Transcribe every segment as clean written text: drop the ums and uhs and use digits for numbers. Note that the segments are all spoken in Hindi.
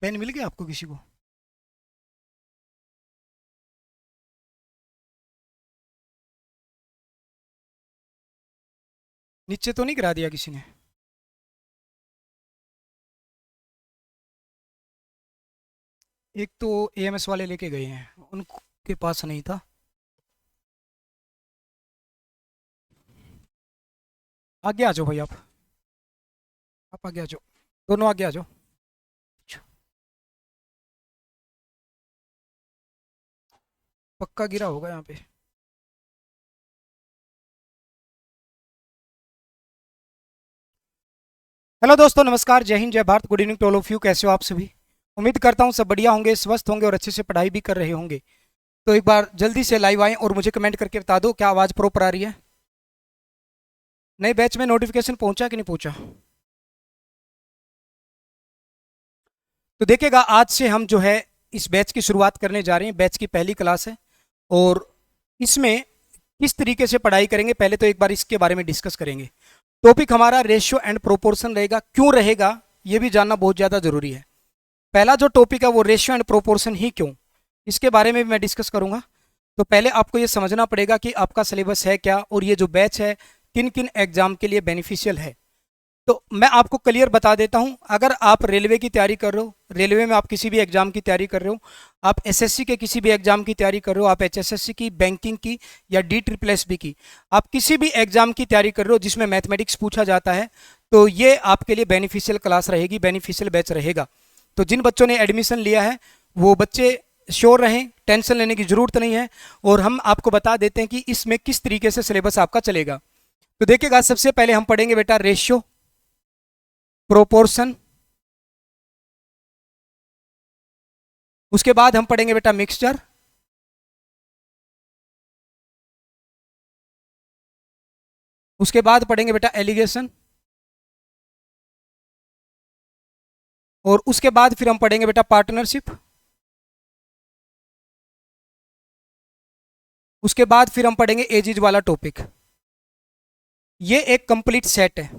पेन मिल गया आपको किसी को? नीचे तो नहीं गिरा दिया किसी ने? एक तो एएमएस वाले लेके गए हैं, उनके पास नहीं था। आगे आ जाओ भाई आप आगे आ जाओ। दोनों आगे आ जाओ। पक्का गिरा होगा यहाँ पे। हेलो दोस्तों, नमस्कार, जय हिंद, जय Bharat, good evening to all of you. कैसे हो आप सभी? उम्मीद करता हूँ सब बढ़िया होंगे, स्वस्थ होंगे और अच्छे से पढ़ाई भी कर रहे होंगे। तो एक बार जल्दी से लाइव आएं और मुझे कमेंट करके बता दो क्या आवाज़ प्रॉपर आ रही है। नए बैच में नोटिफिकेशन पहुंचा कि नहीं पहुंचा? तो देखिएगा, आज से हम जो है इस बैच की शुरुआत करने जा रहे हैं। बैच की पहली क्लास है और इसमें किस तरीके से पढ़ाई करेंगे, पहले तो एक बार इसके बारे में डिस्कस करेंगे। टॉपिक हमारा रेशियो एंड प्रोपोर्शन रहेगा। क्यों रहेगा ये भी जानना बहुत ज़्यादा ज़रूरी है। पहला जो टॉपिक है वो रेशियो एंड प्रोपोर्शन ही क्यों, इसके बारे में भी मैं डिस्कस करूंगा। तो पहले आपको ये समझना पड़ेगा कि आपका सिलेबस है क्या और ये जो बैच है किन किन एग्जाम के लिए बेनिफिशियल है। तो मैं आपको क्लियर बता देता हूं, अगर आप रेलवे की तैयारी कर रहे हो, रेलवे में आप किसी भी एग्जाम की तैयारी कर रहे हो, आप एसएससी के किसी भी एग्जाम की तैयारी कर रहे हो, आप एचएसएससी की, बैंकिंग की या डी ट्रिपल एस बी की, आप किसी भी एग्जाम की तैयारी कर रहे हो जिसमें मैथमेटिक्स पूछा जाता है, तो ये आपके लिए बेनिफिशियल क्लास रहेगी, बेनिफिशियल बैच रहेगा। तो जिन बच्चों ने एडमिशन लिया है वो बच्चे श्योर रहें, टेंशन लेने की जरूरत नहीं है। और हम आपको बता देते हैं कि इसमें किस तरीके से सिलेबस आपका चलेगा। तो देखिएगा, सबसे पहले हम पढ़ेंगे बेटा रेशियो, प्रोपोर्शन, उसके बाद हम पढ़ेंगे बेटा मिक्सचर, उसके बाद पढ़ेंगे बेटा एलिगेशन, और उसके बाद फिर हम पढ़ेंगे बेटा पार्टनरशिप, उसके बाद फिर हम पढ़ेंगे एजिज वाला टॉपिक। ये एक कंप्लीट सेट है।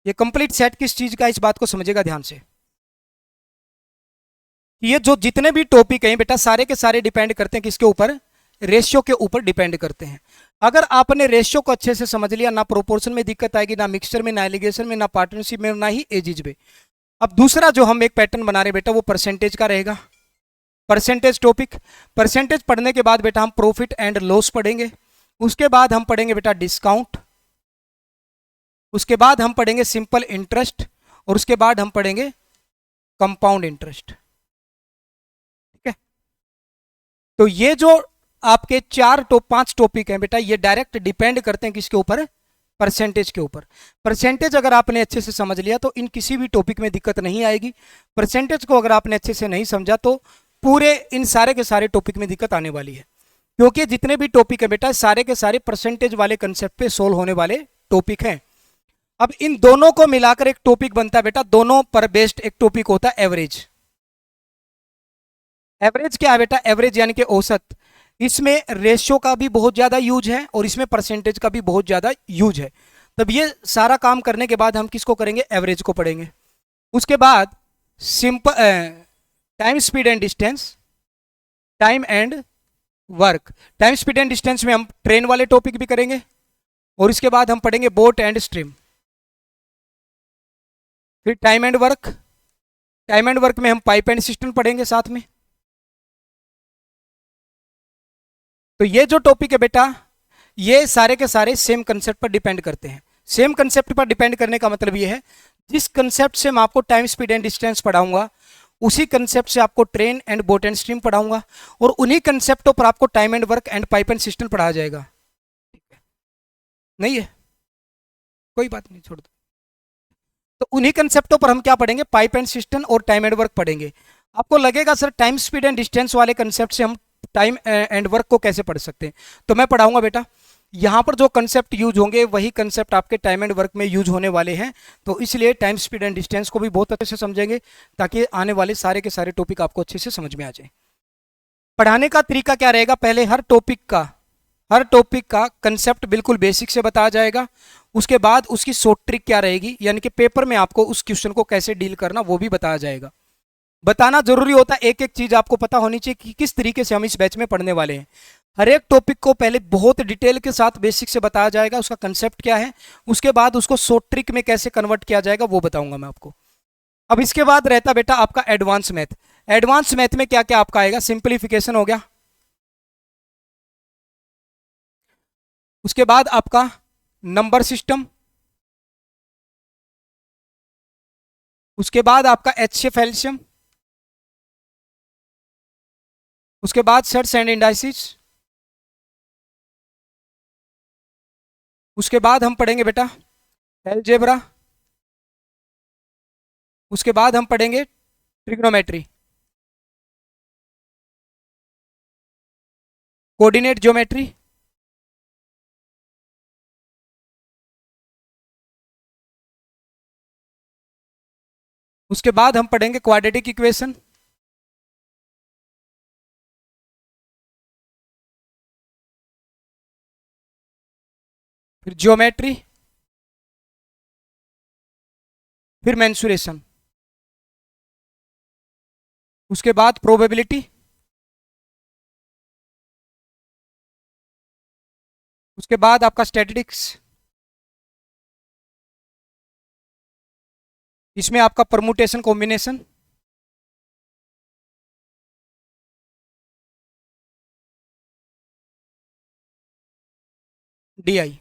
ये कंप्लीट सेट किस चीज का, इस बात को समझेगा ध्यान से। ये जो जितने भी टॉपिक हैं बेटा सारे के सारे डिपेंड करते हैं किसके ऊपर? रेशियो के ऊपर डिपेंड करते हैं। अगर आपने रेशियो को अच्छे से समझ लिया, ना प्रोपोर्शन में दिक्कत आएगी, ना मिक्सचर में, ना एलिगेशन में, ना पार्टनरशिप में, ना ही एजिज में। अब दूसरा जो हम एक पैटर्न बना रहे बेटा वो परसेंटेज का रहेगा। परसेंटेज टॉपिक, परसेंटेज पढ़ने के बाद बेटा हम प्रॉफिट एंड लॉस पढ़ेंगे। उसके बाद हम पढ़ेंगे बेटा डिस्काउंट, उसके बाद हम पढ़ेंगे सिंपल इंटरेस्ट, और उसके बाद हम पढ़ेंगे कंपाउंड इंटरेस्ट। ठीक है? तो ये जो आपके चार पांच टॉपिक हैं बेटा, ये डायरेक्ट डिपेंड करते हैं किसके ऊपर? परसेंटेज के ऊपर। परसेंटेज अगर आपने अच्छे से समझ लिया तो इन किसी भी टॉपिक में दिक्कत नहीं आएगी। परसेंटेज को अगर आपने अच्छे से नहीं समझा तो पूरे इन सारे के सारे टॉपिक में दिक्कत आने वाली है। क्योंकि जितने भी टॉपिक है बेटा सारे के सारे परसेंटेज वाले कंसेप्ट पे सोल्व होने वाले टॉपिक हैं। अब इन दोनों को मिलाकर एक टॉपिक बनता है बेटा, दोनों पर बेस्ड एक टॉपिक होता है एवरेज। एवरेज क्या है बेटा? एवरेज यानी कि औसत। इसमें रेशियो का भी बहुत ज्यादा यूज है और इसमें परसेंटेज का भी बहुत ज्यादा यूज है। तब ये सारा काम करने के बाद हम किसको करेंगे? एवरेज को पढ़ेंगे। उसके बाद simple time speed and distance, time and work. Time speed and distance में हम ट्रेन वाले टॉपिक भी करेंगे, और इसके बाद हम पढ़ेंगे बोट एंड स्ट्रीम। फिर time and work, time and work में हम पाइप एंड सिस्टम पढ़ेंगे साथ में। तो ये जो टॉपिक है बेटा ये सारे के सारे सेम कंसेप्ट पर डिपेंड करते हैं। सेम कंसेप्ट पर डिपेंड करने का मतलब ये है, जिस कंसेप्ट से मैं आपको टाइम स्पीड एंड डिस्टेंस पढ़ाऊंगा उसी कंसेप्ट से आपको train and boat and stream पढ़ाऊंगा, और उन्हीं कंसेप्टों पर आपको time and work and pipe and system पढ़ाया जाएगा। नहीं है? कोई बात नहीं, छोड़ दो। तो उन्हीं कंसेप्टों पर हम क्या पढ़ेंगे? पाइप एंड सिस्टम और टाइम एंड वर्क पढ़ेंगे। आपको लगेगा sir time speed and distance वाले कंसेप्ट से हम टाइम एंड वर्क को कैसे पढ़ सकते हैं? तो मैं पढ़ाऊंगा बेटा, यहाँ पर जो कंसेप्ट यूज होंगे वही कंसेप्ट आपके टाइम एंड वर्क में यूज होने वाले हैं। तो इसलिए टाइम स्पीड एंड डिस्टेंस को भी बहुत अच्छे से समझेंगे ताकि आने वाले सारे के सारे टॉपिक आपको अच्छे से समझ में आ जाए। पढ़ाने का तरीका क्या रहेगा? पहले हर टॉपिक का कंसेप्ट बिल्कुल बेसिक से बताया जाएगा। उसके बाद उसकी शॉर्ट ट्रिक क्या रहेगी, यानी कि पेपर में आपको उस क्वेश्चन को कैसे डील करना वो भी बताया जाएगा। बताना जरूरी होता है, एक एक चीज आपको पता होनी चाहिए कि किस तरीके से हम इस बैच में पढ़ने वाले हैं। हर एक टॉपिक को पहले बहुत डिटेल के साथ बेसिक से बताया जाएगा, उसका कंसेप्ट क्या है, उसके बाद उसको शॉर्ट ट्रिक में कैसे कन्वर्ट किया जाएगा वो बताऊंगा मैं आपको। अब इसके बाद रहता बेटा आपका एडवांस मैथ। एडवांस मैथ में क्या क्या आपका आएगा, सिंप्लीफिकेशन हो गया, उसके बाद आपका नंबर सिस्टम, उसके बाद आपका एचसीएफ एल्शियम, उसके बाद सेट्स एंड इंडाइसिस, उसके बाद हम पढ़ेंगे बेटा एलजेब्रा, उसके बाद हम पढ़ेंगे ट्रिग्नोमेट्री, कोऑर्डिनेट ज्योमेट्री, उसके बाद हम पढ़ेंगे क्वाड्रेटिक इक्वेशन, फिर ज्योमेट्री, फिर मेंसुरेशन, उसके बाद प्रोबेबिलिटी, उसके बाद आपका स्टैटिस्टिक्स, इसमें आपका परमुटेशन कॉम्बिनेशन, डीआई।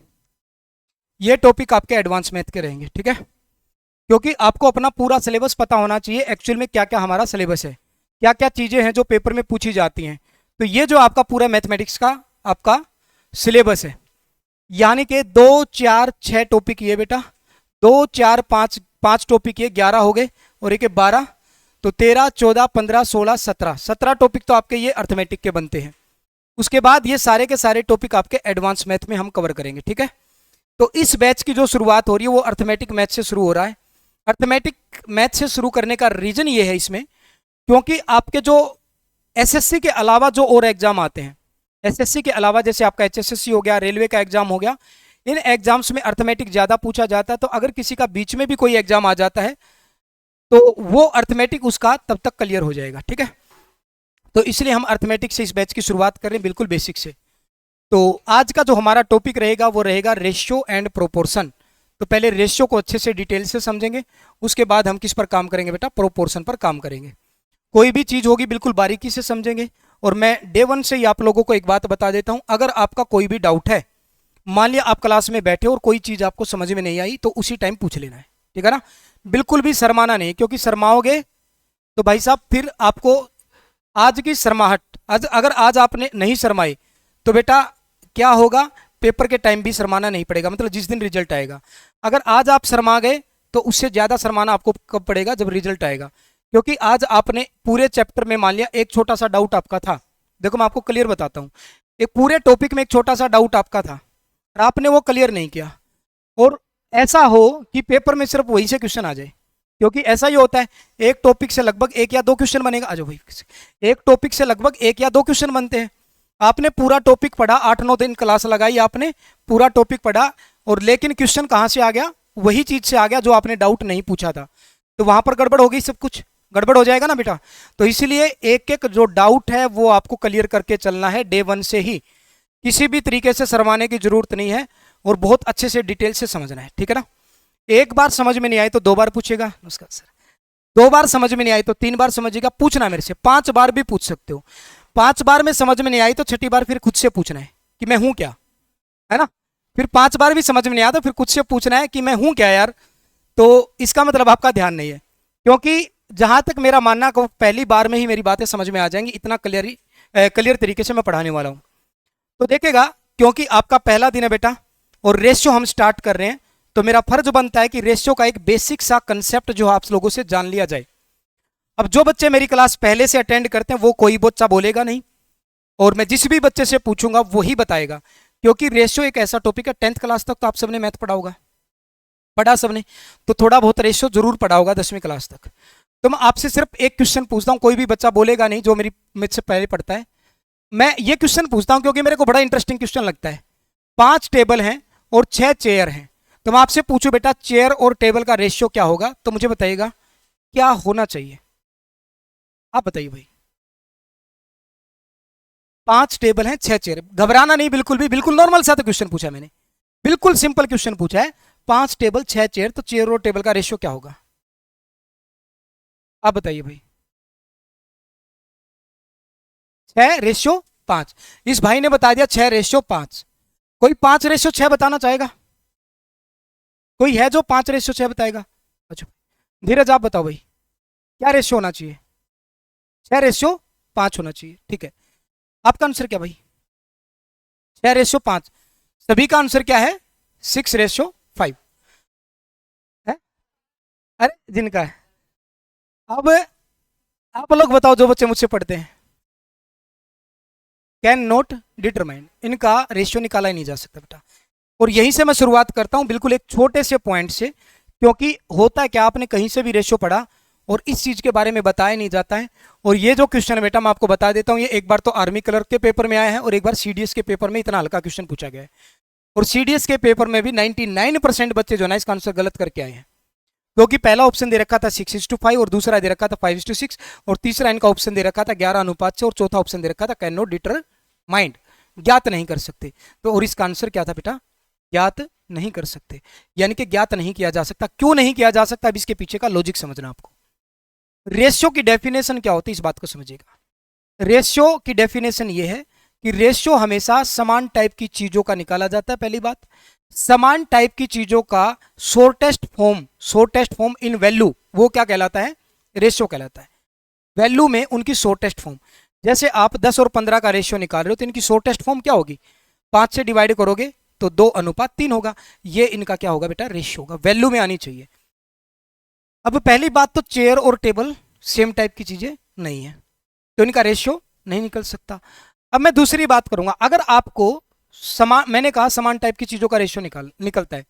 ये टॉपिक आपके एडवांस मैथ के रहेंगे, ठीक है। क्योंकि आपको अपना पूरा सिलेबस पता होना चाहिए एक्चुअल में क्या क्या हमारा सिलेबस है, क्या क्या चीजें हैं जो पेपर में पूछी जाती हैं। तो ये जो आपका पूरा मैथमेटिक्स का आपका सिलेबस है, यानी कि 2 4 6 टॉपिक ये बेटा, 2 4 5 टॉपिक ये 11 हो गए, और एक 12, तो 13 14 15 16 17 टॉपिक तो आपके ये अर्थमेटिक के बनते हैं। उसके बाद ये सारे के सारे टॉपिक आपके एडवांस मैथ में हम कवर करेंगे, ठीक है। तो इस बैच की जो शुरुआत हो रही है वो अर्थमेटिक मैथ से शुरू हो रहा है। अर्थमेटिक मैथ से शुरू करने का रीजन ये है इसमें, क्योंकि आपके जो एसएससी के अलावा जो और एग्जाम आते हैं, एसएससी के अलावा जैसे आपका एचएसएससी हो गया, रेलवे का एग्जाम हो गया, इन एग्जाम्स में अर्थमेटिक ज्यादा पूछा जाता है। तो अगर किसी का बीच में भी कोई एग्जाम आ जाता है तो वो अर्थमेटिक उसका तब तक क्लियर हो जाएगा, ठीक है। तो इसलिए हम अर्थमेटिक से इस बैच की शुरुआत कर रहे हैं, बिल्कुल बेसिक से। तो आज का जो हमारा टॉपिक रहेगा वो रहेगा रेशियो एंड प्रोपोर्शन। तो पहले रेशियो को अच्छे से डिटेल से समझेंगे, उसके बाद हम किस पर काम करेंगे बेटा, प्रोपोर्शन पर काम करेंगे। कोई भी चीज होगी बिल्कुल बारीकी से समझेंगे। और मैं डे 1 से ही आप लोगों को एक बात बता देता हूं, अगर आपका कोई भी डाउट है, मान लिया आप क्लास में बैठे और कोई चीज आपको समझ में नहीं आई, तो उसी टाइम पूछ लेना है, ठीक है ना। बिल्कुल भी शर्माना नहीं, क्योंकि शर्माओगे तो भाई साहब फिर आपको आज की शर्माहट, आज अगर आज आपने नहीं शर्माए तो बेटा क्या होगा, पेपर के टाइम भी शर्माना नहीं पड़ेगा, मतलब जिस दिन रिजल्ट आएगा। अगर आज आप शर्मा गए तो उससे ज्यादा शर्माना आपको कब पड़ेगा, जब रिजल्ट आएगा। क्योंकि आज आपने पूरे चैप्टर में मान लिया एक छोटा सा डाउट आपका था, देखो मैं आपको क्लियर बताता हूँ, एक पूरे टॉपिक में एक छोटा सा डाउट आपका था और आपने वो क्लियर नहीं किया, और ऐसा हो कि पेपर में सिर्फ वही से क्वेश्चन आ जाए। क्योंकि ऐसा ही होता है, एक टॉपिक से लगभग 1 या 2 क्वेश्चन बनेगा, आ जाओ भाई, एक टॉपिक से लगभग 1 या 2 क्वेश्चन बनते हैं। आपने पूरा टॉपिक पढ़ा, 8 9 दिन क्लास लगाई, आपने पूरा टॉपिक पढ़ा, और लेकिन क्वेश्चन कहाँ से आ गया, वही चीज से आ गया जो आपने डाउट नहीं पूछा था, तो वहां पर गड़बड़ हो गई, सब कुछ गड़बड़ हो जाएगा ना बेटा। तो इसलिए एक एक जो डाउट है वो आपको क्लियर करके चलना है डे 1 से ही, किसी भी तरीके से शर्माने की जरूरत नहीं है, और बहुत अच्छे से डिटेल से समझना है, ठीक है ना। एक बार समझ में नहीं आई तो 2 बार पूछेगा, नमस्कार सर, 2 बार समझ में नहीं आई तो 3 बार समझेगा, पूछना मेरे से, 5 बार भी पूछ सकते हो। 5 बार में समझ में नहीं आई तो 6ठी बार फिर खुद से पूछना है कि मैं हूं क्या, है ना। फिर 5 बार भी समझ में नहीं आया तो फिर खुद से पूछना है कि मैं हूं क्या यार। तो इसका मतलब आपका ध्यान नहीं है, क्योंकि जहां तक मेरा मानना को पहली बार में ही मेरी बातें समझ में आ जाएंगी, इतना क्लियर तरीके से मैं पढ़ाने वाला हूं। तो देखेगा, क्योंकि आपका पहला दिन है बेटा और रेशियो हम स्टार्ट कर रहे हैं, तो मेरा फर्ज बनता है कि रेशियो का एक बेसिक सा कंसेप्ट जो आप लोगों से जान लिया जाए। अब जो बच्चे मेरी क्लास पहले से अटेंड करते हैं वो कोई बच्चा बोलेगा नहीं, और मैं जिस भी बच्चे से पूछूंगा वही बताएगा, क्योंकि रेशियो एक ऐसा टॉपिक है, 10th क्लास तक तो आप सबने मैथ पढ़ा होगा, पढ़ा सबने, तो थोड़ा बहुत रेशियो जरूर पढ़ा होगा 10वीं क्लास तक। तो मैं आपसे सिर्फ एक क्वेश्चन पूछता हूँ, कोई भी बच्चा बोलेगा नहीं जो मेरी मुझसे पहले पढ़ता है। मैं ये क्वेश्चन पूछता हूँ क्योंकि मेरे को बड़ा इंटरेस्टिंग क्वेश्चन लगता है। 5 टेबल हैं और 6 चेयर हैं, तो मैं आपसे पूछूं बेटा चेयर और टेबल का रेशियो क्या होगा, तो मुझे बताइएगा क्या होना चाहिए। आप बताइए भाई, 5 टेबल हैं 6 चेयर, घबराना नहीं बिल्कुल भी, बिल्कुल नॉर्मल सा तो क्वेश्चन पूछा मैंने, बिल्कुल सिंपल क्वेश्चन पूछा है। 5 टेबल 6 चेयर, तो चेयर और टेबल का रेशियो क्या होगा? आप बताइए भाई। 6:5। इस भाई ने बता दिया 6:5। कोई 5:6 बताना चाहेगा? कोई है जो 5:6 बताएगा? अच्छा, धीरज आप बताओ भाई, क्या रेशियो होना चाहिए? 6:5 होना चाहिए, ठीक है। आपका आंसर क्या भाई? 6:5। सभी का आंसर क्या है? 6:5 है। अरे जिनका है, अब आप लोग बताओ जो बच्चे मुझसे पढ़ते हैं। कैन नॉट डिटरमाइन, इनका रेशियो निकाला ही नहीं जा सकता बेटा। और यहीं से मैं शुरुआत करता हूं, बिल्कुल एक छोटे से पॉइंट से, क्योंकि होता है क्या, आपने कहीं से भी रेशियो पढ़ा और इस चीज के बारे में बताया नहीं जाता है। और ये जो क्वेश्चन है बेटा, मैं आपको बता देता हूं, ये एक बार तो आर्मी क्लर्क के पेपर में आया है और एक बार सीडीएस के पेपर में इतना हल्का क्वेश्चन पूछा गया है। और सीडीएस के पेपर में भी 99% बच्चे जो है ना इसका आंसर गलत करके आए हैं, क्योंकि पहला ऑप्शन दे रखा था 6:5 और दूसरा दे रखा था 5:6 और तीसरा इनका ऑप्शन दे रखा था 11:6 और चौथा ऑप्शन दे रखा था कैन नॉट डिटर माइंड, ज्ञात नहीं कर सकते। तो और इसका आंसर क्या था बेटा? ज्ञात नहीं कर सकते, यानी कि ज्ञात नहीं किया जा सकता। क्यों नहीं किया जा सकता, अब इसके पीछे का लॉजिक समझना आपको। रेशियो की डेफिनेशन क्या होती है, इस बात को समझिएगा। रेशियो की डेफिनेशन ये है कि रेशियो हमेशा समान टाइप की चीजों का निकाला जाता है, पहली बात। समान टाइप की चीजों का शॉर्टेस्ट फॉर्म इन वैल्यू, वो क्या कहलाता है? रेशियो कहलाता है। वैल्यू में उनकी शॉर्टेस्ट फॉर्म, जैसे आप 10 और 15 का रेशियो निकाल रहे हो, तो इनकी शॉर्टेस्ट फॉर्म क्या होगी? 5 से डिवाइड करोगे तो 2:3 होगा। ये इनका क्या होगा बेटा? रेशियो होगा, वैल्यू में आनी चाहिए। अब पहली बात तो चेयर और टेबल सेम टाइप की चीजें नहीं है, तो इनका रेशियो नहीं निकल सकता। अब मैं दूसरी बात करूंगा, अगर आपको समान, मैंने कहा समान टाइप की चीजों का रेशियो निकलता है,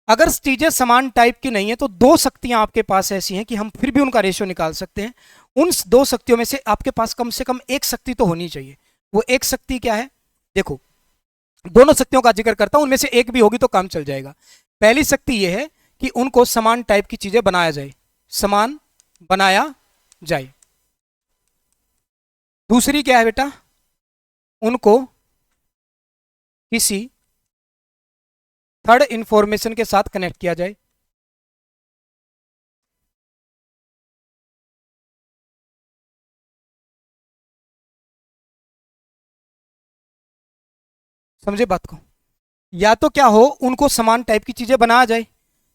अगर चीजें समान टाइप की नहीं है तो दो शक्तियां आपके पास ऐसी हैं कि हम फिर भी उनका रेशियो निकाल सकते हैं। उन दो शक्तियों में से आपके पास कम से कम एक शक्ति तो होनी चाहिए। वो एक शक्ति क्या है? देखो, दोनों शक्तियों का जिक्र करता हूं, उनमें से एक भी होगी तो काम चल जाएगा। पहली शक्ति यह है कि उनको समान टाइप की चीजें बनाया जाए, समान बनाया जाए। दूसरी क्या है बेटा? उनको किसी थर्ड इंफॉर्मेशन के साथ कनेक्ट किया जाए। समझे बात को? या तो क्या हो, उनको समान टाइप की चीजें बनाया जाए,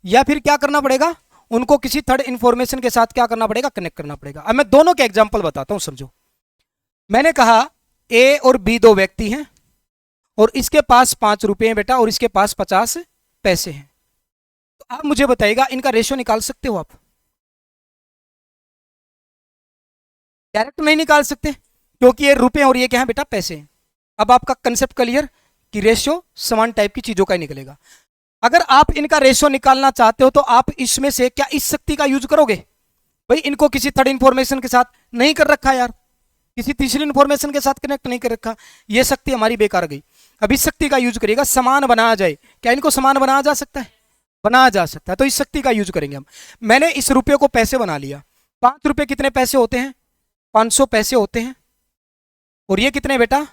या फिर क्या करना पड़ेगा? उनको किसी थर्ड इंफॉर्मेशन के साथ क्या करना पड़ेगा? कनेक्ट करना पड़ेगा। अब मैं दोनों के एग्जांपल बताता हूं, समझो। मैंने कहा ए और बी दो व्यक्ति हैं और इसके पास 5 रुपए हैं बेटा और इसके पास 50 पैसे हैं। तो आप मुझे बताइएगा, इनका रेशियो निकाल सकते हो आप? डायरेक्ट नहीं निकाल सकते, क्योंकि ये रुपए और ये क्या है बेटा? पैसे हैं। अब आपका कंसेप्ट क्लियर कि रेशियो समान टाइप की चीजों का ही निकलेगा। अगर आप इनका रेशियो निकालना चाहते हो तो आप इसमें से क्या इस शक्ति का यूज करोगे? भाई इनको किसी थर्ड इंफॉर्मेशन के साथ नहीं कर रखा यार, किसी तीसरी इंफॉर्मेशन के साथ कनेक्ट नहीं कर रखा, ये शक्ति हमारी बेकार गई। अब इस शक्ति का यूज करिएगा, समान बनाया जाए। क्या इनको समान बनाया जा सकता है? बनाया जा सकता है, तो इस शक्ति का यूज करेंगे हम। मैंने इस रुपये को पैसे बना लिया। 5 रुपए कितने पैसे होते हैं? 500 पैसे होते हैं। और ये कितने बेटा?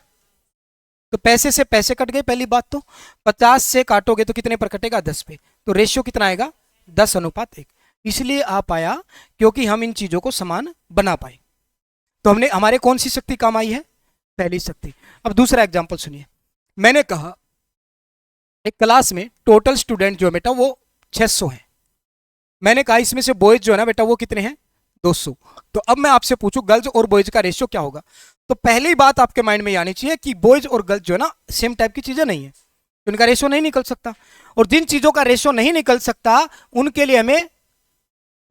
तो पैसे से पैसे कट गए, पहली बात तो। 50 से काटोगे तो कितने पर कटेगा? 10 पे। तो रेशियो कितना आएगा? 10:1। इसलिए आ पाया क्योंकि हम इन चीजों को समान बना पाए। तो हमने, हमारे कौन सी शक्ति काम आई है? पहली शक्ति। अब दूसरा एग्जाम्पल सुनिए। मैंने कहा एक क्लास में टोटल स्टूडेंट जो है बेटा वो 600 है। मैंने कहा इसमें से बॉयज जो है ना बेटा वो कितने हैं? 200। तो अब मैं आपसे पूछूं गर्ल्स और बॉयज का रेशियो क्या होगा? तो पहली बात आपके माइंड में आनी चाहिए कि बॉयज और गर्ल्स जो है ना सेम टाइप की चीजें नहीं है, तो इनका रेशियो नहीं निकल सकता। और जिन चीजों का रेशियो नहीं निकल सकता उनके लिए हमें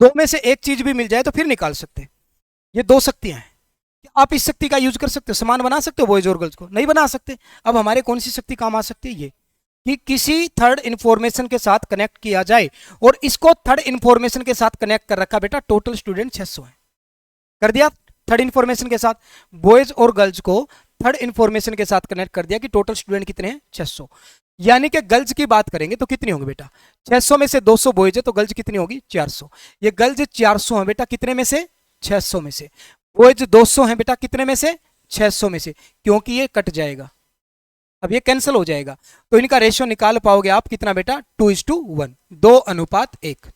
दो में से एक चीज भी मिल जाए तो फिर निकाल सकते। ये दो शक्तियां हैं। आप इस शक्ति का यूज कर सकते हो, समान बना सकते हो बॉयज और गर्ल्स को? नहीं बना सकते। अब हमारे कौन सी शक्ति काम आ सकती है? ये कि किसी थर्ड इंफॉर्मेशन के साथ कनेक्ट किया जाए। और इसको थर्ड इंफॉर्मेशन के साथ कनेक्ट कर रखा बेटा, टोटल स्टूडेंट 600 है। कर दिया थर्ड इंफॉर्मेशन के साथ, बॉयज और गर्ल्स को थर्ड इंफॉर्मेशन के साथ कनेक्ट कर दिया कि टोटल स्टूडेंट कितने हैं? 600। यानी कि गर्ल्स की बात करेंगे तो कितनी होंगी बेटा? 600 में से 200 बॉयज है तो गर्ल्स कितनी होगी? 400। ये गर्ल्स 400 है बेटा, कितने में से? 600 में से। बोएज 200 है बेटा, कितने में से? 600 में से, क्योंकि ये कट जाएगा, अब ये कैंसिल हो जाएगा, तो इनका रेशियो निकाल पाओगे आप कितना बेटा? 2:1, 2:1।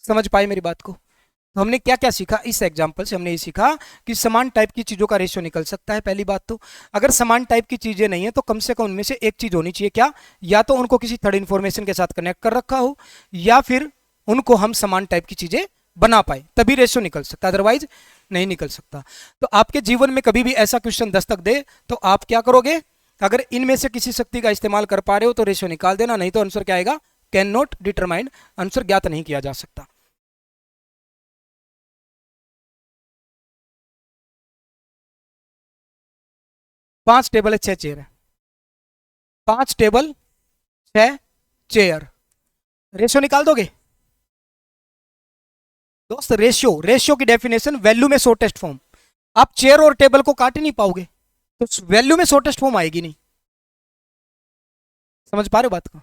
समझ पाए मेरी बात को? तो हमने क्या क्या सीखा इस एग्जाम्पल से? हमने ये सीखा कि समान टाइप की चीजों का रेशियो निकल सकता है। पहली बात तो अगर समान टाइप की चीजें नहीं है तो कम से कम उनमें से एक चीज होनी चाहिए, क्या? या तो उनको किसी थर्ड इन्फॉर्मेशन के साथ कनेक्ट कर रखा हो, या फिर उनको हम समान टाइप की चीजें बना पाए, तभी रेशियो निकल सकता है, अदरवाइज नहीं निकल सकता। तो आपके जीवन में कभी भी ऐसा क्वेश्चन दस्तक दे तो आप क्या करोगे? अगर इनमें से किसी शक्ति का इस्तेमाल कर पा रहे हो तो रेशियो निकाल देना, नहीं तो आंसर क्या आएगा? कैन नॉट डिटरमाइन, आंसर ज्ञात नहीं किया जा सकता। पांच टेबल है, 6 चेयर है, 5 टेबल 6 चेयर, रेशियो निकाल दोगे? दोस्त रेशियो, रेशियो की डेफिनेशन वैल्यू में शॉर्टेस्ट फॉर्म। आप चेयर और टेबल को काट ही नहीं पाओगे, तो वैल्यू में शॉर्टेस्ट फॉर्म आएगी नहीं। समझ पा रहे हो बात को?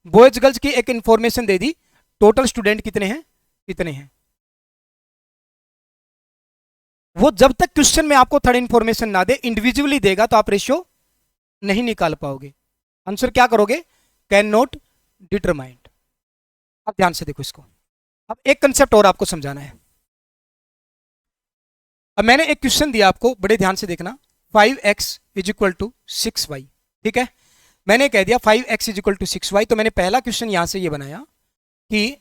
बॉयज गर्ल्स की एक इंफॉर्मेशन दे दी, टोटल स्टूडेंट कितने हैं? कितने हैं? वो जब तक क्वेश्चन में आपको थर्ड इंफॉर्मेशन ना दे, इंडिविजुअली देगा, तो आप रेशियो नहीं निकाल पाओगे। आंसर क्या करोगे? Can not determined. अब ध्यान से देखो इसको। अब एक कंसेप्ट और आपको समझाना है। अब मैंने एक क्वेश्चन दिया आपको, बड़े ध्यान से देखना। 5x = 6y, ठीक है? मैंने कह दिया 5x = 6y, तो मैंने पहला क्वेश्चन यहां से ये बनाया कि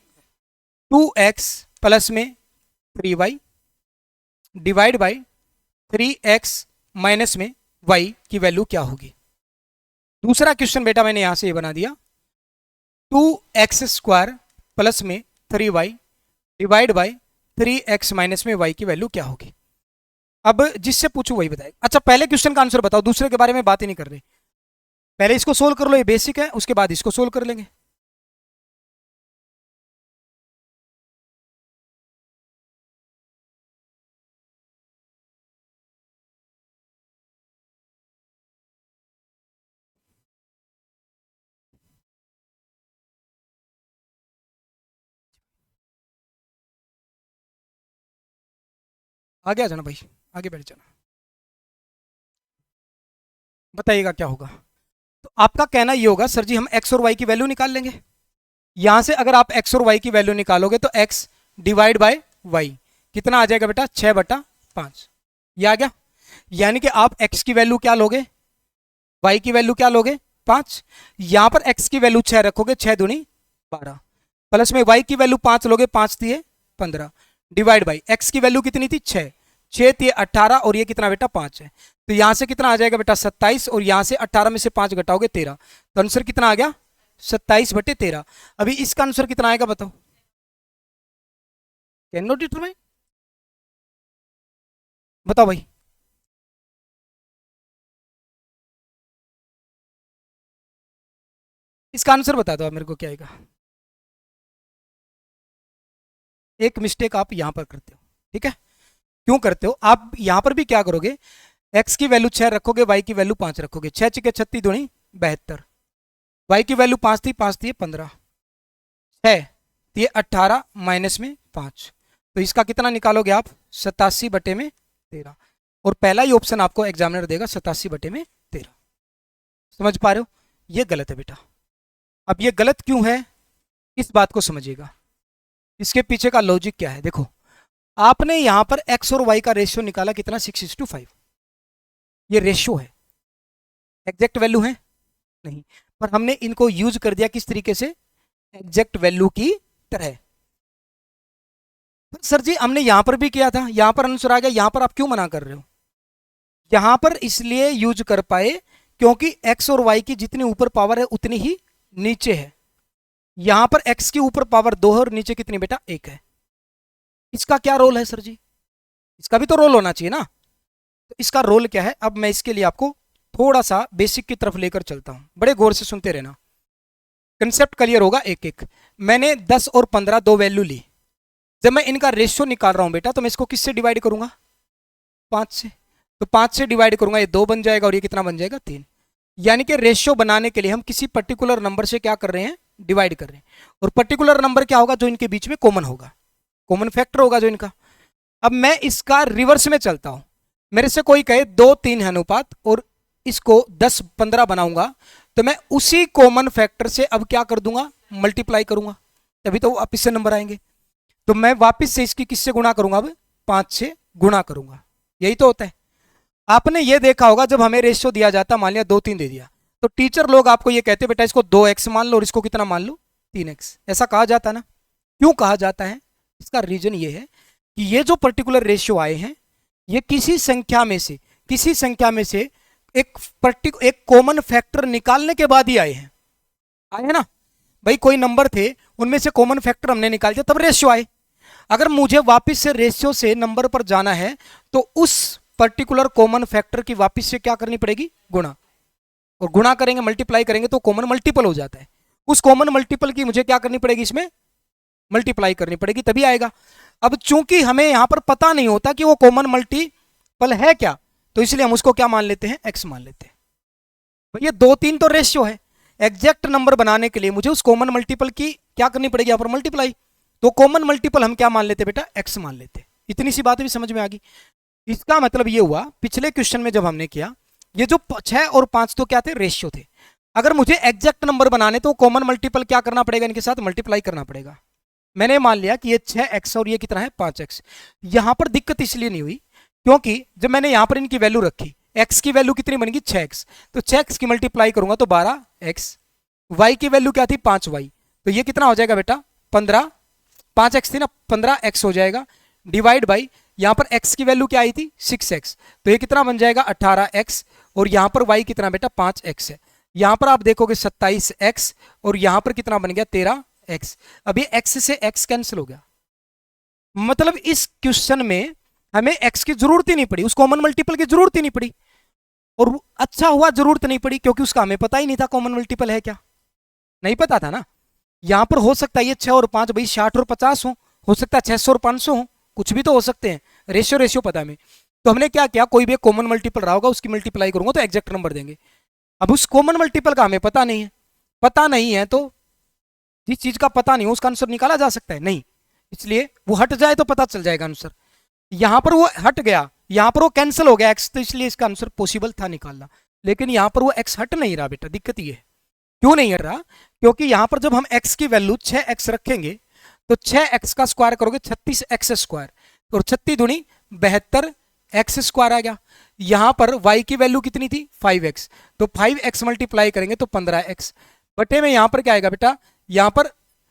2x प्लस में 3y divide by 3x minus में y की वैल्यू क्या होगी। दूसरा क्वेश्चन बेटा मैंने यहां से ये बना दिया, 2x² प्लस में 3y divide by 3x minus में y की वैल्यू क्या होगी। अब जिससे पूछू वही बताएगा। अच्छा, पहले क्वेश्चन का आंसर बताओ, दूसरे के बारे में बात ही नहीं कर रहे। पहले इसको सोल्व कर लो, ये बेसिक है, उसके बाद इसको सोल्व कर लेंगे। आगे आ जाना भाई, आगे बैठ जाना, बताइएगा क्या होगा। तो आपका कहना ये होगा सर जी हम x और y की वैल्यू निकाल लेंगे। यहां से अगर आप x और y की वैल्यू निकालोगे तो x डिवाइड बाय y कितना आ जाएगा बेटा? 6/5। ये आ गया। यानी कि आप x की वैल्यू क्या लोगे? y की वैल्यू क्या लोगे? 5। यहां पर x की वैल्यू 6 रखोगे, 6 दूनी 12, प्लस में y की वैल्यू 5 लोगे, 5 दिए 15, डिवाइड बाई x की वैल्यू कितनी थी? 6, 6 दिए 18, और ये कितना बेटा? 5 है। तो यहां से कितना आ जाएगा बेटा? 27, और यहां से 18 में से 5 घटाओगे 13, तो आंसर कितना आ गया? 27/13। अभी इसका आंसर कितना आएगा बताओ? कैन नॉट डिटरमाइन, बताओ भाई। इसका आंसर बता दो आप मेरे को, क्या आएगा? एक मिस्टेक आप यहां पर करते हो, ठीक है? क्यों करते हो आप? यहां पर भी क्या करोगे? x की वैल्यू 6 रखोगे, y की वैल्यू 5 रखोगे, 6 × 36 दूनी 72, y की वैल्यू 5 थी, 5 थी 15, 6 थी 18 माइनस में 5, तो इसका कितना निकालोगे आप? 87/13। और पहला ही ऑप्शन आपको एग्जामिनर देगा 87/13। समझ पा रहे हो? ये गलत है बेटा। अब ये गलत क्यों है, इस बात को समझिएगा। इसके पीछे का लॉजिक क्या है? देखो, आपने यहां पर x और y का रेशियो निकाला कितना? 6:5। ये रेशियो है, एग्जैक्ट वैल्यू है नहीं, पर हमने इनको यूज कर दिया किस तरीके से? एग्जैक्ट वैल्यू की तरह। सर जी हमने यहां पर भी किया था, यहां पर आंसर आ गया, यहां पर आप क्यों मना कर रहे हो? यहां पर इसलिए यूज कर पाए क्योंकि x और y की जितनी ऊपर पावर है उतनी ही नीचे है। यहां पर x की ऊपर पावर 2 है और नीचे कितनी बेटा? 1 है। इसका क्या रोल है सर जी? इसका भी तो रोल होना चाहिए ना। तो इसका रोल क्या है, अब मैं इसके लिए आपको थोड़ा सा बेसिक की तरफ लेकर चलता हूं, बड़े गौर से सुनते रहना, कंसेप्ट क्लियर होगा एक एक। मैंने 10 और 15 दो वैल्यू ली, जब मैं इनका रेशियो निकाल रहा हूं बेटा तो मैं इसको किससे डिवाइड करूंगा? 5 से। तो 5 से डिवाइड करूंगा, ये 2 बन जाएगा और ये कितना बन जाएगा? 3। यानी कि रेशियो बनाने के लिए हम किसी पर्टिकुलर नंबर से क्या कर रहे हैं? डिवाइड कर रहे हैं। और पर्टिकुलर नंबर क्या होगा? जो इनके बीच में कॉमन होगा, कॉमन फैक्टर होगा जो इनका। अब मैं इसका रिवर्स में चलता हूं, मेरे से कोई कहे 2-3 है अनुपात और इसको 10-15 बनाऊंगा, तो मैं उसी कॉमन फैक्टर से अब क्या कर दूंगा, मल्टीप्लाई करूंगा, तभी तो वापिस से नंबर आएंगे। तो मैं वापिस से इसकी किससे गुणा करूंगा, अब 5 से गुणा करूंगा। यही तो होता है। आपने ये देखा होगा जब हमें रेशियो दिया जाता, मान लिया 2-3 दे दिया, तो टीचर लोग आपको ये कहते बेटा इसको 2x मान लो और इसको कितना मान लो 3x, ऐसा कहा जाता ना। क्यों कहा जाता है, इसका रीजन ये है कि ये जो पर्टिकुलर रेशियो आए हैं ये किसी संख्या में से एक कॉमन फैक्टर निकालने के बाद ही आए हैं। आए ना भाई, कोई नंबर थे उनमें से कॉमन फैक्टर हमने निकाल दिया तब रेशियो आए। अगर मुझे वापस से रेशियो से नंबर पर जाना है तो उस पर्टिकुलर कॉमन फैक्टर की वापस से क्या करनी पड़ेगी, गुणा, और गुणा करेंगे मल्टीप्लाई करेंगे तो कॉमन मल्टीपल हो जाता है। उस कॉमन मल्टीपल की मुझे क्या करनी पड़ेगी, इसमें मल्टीप्लाई करनी पड़ेगी तभी आएगा। अब चूंकि हमें यहां पर पता नहीं होता कि वो कॉमन मल्टीपल है क्या, तो इसलिए हम उसको क्या मान लेते हैं, x मान लेते हैं। तो ये 2-3 तो रेशियो है, एग्जैक्ट नंबर बनाने के लिए मुझे उस कॉमन मल्टीपल की क्या करनी पड़ेगी, यहां पर मल्टीप्लाई। तो कॉमन मल्टीपल हम क्या मान लेते बेटा, x मान लेते। इतनी सी बात भी समझ में आ गई। इसका मतलब ये हुआ, पिछले क्वेश्चन में जब हमने किया, ये जो 6 और 5 तो क्या थे, रेशियो थे। अगर मुझे एग्जैक्ट नंबर बनाने तो कॉमन मल्टीपल क्या करना पड़ेगा, इनके साथ मल्टीप्लाई करना पड़ेगा। मैंने मान लिया कि ये 6x और ये कितना है 5x। यहां पर दिक्कत इसलिए नहीं हुई क्योंकि जब मैंने यहां पर इनकी वैल्यू रखी, x की वैल्यू कितनी बनेगी 6x, तो 6x की मल्टीप्लाई करूंगा तो 12x, y की वैल्यू क्या थी 5y, तो ये कितना हो जाएगा बेटा 15, 5x थी ना 15x हो जाएगा, डिवाइड बाई यहां पर x की वैल्यू क्या आई थी 6x, तो ये कितना बन जाएगा 18x, और यहां पर y कितना बेटा 5x है। यहां पर आप देखोगे 27x और यहां पर कितना बन गया 13x। अब ये x से x कैंसिल हो गया, मतलब इस क्वेश्चन में हमें x की जरूरत ही नहीं पड़ी, उस कॉमन मल्टीपल की जरूरत ही नहीं पड़ी। और अच्छा हुआ जरूरत नहीं पड़ी क्योंकि उसका हमें पता ही नहीं था कॉमन मल्टीपल है क्या, नहीं पता था ना। यहां पर हो सकता है ये 6 और 5 भाई 60 और 50 हो सकता है 600 और 500 हो, कुछ भी तो हो सकते हैं, रेशियो पता है हमें। तो हमने क्या किया, कोई भी कॉमन मल्टीपल रहा होगा उसकी मल्टीप्लाई करूंगा तो एग्जैक्ट नंबर देंगे। अब उस कॉमन मल्टीपल का हमें पता नहीं है तो जिस चीज का पता नहीं हो उसका आंसर निकाला जा सकता है नहीं, इसलिए वो हट जाए तो पता चल जाएगा आंसर। यहां पर वो हट गया, यहां पर वो कैंसिल हो गया x, तो इसलिए इसका आंसर पॉसिबल था निकालना, लेकिन यहां पर वो x हट नहीं रहा बेटा, दिक्कत ये है। क्यों नहीं हट रहा, क्योंकि यहां पर जब हम x की वैल्यू 6x रखेंगे तो 6x का स्क्वायर करोगे 36x स्क्वायर, और 36 दूनी 72x स्क्वायर आ गया। यहां पर y की वैल्यू कितनी थी 5x, तो 5x मल्टीप्लाई करेंगे तो 15x, बटे में यहां पर क्या आएगा बेटा, यहां पर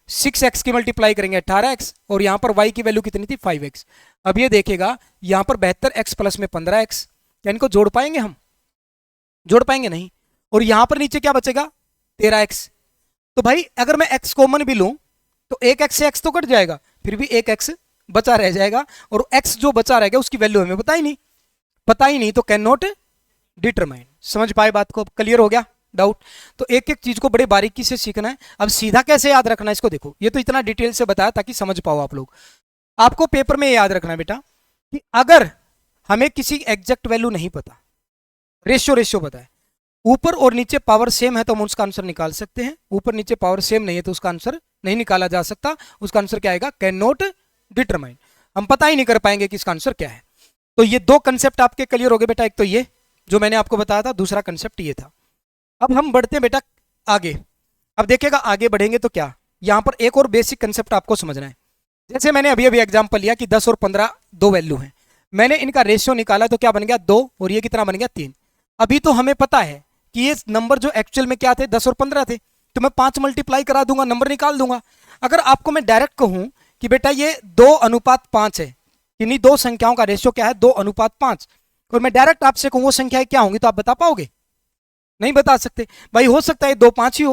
6x की मल्टीप्लाई करेंगे 18x, और यहां पर y की वैल्यू कितनी थी 5x। अब ये देखेगा यहां पर 72x प्लस में 15x, क्या इनको जोड़ पाएंगे हम, जोड़ पाएंगे नहीं, और यहां पर नीचे क्या बचेगा 13x। तो भाई अगर मैं x कॉमन भी लूं तो एक x से x तो कट जाएगा, फिर भी एक x बचा रह जाएगा, और x जो बचा रहेगा उसकी वैल्यू हमें पता ही नहीं तो कैन नॉट डिटरमाइन। समझ पाए बात को, क्लियर हो गया डाउट। तो एक एक चीज को बड़े बारीकी से सीखना है। अब सीधा कैसे याद रखना है इसको देखो, ये तो इतना डिटेल से बताया ताकि समझ पाओ आप लोग। आपको पेपर में याद रखना है बेटा कि अगर हमें किसी एग्जैक्ट वैल्यू नहीं पता, रेशियो पता है, ऊपर और नीचे पावर सेम है तो हम उसका आंसर निकाल सकते हैं, ऊपर नीचे पावर सेम नहीं है तो उसका आंसर नहीं निकाला जा सकता। उसका आंसर क्या आएगा, कैन नॉट डिटरमाइन, हम पता ही नहीं कर पाएंगे कि इसका आंसर क्या है। तो ये दो कंसेप्ट आपके क्लियर हो गए बेटा, एक तो ये जो मैंने आपको बताया था, दूसरा कंसेप्ट ये था। अब हम बढ़ते हैं बेटा आगे। अब देखिएगा आगे बढ़ेंगे तो क्या, यहां पर एक और बेसिक कंसेप्ट आपको समझना है। जैसे मैंने अभी एग्जांपल लिया कि 10 और 15 दो वैल्यू हैं, मैंने इनका रेशियो निकाला तो क्या बन गया 2, और ये कितना बन गया 3। अभी तो हमें पता है कि ये नंबर जो एक्चुअल में क्या थे 10 और 15 थे, तो मैं 5 मल्टीप्लाई करा दूंगा, नंबर निकाल दूंगा। अगर आपको मैं डायरेक्ट कहूं कि बेटा ये 2:5 है, इन्हीं दो संख्याओं का रेशियो क्या है 2:5, और मैं डायरेक्ट आपसे कहूं वो संख्याएं क्या होंगी, तो आप बता पाओगे, नहीं बता सकते भाई। हो सकता है 2 5 ही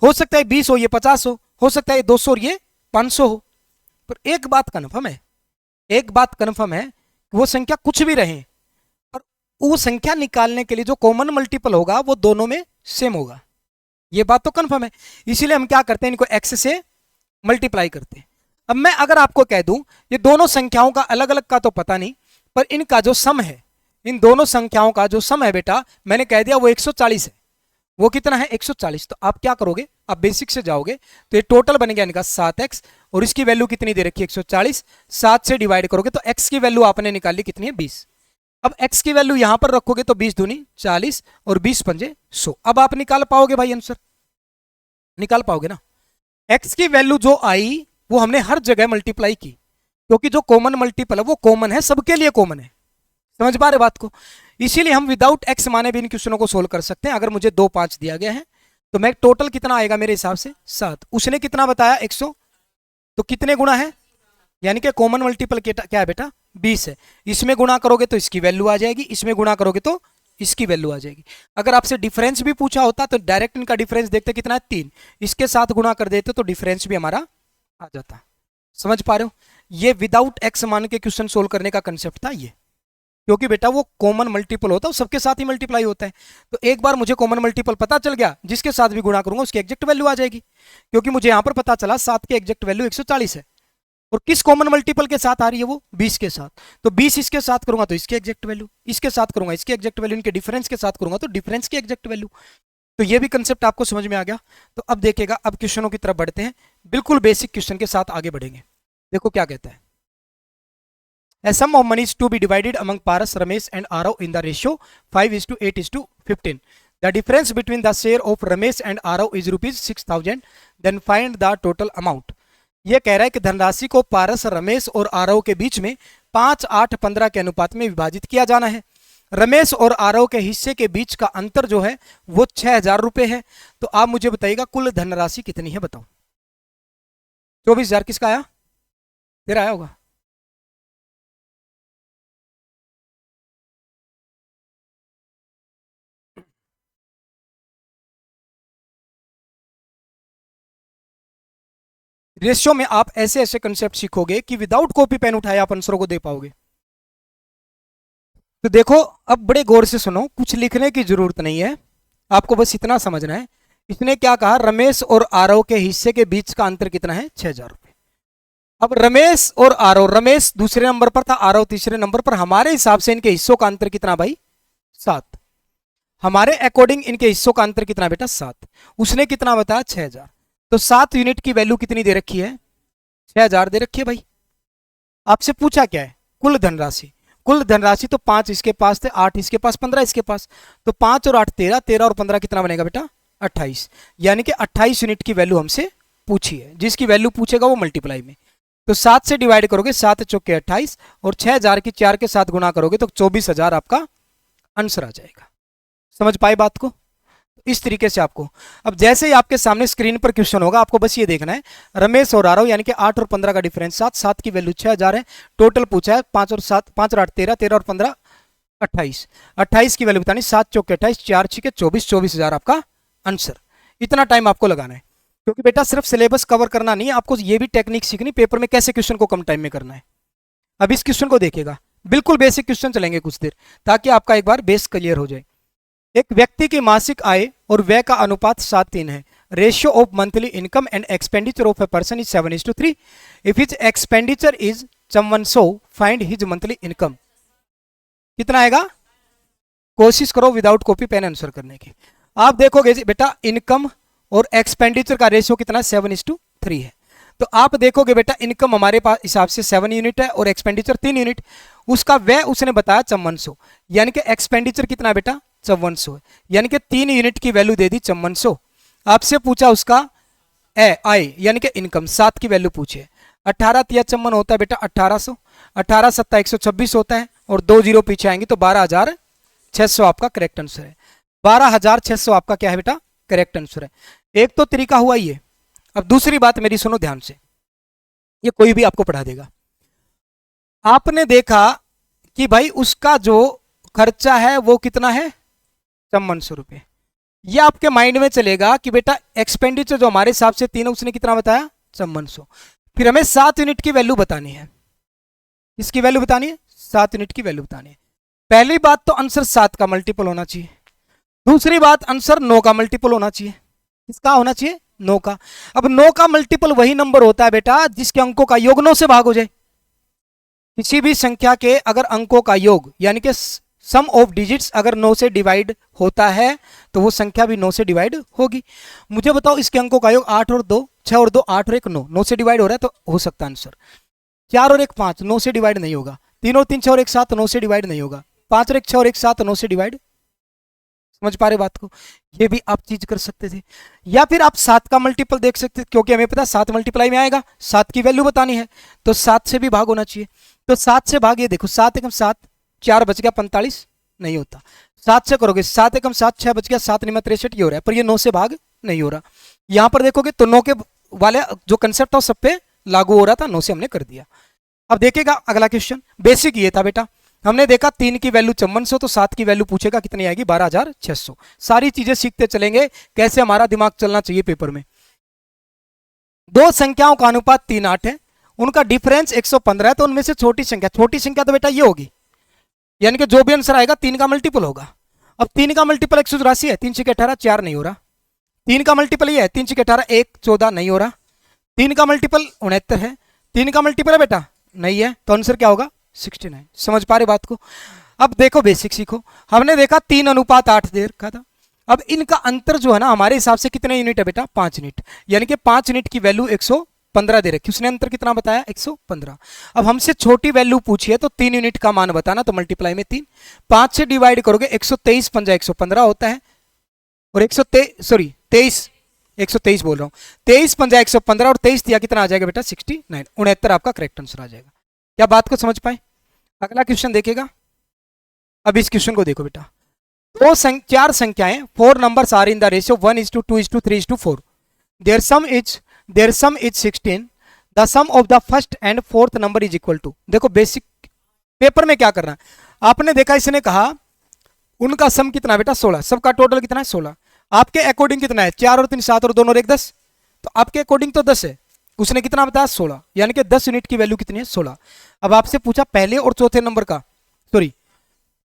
हो सकता है 20 हो, ये 50 हो सकता है 200 और ये 500 हो, पर एक बात कन्फर्म है, वो संख्या कुछ भी रहे, और वो संख्या निकालने के लिए जो कॉमन मल्टीपल होगा वो दोनों में सेम होगा, ये बात तो कन्फर्म है। इसीलिए हम क्या करते हैं, इनको x से मल्टीप्लाई करते हैं। अब मैं अगर आपको कह दूं ये दोनों संख्याओं का अलग अलग का तो पता नहीं, पर इनका जो सम है, इन दोनों संख्याओं का जो सम है बेटा, मैंने कह दिया वो 140 है। वो कितना है 140, तो आप क्या करोगे आप बेसिक से जाओगे तो ये टोटल बन गया इनका 7x, और इसकी वैल्यू कितनी दे रखी है 140, 7 से डिवाइड करोगे तो x की वैल्यू आपने निकाली कितनी है 20। अब x की वैल्यू यहां पर रखोगे तो 20 दूनी 40 और 20 पंजे 100। अब आप निकाल पाओगे भाई आंसर, निकाल पाओगे ना। x की वैल्यू जो आई वो हमने हर जगह मल्टीप्लाई की, क्योंकि जो कॉमन मल्टीपल है वो कॉमन है, सबके लिए कॉमन है। समझ पा रहे बात को? इसीलिए हम विदाउट x माने भी इन क्वेश्चनों को सोल्व कर सकते हैं। अगर मुझे 2 5 दिया गया है तो मैं टोटल कितना आएगा मेरे हिसाब से 7, उसने कितना बताया 100, तो कितने गुना है, यानी कि कॉमन मल्टीपल क्या है बेटा 20 है। इसमें गुणा करोगे तो इसकी वैल्यू आ जाएगी, इसमें गुणा करोगे तो इसकी वैल्यू आ जाएगी। अगर आपसे डिफरेंस भी पूछा होता तो डायरेक्ट इनका डिफरेंस देखते कितना है 3, इसके साथ गुणा कर देते तो डिफरेंस भी हमारा आ जाता। समझ पा रहे हो? ये विदाउट एक्स मान के क्वेश्चन सोल्व करने का कंसेप्ट था ये, क्योंकि बेटा वो कॉमन मल्टीपल होता है, सबके साथ ही मल्टीप्लाई होता है। तो एक बार मुझे कॉमन मल्टीपल पता चल गया, जिसके साथ भी गुणा करूंगा उसकी एग्जैक्ट वैल्यू आ जाएगी। क्योंकि मुझे यहां पर पता चला 7 के एग्जैक्ट वैल्यू 140 है, और किस कॉमन मल्टीपल के साथ आ रही है वो 20 के साथ, तो 20 इसके साथ करूंगा तो इसकी एग्जैक्ट वैल्यू, इसके साथ करूंगा इसकी एग्जैक्ट वैल्यू, इनके डिफरेंस के साथ करूंगा तो डिफरेंस की एग्जैक्ट वैल्यू। तो ये भी कंसेप्ट आपको समझ में आ गया। तो अब देखिएगा, अब क्वेश्चनों की तरफ बढ़ते हैं, बिल्कुल बेसिक क्वेश्चन के साथ आगे बढ़ेंगे। देखो क्या कहता है, A sum of money is to be divided among Paras, Ramesh and Arav in the ratio 5:8:15. The difference between the share of Ramesh and Arav is rupees 6,000. Then find the total amount. ये कह रहा है कि धनराशि को पारस, रमेश और आरव के बीच में 5, 8, 15 के अनुपात में विभाजित किया जाना है। रमेश और आरव के हिस्से के बीच का अंतर जो है वो 6,000 रुपए है। तो आप मुझे बताइएगा कुल धनराशि कितनी है, बताओ। 24,000 किसका आया? तेरा आया होगा। रेशियो में आप ऐसे ऐसे कंसेप्ट सीखोगे कि विदाउट कॉपी पेन उठाए आप आंसरों को दे पाओगे। तो देखो, अब बड़े गौर से सुनो, कुछ लिखने की जरूरत नहीं है, आपको बस इतना समझना है। इसने क्या कहा, रमेश और आरव के हिस्से के बीच का अंतर कितना है 6,000 रुपए। अब रमेश और आरव, रमेश दूसरे नंबर पर था, आरव तीसरे नंबर पर, हमारे हिसाब से इनके हिस्सों का अंतर कितना भाई 7। हमारे अकॉर्डिंग इनके हिस्सों का अंतर कितना बेटा 7। उसने कितना बताया 6,000। तो 7 यूनिट की वैल्यू कितनी दे रखी है 6,000 दे रखी है भाई। आपसे पूछा क्या है, कुल धनराशि। कुल धनराशि तो 5 इसके पास थे, 8 इसके पास, 15 इसके पास, तो 5 और 8 13, 13 और 15 कितना बनेगा बेटा 28। यानी कि 28 यूनिट की वैल्यू हमसे पूछी है, जिसकी वैल्यू पूछेगा वो मल्टीप्लाई में। तो 7 से डिवाइड करोगे, 7 चौके 28, और 6,000 की 4 के साथ गुणा करोगे तो 24,000 आपका आंसर आ जाएगा। समझ पाए बात को? इस तरीके से आपको, अब जैसे ही आपके सामने स्क्रीन पर क्वेश्चन होगा, आपको बस ये देखना है, रमेश और आरव यानी कि 8 और 15 का डिफरेंस 7, 7 की वैल्यू 6,000 है, टोटल पूछा है 5 और 7, 5 और 8 13, 13 और 15 28, 28 की वैल्यू बतानी, 7 चौके 28, 4 छिके 24, 24,000 आपका आंसर। इतना टाइम आपको लगाना है, क्योंकि बेटा सिर्फ सिलेबस कवर करना नहीं है, आपको ये भी टेक्निक सीखनी पेपर में कैसे क्वेश्चन को कम टाइम में करना है। अब इस क्वेश्चन को देखिएगा, बिल्कुल बेसिक क्वेश्चन चलेंगे कुछ देर, ताकि आपका एक बार बेस क्लियर हो जाए। एक व्यक्ति की मासिक आय और व्यय का अनुपात 7:3 है। Ratio of monthly income and expenditure of a person is 7:3। If his expenditure is someone so find his monthly income. कितना आएगा? कोशिश करो विदाउट कॉपी पेन आंसर करने की। आप देखोगे बेटा इनकम और एक्सपेंडिचर का रेशियो कितना 7:3 है। तो आप देखोगे बेटा इनकम हमारे पास हिसाब से 7 यूनिट है और एक्सपेंडिचर 3 यूनिट। उसका व्यय उसने बताया 5400, यानी कि एक्सपेंडिचर कितना बेटा 5400 है, यानी कि 3 यूनिट की वैल्यू दे दी 5400। आपसे पूछा उसका आय यानी कि इनकम 7 की वैल्यू पूछे। 18 तिया 54 होता है बेटा 1800, 18 सत्ता 126 होता है, और 2 जीरो पीछे आएंगे तो 12,600 आपका करेक्ट आंसर है। 12,600 आपका क्या है बेटा करेक्ट आंसर है। एक तो तरीका हुआ ये। अब दूसरी बात मेरी सुनो ध्यान से, ये कोई भी आपको पढ़ा देगा। आपने देखा कि भाई उसका जो खर्चा है वो कितना है 5400 रुपये। ये आपके माइंड में चलेगा कि बेटा एक्सपेंडिचर जो हमारे हिसाब से 3 है उसने कितना बताया 5400। फिर हमें 7 यूनिट की वैल्यू बतानी है। इसकी वैल्यू बतानी है 7 यूनिट की वैल्यू बतानी है। पहली बात तो आंसर 7 का मल्टीपल होना चाहिए। दूसरी बात आंसर 9 का मल्टीपल होना चाहिए। किसका होना चाहिए 9 का। अब 9 का मल्टीपल वही नंबर होता है बेटा जिसके अंकों का योग 9 से भाग हो जाए। किसी भी संख्या के अगर अंकों का योग यानी कि सम ऑफ डिजिट्स अगर 9 से डिवाइड होता है तो वो संख्या भी 9 से डिवाइड होगी। मुझे बताओ इसके अंकों का योग 8 और 2 6 और 2 8 और 1 9, 9 से डिवाइड हो रहा है तो हो सकता है आंसर। 4 और 1 5, 9 से डिवाइड नहीं होगा। 3 और 3 6 और 1 7, 9 से डिवाइड नहीं होगा। 5 और 1 6 और 1 7, 9 से डिवाइड। समझ पा रहे बात को? ये भी आप चीज कर सकते थे। या फिर आप 7 का मल्टीपल देख सकते थे, क्योंकि हमें पता 7 मल्टीप्लाई में आएगा, 7 की वैल्यू बतानी है तो 7 से भी भाग होना चाहिए। तो 7 से भाग, ये देखो 7 एकम 7, 4 बच गया 45, नहीं होता। 7 से करोगे 7 एकम 7, 6 बच गया 7 नियम 63, ये हो रहा है, पर ये 9 से भाग नहीं हो रहा। यहां पर देखोगे तो 9 के वाले जो कंसेप्ट था सब पे लागू हो रहा था, 9 से हमने कर दिया। अब देखेगा अगला क्वेश्चन, बेसिक ये था बेटा। हमने देखा 3 की वैल्यू 5400, तो 7 की वैल्यू पूछेगा कितनी आएगी, 12600। सारी चीजें सीखते चलेंगे कैसे हमारा दिमाग चलना चाहिए पेपर में। दो संख्याओं का अनुपात 3 8 है, उनका डिफरेंस 115 है, तो उनमें से छोटी संख्या तो बेटा ये होगी, यानी कि जो भी आंसर आएगा 3 का मल्टीपल होगा। अब 3 का मल्टीपल 184 है, 3 6 18 4 नहीं हो रहा। 3 का मल्टीपल ये है, 3 6 18 1 14 नहीं हो रहा। 3 का मल्टीपल 69 है, 3 का मल्टीपल है बेटा नहीं है, तो आंसर क्या होगा 69। समझ पा रहे बात को? अब देखो बेसिक सीखो। हमने देखा 3 अनुपात 8 दे रखा था। अब इनका अंतर जो है ना हमारे हिसाब से कितने यूनिट है बेटा, 5 यूनिट, यानी कि 5 यूनिट की वैल्यू 115 दे रखी। उसने अंतर कितना बताया 115। अब हमसे छोटी वैल्यू पूछी है तो 3 यूनिट का मान बताना, तो मल्टीप्लाई में 3, 5 से डिवाइड करोगे 123 पंजा 115 होता है, और 123 बोल रहा हूं, 23 पंजा 115 और 23 दिया कितना आ जाएगा बेटा 69, 69 आपका करेक्ट आंसर आ जाएगा। क्या बात को समझ पाए? अगला क्वेश्चन देखेगा। अब इस क्वेश्चन को देखो बेटा, चार संख्याएं, 4 numbers are in the ratio 1:2:3:4, their sum is 16, the sum of the first and fourth number is equal to. देखो बेसिक पेपर में क्या करना है, आपने देखा इसने कहा उनका सम कितना है बेटा 16, सबका टोटल कितना है 16, आपके अकॉर्डिंग कितना है 4 और 3 7 और 2 और 1 10, तो आपके अकॉर्डिंग तो 10 है, उसने कितना बताया 16, यानी कि 10 यूनिट की वैल्यू कितनी है 16। अब आपसे पूछा पहले और चौथे नंबर का, सॉरी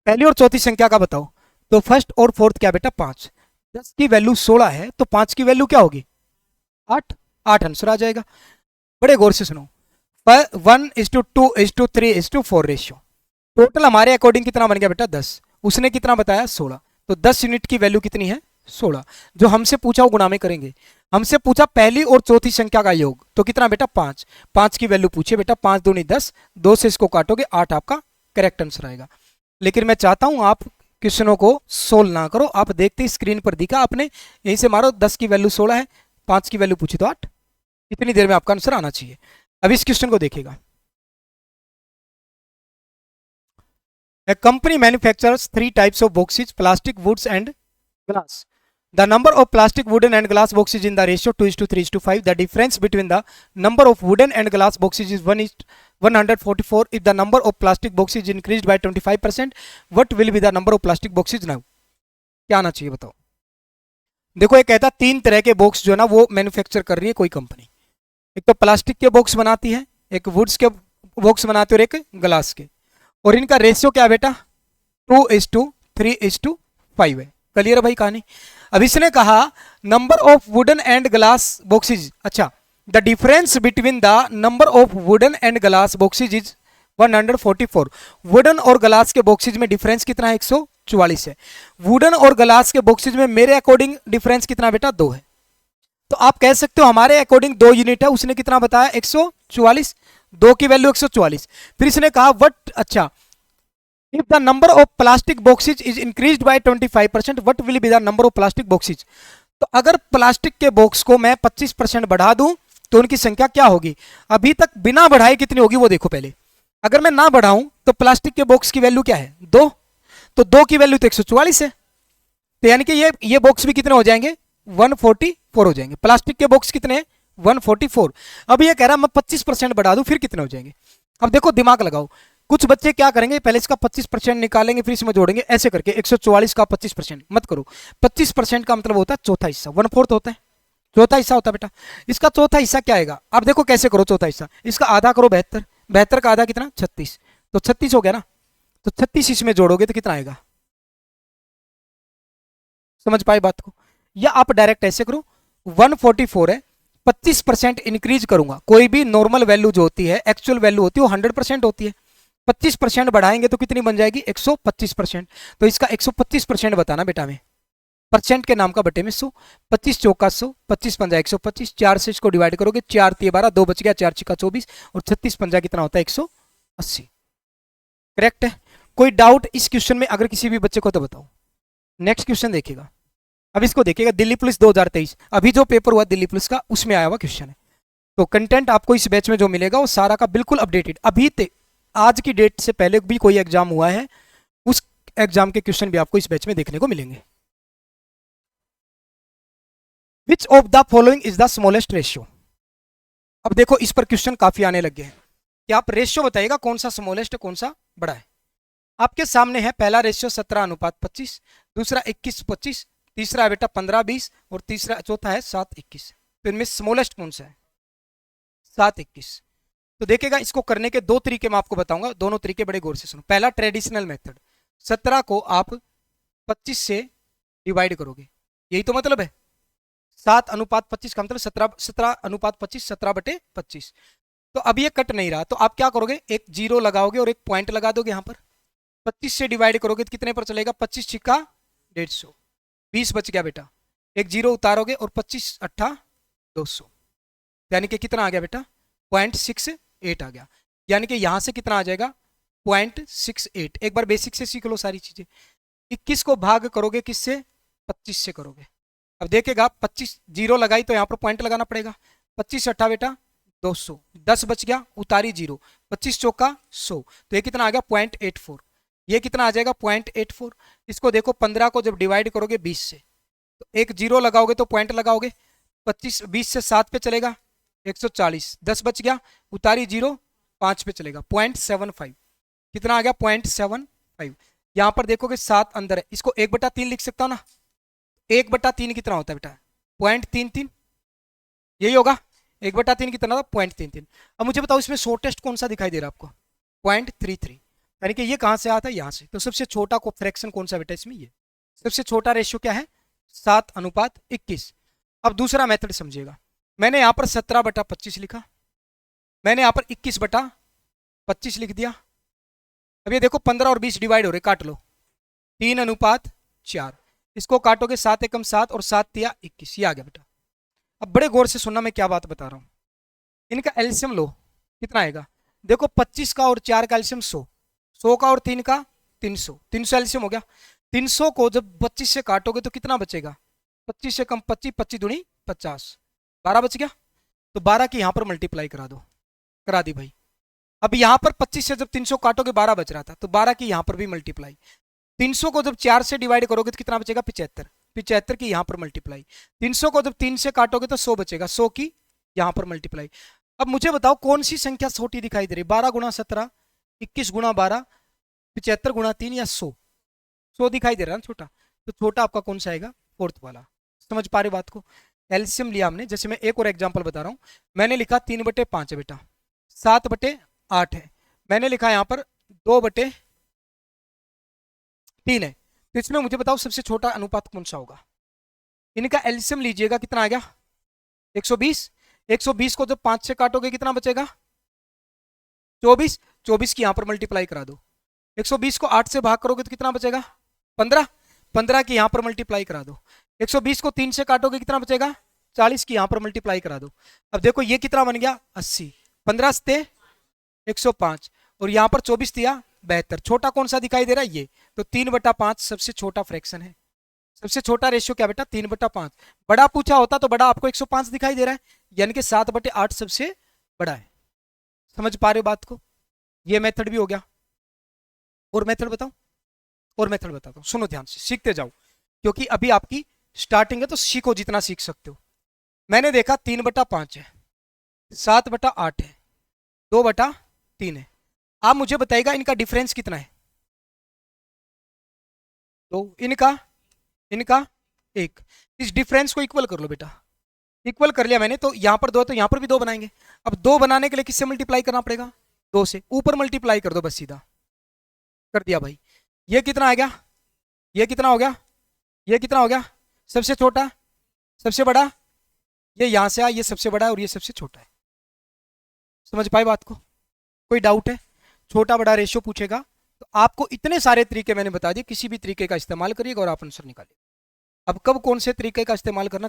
पहली और चौथी संख्या का बताओ, तो फर्स्ट और फोर्थ क्या बेटा 5, 10 की वैल्यू 16 है तो 5 की वैल्यू क्या होगी 8, 8 आंसर आ जाएगा। बड़े गौर से सुनो, 1:2:3:4 रेशियो, टोटल हमारे अकॉर्डिंग कितना बन गया बेटा 10, उसने कितना बताया 16, तो 10 यूनिट की वैल्यू कितनी है 16। जो हमसे पूछा वो गुणा में करेंगे। हमसे पूछा पहली और चौथी संख्या का योग, तो कितना बेटा 5, 5 की वैल्यू पूछे बेटा 5 दूनी 10, 2 से इसको काटोगे 8 आपका करेक्ट आंसर आएगा। लेकिन मैं चाहता हूं आप क्वेश्चनों को सोल्व ना करो, आप देखते स्क्रीन पर दिखा आपने, यहीं से मारो 10 की वैल्यू 16 है, 5 की वैल्यू पूछी तो 8, इतनी देर में आपका आंसर आना चाहिए। अब इस क्वेश्चन को देखिएगा, A company manufactures 3 types of boxes, plastic, woods and glass. The number of plastic, wooden and glass boxes in the ratio 2:3:5. The difference between the number of wooden and glass boxes is 1:144. If the number of plastic boxes is increased by 25%, what will be the number of plastic boxes now? क्या आना चाहिए बताओ? देखो ये कहता 3 तरह के बॉक्स जो है ना वो मैन्युफैक्चर कर रही है कोई कंपनी। एक तो प्लास्टिक के बॉक्स बनाती है, एक वुड्स के बॉक्स बनाती है और एक ग्लास के, और इनका रेशियो क्या है बेटा 2:3:5 है। क्लियर है भाई कहानी? अब इसने कहा number of wooden and glass boxes, अच्छा the difference between the number of wooden and glass boxes is 144। Wooden और ग्लास के बॉक्सेज में डिफरेंस कितना है 144 है। वुडन और ग्लास के बॉक्सेज में मेरे अकॉर्डिंग डिफरेंस कितना बेटा 2 है, तो आप कह सकते हो हमारे अकॉर्डिंग 2 यूनिट है, उसने कितना बताया 144, 2 की वैल्यू 144। फिर इसने कहा व्हाट, अच्छा if the number of plastic boxes is increased by 25%, what will be the number of plastic boxes. तो अगर प्लास्टिक के बॉक्स को मैं 25% बढ़ा दूं तो उनकी संख्या क्या होगी, अभी तक बिना बढ़ाए कितनी होगी वो देखो पहले। अगर मैं ना बढ़ाऊं तो प्लास्टिक के बॉक्स की वैल्यू क्या है 2, तो 2 की वैल्यू तो 144 है, तो यानी कि ये बॉक्स भी कितने हो जाएंगे 144 हो जाएंगे। प्लास्टिक के बॉक्स कितने हैं 144। अब ये कह रहा मैं 25% बढ़ा दूं फिर कितने हो जाएंगे। अब देखो दिमाग लगाओ, कुछ बच्चे क्या करेंगे पहले इसका 25% निकालेंगे फिर इसमें जोड़ेंगे ऐसे करके, 144 का 25% मत करो। 25% का मतलब होता है चौथा हिस्सा, 1/4 होता है, चौथा हिस्सा होता है बेटा। इसका चौथा हिस्सा क्या आएगा, अब देखो कैसे करो चौथा हिस्सा, इसका आधा करो 72, 72 का आधा कितना 36, तो 36 हो गया ना, तो 36 इसमें जोड़ोगे तो कितना आएगा, समझ पाए बात को? या आप डायरेक्ट ऐसे करो 144 है, 25% इंक्रीज करूंगा, कोई भी नॉर्मल वैल्यू जो होती है एक्चुअल वैल्यू होती है वो 100% होती है, 25% बढ़ाएंगे तो कितनी बन जाएगी 125%। तो इसका 125% बताना बेटा में, परसेंट के नाम का बटे में 100, 25 चौका 100, 25 पंजा 125, 4 से इसको डिवाइड करोगे 4 तिया 12, 2 बच गया, 4 छिका 24 और 36 पंजा कितना होता है 180। करेक्ट है। कोई डाउट इस क्वेश्चन में अगर किसी भी बच्चे को तो बताओ। नेक्स्ट क्वेश्चन देखिएगा, अब इसको देखिएगा, दिल्ली पुलिस 2023 अभी जो पेपर हुआ दिल्ली पुलिस का उसमें आया हुआ क्वेश्चन है। तो कंटेंट आपको इस बैच में जो मिलेगा वो सारा का बिल्कुल अपडेटेड, अभी आज की डेट से पहले भी कोई एग्जाम हुआ है उस एग्जाम के क्वेश्चन भी आपको इस बैच में देखने को मिलेंगे। Which of the following is the smallest ratio. अब देखो इस पर क्वेश्चन काफी आने लगे हैं कि आप रेशियो बताइएगा कौन सा स्मॉलेस्ट है कौन सा बड़ा है। आपके सामने है पहला रेशियो 17:25, दूसरा 21:25, तीसरा है बेटा 15:20 और तीसरा चौथा है 7:21। तो इनमें स्मॉलेस्ट कौन सा है 7:21। तो देखिएगा इसको करने के दो तरीके मैं आपको बताऊंगा, दोनों तरीके बड़े गौर से सुनो। पहला ट्रेडिशनल मेथड, 17 को आप 25 से डिवाइड करोगे, यही तो मतलब है। 7:25 का मतलब 17:25, 17/25। तो अब ये कट नहीं रहा तो आप क्या करोगे, एक जीरो लगाओगे और एक पॉइंट लगा दोगे यहाँ पर। 25 से डिवाइड करोगे तो कितने पर चलेगा, 25 छिक्का 150, 20 बच गया बेटा, एक जीरो उतारोगे और 25 अट्ठा 200, यानी कि कितना आ गया बेटा 0.68 आ गया। यानी कि यहां से कितना आ जाएगा 0.68। एक बार बेसिक से सीख लो सारी चीजें। 21 को भाग करोगे किससे, 25 से करोगे। अब देखेगा 25 जीरो लगाई तो यहाँ पर पॉइंट लगाना पड़ेगा। 25 अट्ठा बेटा 200, 10 बच गया उतारी जीरो, 25 चौका 100, तो ये कितना आ गया 0.84। ये कितना आ जाएगा 0.84। इसको देखो 15 को जब डिवाइड करोगे 20 से तो एक जीरो लगाओगे तो पॉइंट लगाओगे, 25 20 से 7 पे चलेगा 140, 10 बच गया उतारी जीरो 5 पे चलेगा 0.75। कितना आ गया 0.75। यहां पर देखोगे 7 अंदर है, इसको 1/3 लिख सकता हूं ना। 1/3 कितना होता है बेटा 0.33, यही होगा 1/3 कितना था 0.33। अब मुझे बताओ इसमें शॉर्टेस्ट कौन सा दिखाई दे रहा है आपको 0.33, यानी कि ये कहां से आता है यहाँ से। तो सबसे छोटा को फ्रैक्शन कौन सा बेटा इसमें, ये सबसे छोटा रेशियो क्या है 7:21। अब दूसरा मेथड समझिएगा, मैंने यहाँ पर 17/25 लिखा, मैंने यहाँ पर 21/25 लिख दिया। अब ये देखो 15 और 20 डिवाइड हो रहे, काट लो 3:4, इसको काटोगे 7 एकम 7 और 7 तिया 21, ये आ गया बेटा। अब बड़े गौर से सुनना मैं क्या बात बता रहा हूं, इनका एल्सियम लो कितना आएगा, देखो 25 का और 4 का एल्सियम 100, 100 का और 3 का 300, 300 एल्सियम हो गया। 300 को जब 25 से काटोगे तो कितना बचेगा, 25 से कम 25, 25 दूनी 50, 12 बच गया। तो 12 की यहां पर मल्टीप्लाई करा दो, करा दी भाई। अब यहां पर 25 से जब 300 काटोगे 12 बच रहा था, तो 12 की यहां पर भी मल्टीप्लाई। 300 को जब 4 से डिवाइड करोगे तो कितना बचेगा 75, 75 की यहां पर मल्टीप्लाई। 300 को जब 3 से काटोगे तो 100 बचेगा, 100 की यहां पर मल्टीप्लाई। अब मुझे बताओ कौन सी संख्या छोटी दिखाई दे रही, 12 गुणा 17, 21 गुणा 12, 75 गुणा 3 या 100, 100 दिखाई दे रहा है ना छोटा। तो छोटा आपका कौन सा आएगा, फोर्थ वाला। समझ पा रहे बात को, एल्सियम लिया हमने। जैसे मैं एक और एग्जांपल बता रहा हूं, मैंने लिखा 3/5 है बेटा, 7/8 है, मैंने लिखा यहां पर 2/3 है। तो इसमें मुझे बताओ सबसे छोटा अनुपात कौन सा होगा। इनका एल्सियम लीजिएगा, कितना आ गया 120, 120 को जब 5 से काटोगे कितना बचेगा 24, 24 की यहां पर मल्टीप्लाई करा दो। 120 को 8 से भाग करोगे तो कितना बचेगा 15, 15 की यहां पर मल्टीप्लाई करा दो। 120 को 3 से काटोगे कितना बचेगा 40 की यहां पर मल्टीप्लाई करा दो। अब देखो ये कितना बन गया 80, 15 से 105 और यहां पर 24 दिया 72। छोटा कौन सा दिखाई दे रहा है ये, तो 3/5 सबसे छोटा फ्रैक्शन है। सबसे छोटा रेशियो क्या बेटा 3/5। बड़ा पूछा होता तो बड़ा आपको 105 दिखाई दे रहा है, यानी कि 7/8 सबसे बड़ा है। समझ पा रहे हो बात को, ये मेथड भी हो गया। और मेथड बताऊं, और मेथड बताता हूं, सुनो ध्यान से सीखते जाओ, क्योंकि अभी आपकी स्टार्टिंग है तो सीखो जितना सीख सकते हो। मैंने देखा 3/5 है, 7/8 है, 2/3 है। आप मुझे बताइएगा इनका डिफरेंस कितना है, तो इनका इनका 1। इस डिफरेंस को इक्वल कर लो बेटा, इक्वल कर लिया मैंने, तो यहां पर 2 है तो यहां पर भी 2 बनाएंगे। अब 2 बनाने के लिए किससे मल्टीप्लाई करना पड़ेगा 2 से, ऊपर मल्टीप्लाई कर दो बस सीधा, कर दिया भाई। ये कितना आ गया, ये कितना हो गया, ये कितना हो गया, सबसे छोटा सबसे बड़ा, ये यहां से आया, ये सबसे बड़ा है और ये सबसे छोटा है। समझ पाए बात को, कोई डाउट है। छोटा बड़ा रेशियो पूछेगा तो आपको इतने सारे तरीके मैंने बता दिए, किसी भी तरीके का इस्तेमाल करिएगा और आप आंसर निकालिए। अब कब कौन से तरीके का इस्तेमाल करना,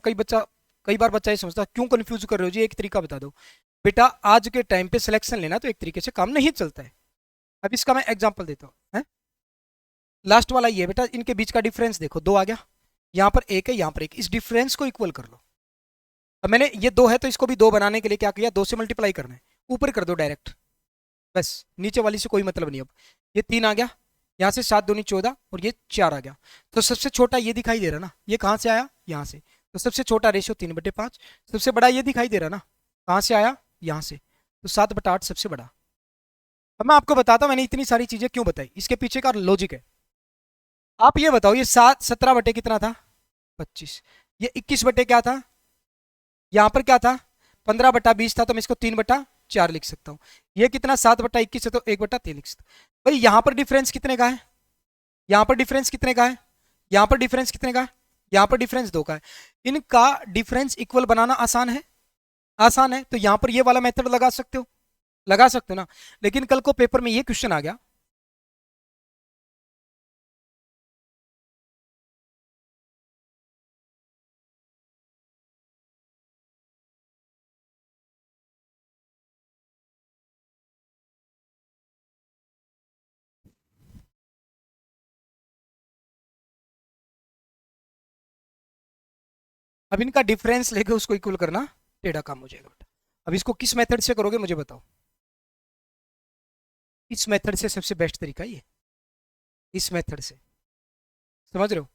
कई बार बच्चा ये समझता क्यों कंफ्यूज कर रहे हो जी, एक तरीका बता दो। बेटा आज के टाइम पे सिलेक्शन लेना तो एक तरीके से काम नहीं चलता है। अब इसका मैं एग्जांपल देता हूँ। लास्ट वाला ये बेटा, इनके बीच का डिफरेंस देखो, 2 आ गया, यहाँ पर 1 है, यहाँ पर 1, इस डिफरेंस को इक्वल कर लो। अब मैंने ये 2 है तो इसको भी 2 बनाने के लिए क्या किया, 2 से मल्टीप्लाई करना है, ऊपर कर दो डायरेक्ट, बस नीचे वाली से कोई मतलब नहीं। अब ये 3 आ गया, यहाँ से 7 दूनी 14 और ये 4 आ गया। तो सबसे छोटा ये दिखाई दे रहा ना, ये कहाँ से आया, यहाँ से। तो सबसे छोटा रेशियो 3/5। सबसे बड़ा ये दिखाई दे रहा ना, कहाँ से आया, यहाँ से। तो 7/8 सबसे बड़ा। अब मैं आपको बताता हूँ मैंने इतनी सारी चीजें क्यों बताई, इसके पीछे का लॉजिक है। आप ये बताओ, ये 17 बटे कितना था, 25। ये 21 बटे क्या था, यहाँ पर क्या था, 15/20 था, तो मैं इसको 3/4 लिख सकता हूँ। ये कितना, 7/21 है तो 1/3 लिख सकता हूँ। भाई यहाँ पर डिफरेंस कितने का है, यहाँ पर डिफरेंस कितने का है, यहाँ पर डिफरेंस कितने का है, यहाँ पर डिफरेंस 2 का है। इनका डिफरेंस इक्वल बनाना आसान है, आसान है। तो यहाँ पर ये वाला मेथड लगा सकते हो, लगा सकते हो ना। लेकिन कल को पेपर में ये क्वेश्चन आ गया, अब इनका डिफरेंस लेके उसको इक्वल करना टेढ़ा काम हो जाएगा बेटा। अब इसको किस मेथड से करोगे मुझे बताओ, इस मेथड से सबसे बेस्ट तरीका ये, इस मेथड से, समझ रहे हो।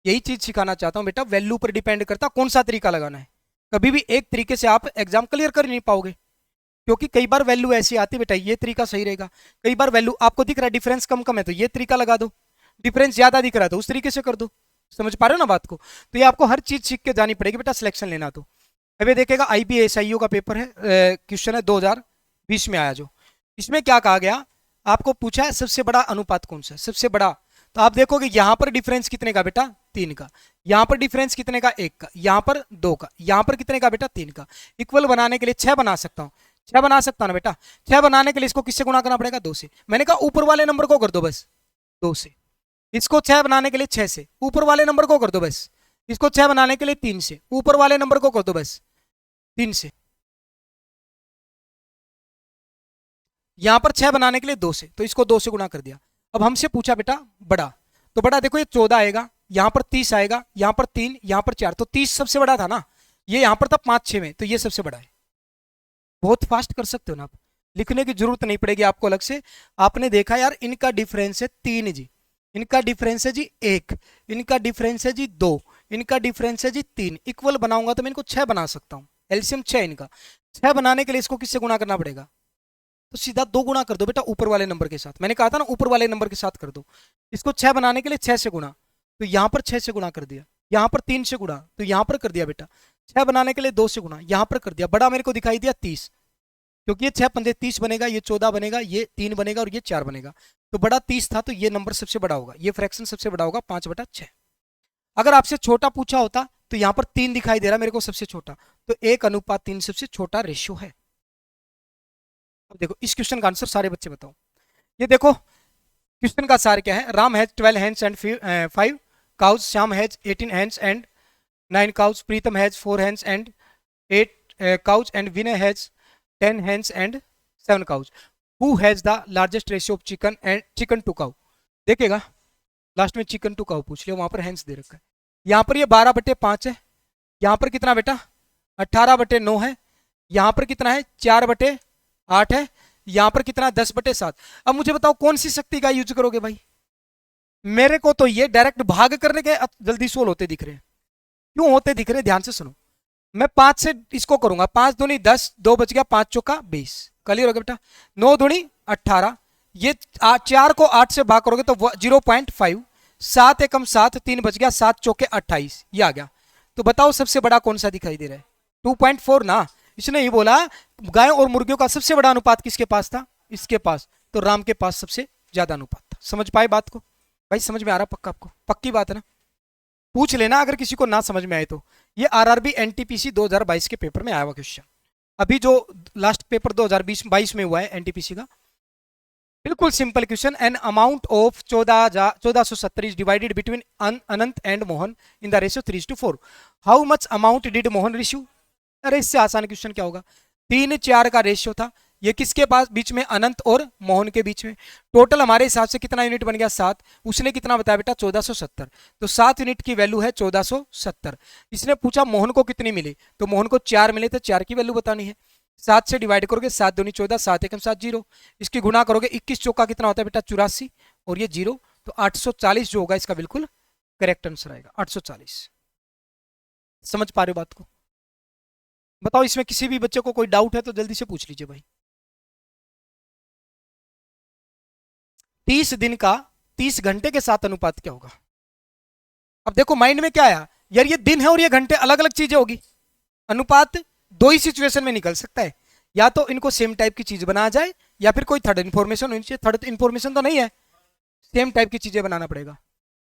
यही चीज सिखाना चाहता हूँ बेटा, वैल्यू पर डिपेंड करता कौन सा तरीका लगाना है। कभी भी एक तरीके से आप एग्जाम क्लियर कर नहीं पाओगे, क्योंकि कई बार वैल्यू ऐसी आती है बेटा, ये तरीका सही रहेगा। कई बार वैल्यू आपको दिख रहा है डिफरेंस कम कम है तो ये तरीका लगा दो, डिफरेंस ज्यादा दिख रहा है तो उस तरीके से कर दो। समझ पा रहे हो ना बात को। तो ये आपको हर चीज सीख के जानी पड़ेगी बेटा सिलेक्शन लेना। तो अब ये देखेगा IBSIO का पेपर है, क्वेश्चन है 2020 में आया जो, इसमें क्या कहा गया, आपको पूछा है सबसे बड़ा अनुपात कौन सा है, सबसे बड़ा। तो आप देखोगे यहां पर डिफरेंस कितने का बेटा, 3 का। यहां पर डिफरेंस कितने का, 1 का। यहां पर 2 का। यहां पर कितने का बेटा, 3 का। इक्वल बनाने के लिए 6 बना सकता हूं, 6 बना सकता हूं ना बेटा। 6 बनाने के लिए इसको किससे गुणा करना पड़ेगा, 2 से। मैंने कहा ऊपर वाले नंबर को कर दो बस 2 से। इसको 6 बनाने के लिए 6 से, ऊपर वाले नंबर को कर दो बस। इसको 6 बनाने के लिए 3 से, ऊपर वाले नंबर को कर दो बस 3 से। यहां पर 6 बनाने के लिए 2 से, तो इसको 2 से गुणा कर दिया। अब हमसे पूछा बेटा बड़ा, तो बड़ा देखो ये 14 आएगा, यहां पर 30 आएगा, यहां पर 3, यहां पर 4, तो 30 सबसे बड़ा था ना। ये यहां पर था 5-6 में, तो ये सबसे बड़ा है। बहुत फास्ट कर सकते हो ना आप, लिखने की जरूरत नहीं पड़ेगी आपको अलग से। आपने देखा यार इनका डिफरेंस है 3 जी, इनका डिफरेंस है जी 1, इनका डिफरेंस है जी 2, इनका डिफरेंस है जी 3। इक्वल बनाऊंगा तो मैं इनको 6 बना सकता हूं, एलसीएम 6 इनका। 6 बनाने के लिए इसको किससे गुणा करना पड़ेगा, तो सीधा 2 गुणा कर दो बेटा ऊपर वाले नंबर के साथ। मैंने कहा था ना ऊपर वाले नंबर के साथ कर दो। इसको 6 बनाने के लिए 6 से गुणा, तो यहां पर 6 से गुणा कर दिया। यहां पर 3 से गुणा, तो यहां पर कर दिया बेटा। 6 बनाने के लिए 2 से गुणा, यहां पर कर दिया। बड़ा मेरे को दिखाई दिया 30, क्योंकि ये 6 पंजे 30 बनेगा, ये 14 बनेगा, ये 3 बनेगा और ये 4 बनेगा। तो बड़ा 30 था, तो ये नंबर सबसे बड़ा होगा, ये फ्रैक्शन सबसे बड़ा होगा 5/6। अगर आपसे छोटा पूछा होता तो यहां पर 3 दिखाई दे रहा मेरे को सबसे छोटा, तो 1:3 सबसे छोटा रेशियो है। अब देखो इस क्वेश्चन का आंसर सारे बच्चे बताओ। ये देखो क्वेश्चन का सार क्या है, Ram has 12 hands and 5 cows, Shyam has 18 hands and 9 cows, Pritam has 4 hands and 8 cows and Vinay has 10 hens and 7 cows. Who has the largest ratio of chicken to cow? देखेगा लास्ट में चिकन टू काउ पूछ लिया, वहां पर हैंस दे रखा है। यहाँ पर ये 12/5 है, यहाँ पर कितना बेटा 18/9 है, यहाँ पर कितना है 4/8 है, यहाँ पर कितना 10/7। अब मुझे बताओ कौन सी शक्ति का यूज करोगे भाई। मेरे को तो ये डायरेक्ट भाग करने के जल्दी सोल होते दिख रहे हैं। क्यों होते दिख रहे हैं, ध्यान से सुनो। मैं 5 से इसको करूंगा, 5 दूनी 10, 2 बच गया, 5 चौका 20, क्लियर हो गया बेटा। 9 दूनी 18, ये 4 को 8 से भाग करोगे तो 0.5, 7 एकम 7, 3 बच गया, 7 चौके 28, ये आ गया। तो बताओ सबसे बड़ा कौन सा दिखाई दे रहा है, 2.4 ना। इसने ही बोला गाय और मुर्गियों का सबसे बड़ा अनुपात किसके पास था, इसके पास। तो राम के पास सबसे ज्यादा अनुपात था। समझ पाए बात को भाई, समझ में आ रहा पक्का, आपको पक्की बात है ना। पूछ लेना अगर किसी को ना समझ में आए तो। ये आरआरबी एनटीपीसी 2022 के पेपर में आया हुआ क्वेश्चन, अभी जो लास्ट पेपर 2020-22 में हुआ है एनटीपीसी का, बिल्कुल simple question. An amount of 1470 is divided between Anant and Mohan in the ratio 3:4। How much amount did Mohan receive? अरे इससे आसान क्वेश्चन क्या होगा, 3:4 का रेशियो था, ये किसके पास बीच में, अनंत और मोहन के बीच में। टोटल हमारे हिसाब से कितना यूनिट बन गया, 7। उसने कितना बताया बेटा, 1470। तो 7 यूनिट की वैल्यू है 1470। इसने पूछा मोहन को कितनी मिली, तो मोहन को 4 मिले थे, 4 की वैल्यू बतानी है। 7 से डिवाइड करोगे, 7 दूनी 14, 7 एकम 7 0। इसकी गुणा करोगे, 21 चौका कितना होता है बेटा, 84, और ये 0, तो 840 जो होगा इसका बिल्कुल करेक्ट आंसर आएगा, 840। समझ पा रहे हो बात को? बताओ इसमें किसी भी बच्चे को कोई डाउट है तो जल्दी से पूछ लीजिए भाई। 30 दिन का 30 घंटे के साथ अनुपात क्या होगा? अब देखो माइंड में क्या आया यार, ये दिन है और ये घंटे, अलग अलग चीजें होगी। अनुपात दो ही सिचुएशन में निकल सकता है, या तो इनको सेम टाइप की चीज बनाया जाए, या फिर कोई थर्ड इन्फॉर्मेशन होनी चाहिए। थर्ड इन्फॉर्मेशन तो नहीं है, सेम टाइप की चीजें बनाना पड़ेगा।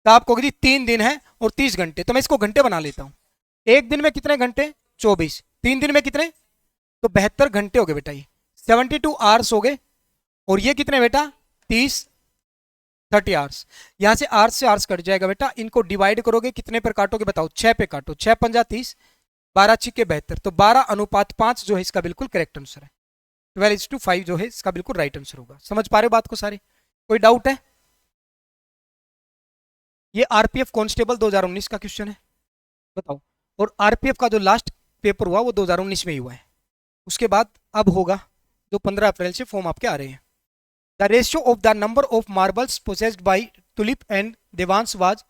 तो आपको कही 3 दिन है और 30 घंटे, तो मैं इसको घंटे बना लेता हूं। एक दिन में कितने घंटे, 24। 3 दिन में कितने, तो 72 घंटे हो गए बेटा, ये 72 आवर्स हो गए। और ये कितने बेटा, 30 आवर्स। यहां से आवर्स से आवर्स कट जाएगा बेटा, इनको डिवाइड करोगे, कितने पर काटोगे बताओ, 6 पे काटो, 6 पंजा 30, 12 छिके 72, तो 12:5 जो है इसका बिल्कुल करेक्ट आंसर है। 12:5 जो है इसका बिल्कुल राइट आंसर होगा। समझ पा रहे हो बात को सारी? कोई डाउट है? ये आरपीएफ कांस्टेबल 2019 का क्वेश्चन है, बताओ। और आरपीएफ का जो लास्ट पेपर हुआ वो 2019 में ही हुआ है। उसके बाद अब होगा जो 15 अप्रैल से फॉर्म आपके आ रहे हैं। The ratio of the number of marbles possessed bye tulip and Devansh was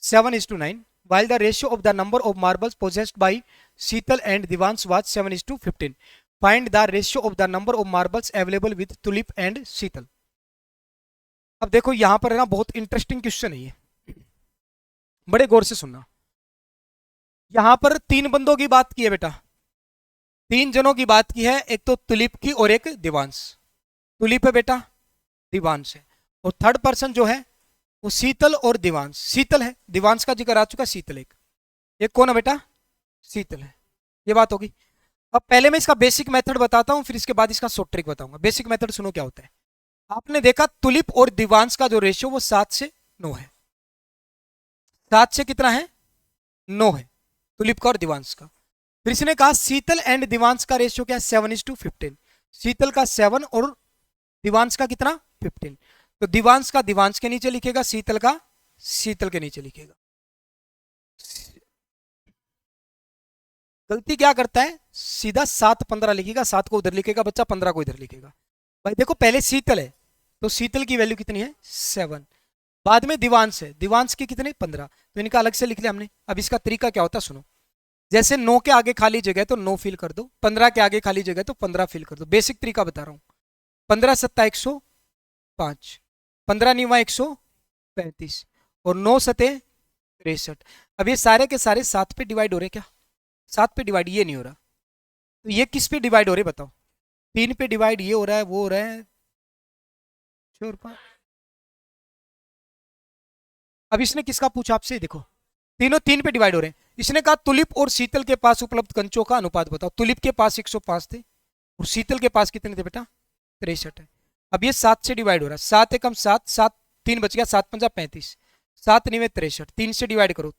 7:9, while the ratio of the number of marbles possessed by Sheetal and Devansh was 7:15. Find the ratio of the number of marbles available with Tulip and Sheetal. अब देखो यहां पर है ना, बहुत इंटरेस्टिंग क्वेश्चन है ये, बड़े गौर से सुनना। यहां पर 3 बंदों की बात की है बेटा, 3 जनों की बात की है, एक तो तुलिप की और एक देवांश। तुलिप है बेटा, देवांश है, और थर्ड पर्सन जो है वो शीतल और देवांश। शीतल है, देवांश का जिक्र आ चुका, शीतल एक कौन है बेटा, शीतल है। ये बात होगी। अब पहले मैं इसका बेसिक मेथड बताता हूं, फिर इसके बाद इसका शॉर्ट ट्रिक बताऊंगा। बेसिक मेथड सुनो क्या होता है। आपने देखा तुलिप और देवांश का जो रेशियो वो 7 से 9 है। 7 से कितना है, 9 है तुलिप का और देवांश का। फिर इसने कहा शीतल एंड देवांश का रेशियो क्या है, 7:15। शीतल का 7 और देवांश का कितना, 15। तो देवांश का देवांश के नीचे लिखेगा, शीतल का शीतल के नीचे लिखेगा। गलती क्या करता है, सीधा 7:15 लिखेगा, 7 को उधर लिखेगा बच्चा, 15 को इधर लिखेगा। भाई देखो पहले शीतल है, तो शीतल की वैल्यू कितनी है, 7। बाद में देवांश है, देवांश की कितने, 15, तो इनका अलग से लिख लिया हमने। अब इसका तरीका क्या होता है सुनो। जैसे 9 के आगे खाली जगह तो 9 फिल कर दो, 15 के आगे खाली जगह तो 15 फिल कर दो। बेसिक तरीका बता रहा हूं। 15 सत्ता 105, 15 नीवा 135, और 9 सते 63। अब ये सारे के सारे 7 पे डिवाइड हो रहे क्या, 7 पे डिवाइड ये नहीं हो रहा, तो ये किस पे डिवाइड हो रहे बताओ, 3 पे डिवाइड ये हो रहा है, वो हो रहा है श्योर। अब इसने किसका पूछा आपसे, देखो तीनों 3 पे डिवाइड हो रहे हैं। इसने कहा तुलिप और शीतल के पास उपलब्ध कंचों का अनुपात बताओ। तुलिप के पास 105 थे और शीतल के पास कितने थे बेटा, 63 है। अब ये 7 से डिवाइड हो रहा है, 7 एकम 7, 7 3 बच गया, 7 पंजा 35, 7 9 63, 3 से डिवाइड करो,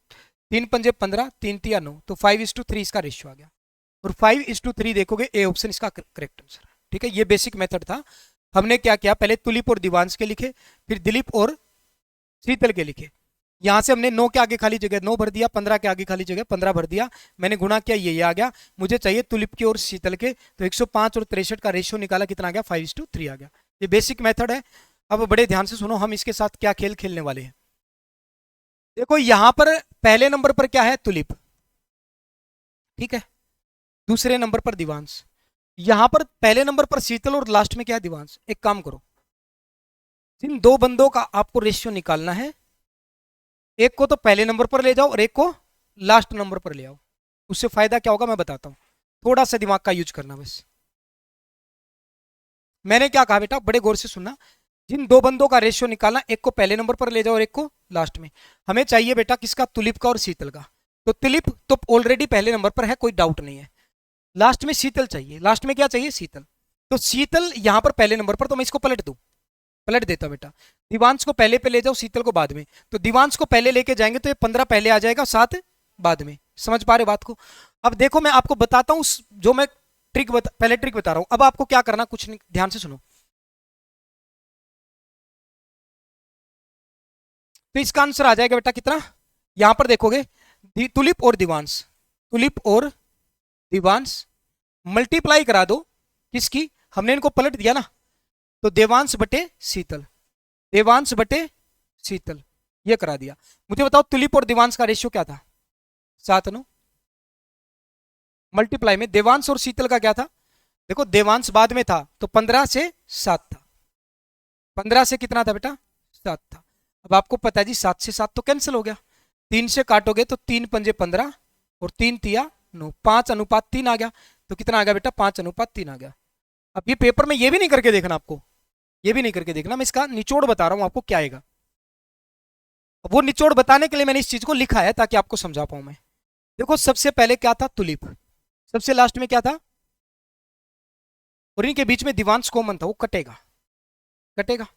3 पंजे 15, 3 तिया 9, तो 5:3 इसका रेशियो आ गया। और 5:3 देखोगे ए ऑप्शन इसका करेक्ट आंसर है। ठीक है, ये बेसिक मेथड था। हमने क्या किया, पहले तुलिप और देवांश के लिखे, फिर दिलीप और शीतल के लिखे। यहां से हमने 9 के आगे खाली जगह 9 भर दिया, 15 के आगे खाली जगह 15 भर दिया, मैंने गुणा किया, ये आ गया। मुझे चाहिए तुलिप की और शीतल के, तो 105 और 63 का रेशियो निकाला, कितना आ गया, 5:3 आ गया। ये बेसिक मेथड है। अब बड़े ध्यान से सुनो, हम इसके साथ क्या खेल खेलने वाले हैं। देखो यहां पर पहले नंबर पर क्या है, तुलिप, ठीक है, दूसरे नंबर पर देवांश, यहां पर पहले नंबर पर शीतल और लास्ट में क्या है, देवांश। एक काम करो, जिन 2 बंदों का आपको रेशियो निकालना है, एक को तो पहले नंबर पर ले जाओ और एक को लास्ट नंबर पर ले आओ। उससे फायदा क्या होगा मैं बताता हूं, थोड़ा सा दिमाग का यूज करना बस। मैंने क्या कहा बेटा, बड़े गौर से सुनना। जिन 2 बंदों का रेशियो निकालना, एक को पहले नंबर पर ले जाओ और एक को लास्ट में। हमें चाहिए बेटा किसका, तुलिप का और शीतल का। तो तुलिप तो ऑलरेडी पहले नंबर पर है, कोई डाउट नहीं है। लास्ट में शीतल चाहिए, लास्ट में क्या चाहिए, शीतल। तो शीतल यहां पर पहले नंबर पर, तो मैं इसको पलट दूं, पलट देता हूं बेटा। दिवांश को पहले पे ले जाओ, शीतल को बाद में। तो दिवांश को पहले लेके जाएंगे तो ये 15 पहले आ जाएगा, 7 बाद में। समझ पा रहे हो बात को? अब देखो मैं आपको बताता हूं, जो मैं पहले ट्रिक बता रहा हूं। अब आपको क्या करना, कुछ नहीं, ध्यान से सुनो। तो इसका आंसर आ जाएगा बेटा कितना, यहां पर देखोगे तुलिप और दिवांश, तुलिप और दिवांश मल्टीप्लाई करा दो किसकी, हमने इनको पलट दिया ना, तो देवांश बटे शीतल, देवांश बटे शीतल, ये करा दिया। मुझे बताओ तुलिप और दिवांश का रेशियो क्या था, 7:9। मल्टीप्लाई में देवांश और शीतल का क्या था, देखो देवांश बाद में था तो 15 से 7 था, 15 से कितना था बेटा, 7 था। अब आपको पता है जी 7 से 7 तो कैंसिल हो गया, 3 से काटोगे तो 3 पंजे 15 और 3 तिया 9, 5:3 आ गया। तो कितना आ गया बेटा, 5:3 आ गया। अब ये पेपर में ये भी नहीं करके देखना आपको, ये भी नहीं करके देखना, मैं इसका निचोड़ बता रहा हूं आपको क्या आएगा। अब वो निचोड़ बताने के लिए मैंने इस चीज को लिखा है ताकि आपको समझा पाऊं मैं। देखो सबसे पहले क्या था, तुलिप, सबसे लास्ट में क्या था, और इनके बीच में दिवांश कॉमन था, वो कटेगा, कटेगा।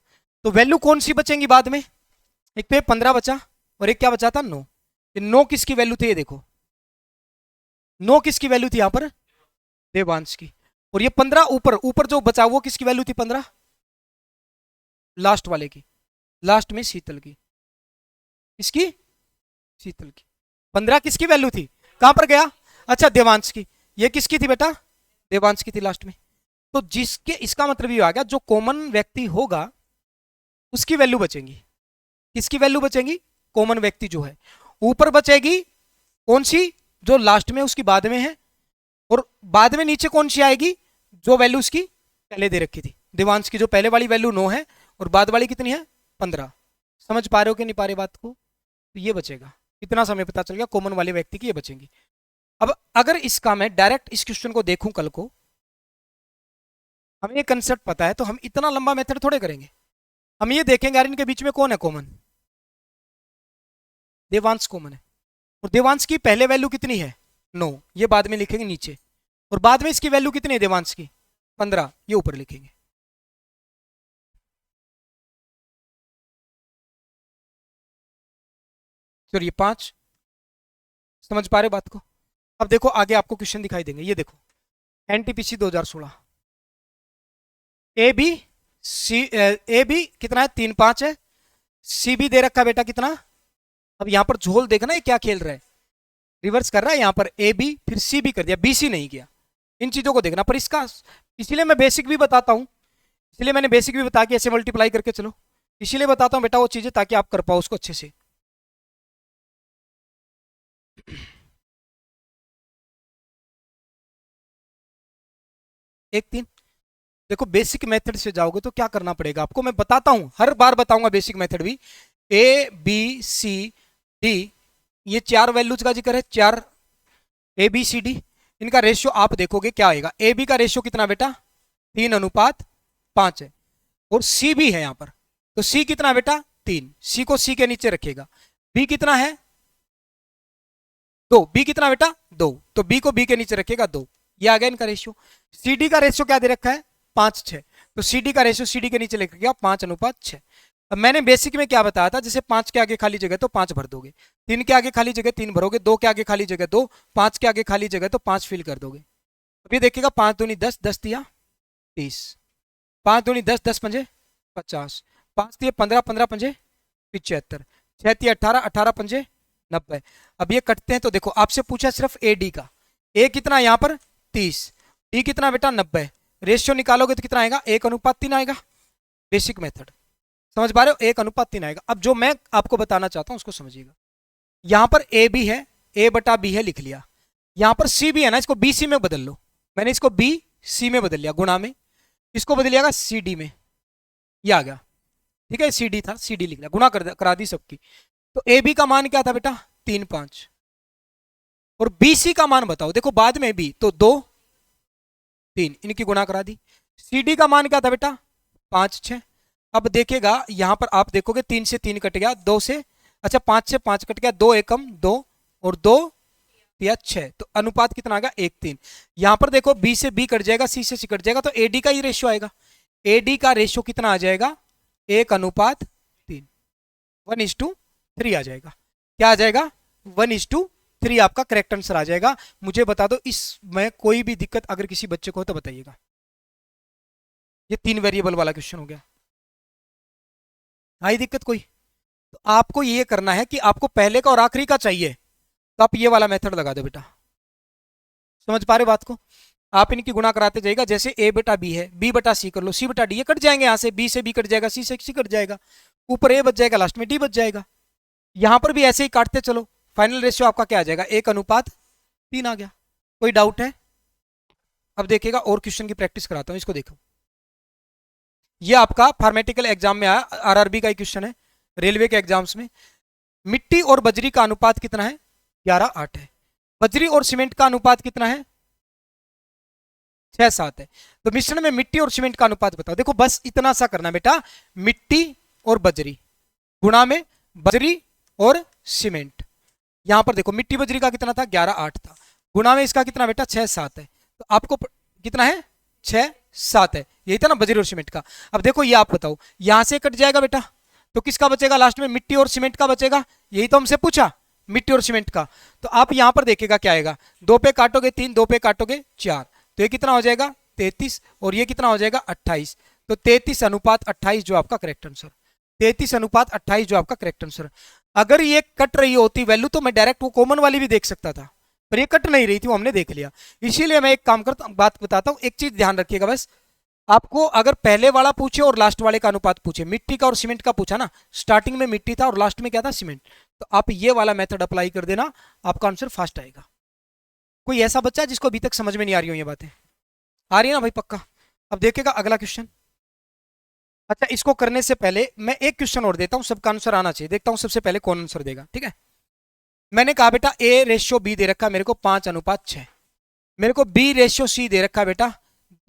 तो वैल्यू कौन सी बचेंगी बाद में, एक पे 15 बचा और एक क्या बचा था, 9। ये 9 किसकी वैल्यू थी, ये देखो 9 किसकी वैल्यू थी यहां पर, देवांश की। और ये 15 ऊपर, ऊपर जो बचा वो किसकी वैल्यू थी, 15 लास्ट वाले की, लास्ट में शीतल की, किसकी, शीतल की। 15 किसकी वैल्यू थी, कहां पर गया, अच्छा देवांश की। ये किसकी थी बेटा, देवांश की थी लास्ट में। तो जिसके, इसका मतलब ये आ गया जो कॉमन व्यक्ति होगा उसकी वैल्यू बचेगी, किसकी वैल्यू बचेगी, कॉमन व्यक्ति जो है। ऊपर बचेगी कौन सी, जो लास्ट में उसकी बाद में है, और बाद में नीचे कौन सी आएगी, जो वैल्यू उसकी पहले दे रखी थी। देवांश की जो पहले वाली वैल्यू 9 है और बाद वाली कितनी है, 15। समझ पा रहे हो कि नहीं पा रहे बात को, तो ये बचेगा, इतना समय पता चल गया, कॉमन वाले व्यक्ति की ये बचेंगी। अब अगर इसका मैं डायरेक्ट इस क्वेश्चन को देखूं कल को, हमें ये कंसेप्ट पता है तो हम इतना लंबा मेथड थोड़े करेंगे। हम ये देखेंगे यार इनके बीच में कौन है कॉमन, देवांश कॉमन है, और देवांश की पहले वैल्यू कितनी है, 9, ये बाद में लिखेंगे नीचे, और बाद में इसकी वैल्यू कितनी है देवांश की, 15, ये ऊपर लिखेंगे। चलिए 5, समझ पा रहे बात को। अब देखो आगे आपको क्वेश्चन दिखाई देंगे, ये देखो NTPC 2016, A B C, A B कितना है, 3-5 है, सी बी दे रखा है बेटा कितना। अब यहां पर झोल देखना है क्या खेल रहा है, रिवर्स कर रहा है, यहां पर ए बी फिर सी बी कर दिया, बी सी नहीं किया। इन चीजों को देखना, पर इसका इसीलिए मैं बेसिक भी बताता हूं, इसलिए मैंने बेसिक भी बता के ऐसे मल्टीप्लाई करके चलो, इसीलिए बताता हूं बेटा वो चीजें ताकि आप कर पाओ उसको अच्छे से। एक 3, देखो बेसिक मेथड से जाओगे तो क्या करना पड़ेगा आपको, मैं बताता हूं, हर बार बताऊंगा बेसिक मेथड भी। ए बी सी डी, ये 4 वैल्यूज का जिक्र है, 4 ए बी सी डी, इनका रेशियो आप देखोगे क्या आएगा। ए बी का रेशियो कितना बेटा, 3:5 है, और सी भी है यहां पर, तो सी कितना बेटा, 3, सी को सी के नीचे रखेगा। बी कितना है, 2, बी कितना बेटा, 2, तो बी को बी के नीचे रखेगा 2, ये आ गया इनका रेशियो। सी डी का रेशियो क्या दे रखा है, 5:6, तो सी डी का रेशियो सी डी के नीचे लिख गया 5:6। अब मैंने बेसिक में क्या बताया था, जैसे 5 के आगे खाली जगह तो 5 भर दोगे, 3 के आगे खाली जगह 3 भरोगे, 2 के आगे खाली जगह 2, 5 के आगे खाली जगह तो 5 फिल कर दोगे। अब ये देखिएगा 5 दूनी 10, 10 तिया 30, 5 दूनी 10, 10 पंजे 50, 5 तिया 15, 15 पंजे 75, 6 तिया 18, 18 पंजे 90। अब ये कटते हैं तो देखो आपसे पूछा सिर्फ ए डी का, ए कितना यहाँ पर 30, डी कितना बेटा 90, रेशियो निकालोगे तो कितना आएगा, 1:3 आएगा। बेसिक मेथड समझ पा रहे हो, 1:3 आएगा। अब जो मैं आपको बताना चाहता हूं उसको समझिएगा, यहां पर ए बी है, ए बटा बी है लिख लिया, यहां पर सी बी है ना, इसको बी सी में बदल लो, मैंने इसको बी सी में बदल लिया गुणा में, इसको बदल लिया सी डी में, ये आ गया, ठीक है, सी डी था सी डी लिख लिया, गुणा करा दी सबकी। तो ए बी का मान क्या था बेटा 3-5, और बी सी का मान बताओ, देखो बाद में बी तो 2-3, इनकी गुणा करा दी। सी डी का मान क्या था बेटा 5-6। अब देखेगा यहां पर आप देखोगे 3 से 3 कट गया, 2 से, अच्छा 5 से 5 कट गया, 2 एकम 2 और 2 या 6, तो अनुपात कितना आ गया 1:3। यहां पर देखो बी से बी कट जाएगा, सी से सी कट जाएगा, तो एडी का ही रेशियो आएगा, एडी का रेशियो कितना आ जाएगा 1:3, 1:3 आ जाएगा। क्या आ जाएगा? 1:3 आपका करेक्ट आंसर आ जाएगा। मुझे बता दो इसमें कोई भी दिक्कत अगर किसी बच्चे को हो तो बताइएगा। ये 3 वेरिएबल वाला क्वेश्चन हो गया। आई दिक्कत कोई? तो आपको ये करना है कि आपको पहले का और आखिरी का चाहिए, तो आप ये वाला मेथड लगा दो बेटा। समझ पा रहे बात को? आप इनकी गुणा कराते जाइएगा। जैसे a बटा b है, b बटा c कर लो, c बटा d, ये कट जाएंगे यहाँ से, b से b कट जाएगा, c से c कट जाएगा, ऊपर a बच जाएगा, लास्ट में d बच जाएगा। यहां पर भी ऐसे ही काटते चलो, फाइनल रेशियो आपका क्या आ जाएगा? 1:3 आ गया। कोई डाउट है? अब देखिएगा और क्वेश्चन की प्रैक्टिस कराता हूं, इसको देखो। ये आपका फार्मेटिकल एग्जाम में आया, आरआरबी का क्वेश्चन है, रेलवे के एग्जाम्स में। मिट्टी और बजरी का अनुपात कितना है? 11:8 है। बजरी और सीमेंट का अनुपात कितना है? 6:7 है। तो मिश्रण में मिट्टी और सीमेंट का अनुपात बताओ। देखो बस इतना सा करना बेटा, मिट्टी और बजरी गुणा में बजरी और सीमेंट। यहां पर देखो मिट्टी बजरी का कितना था? 11:8 था, गुणा में इसका कितना बेटा? 6:7 है। तो आपको कितना है? 6:7 है। यही था ना बजरी और सीमेंट का। अब देखो ये आप बताओ, यहां से कट जाएगा बेटा, तो किसका बचेगा लास्ट में? मिट्टी और सीमेंट का बचेगा। यही तो हमसे पूछा, मिट्टी और सीमेंट का। तो आप यहां पर देखिएगा क्या आएगा, 2 पे काटोगे 3, 2 पे काटोगे 4, तो ये कितना हो जाएगा? 33, और ये कितना हो जाएगा? 28। तो 33:28 जो आपका करेक्ट आंसर, 33:28 जो आपका करेक्ट आंसर। अगर ये कट रही होती वैल्यू तो मैं डायरेक्ट वो कॉमन वाली भी देख सकता था, पर ये कट नहीं रही थी, वो हमने देख लिया। इसीलिए मैं एक काम करता हूं, बात बताता हूं, एक चीज ध्यान रखिएगा बस। आपको अगर पहले वाला पूछे और लास्ट वाले का अनुपात पूछे, मिट्टी का और सीमेंट का पूछा ना, स्टार्टिंग में मिट्टी था और लास्ट में क्या था? सीमेंट, तो आप ये वाला मेथड अप्लाई कर देना, आपका आंसर फास्ट आएगा। कोई ऐसा बच्चा जिसको अभी तक समझ में नहीं आ रही हो ये बातें? आ रही है ना भाई पक्का? अब देखिएगा अगला क्वेश्चन। अच्छा, इसको करने से पहले मैं एक क्वेश्चन और देता हूं, सबका आंसर आना चाहिए, देखता हूं सबसे पहले कौन आंसर देगा। ठीक है, मैंने कहा बेटा A/B दे रखा मेरे को 5:6, मेरे को B/C दे रखा बेटा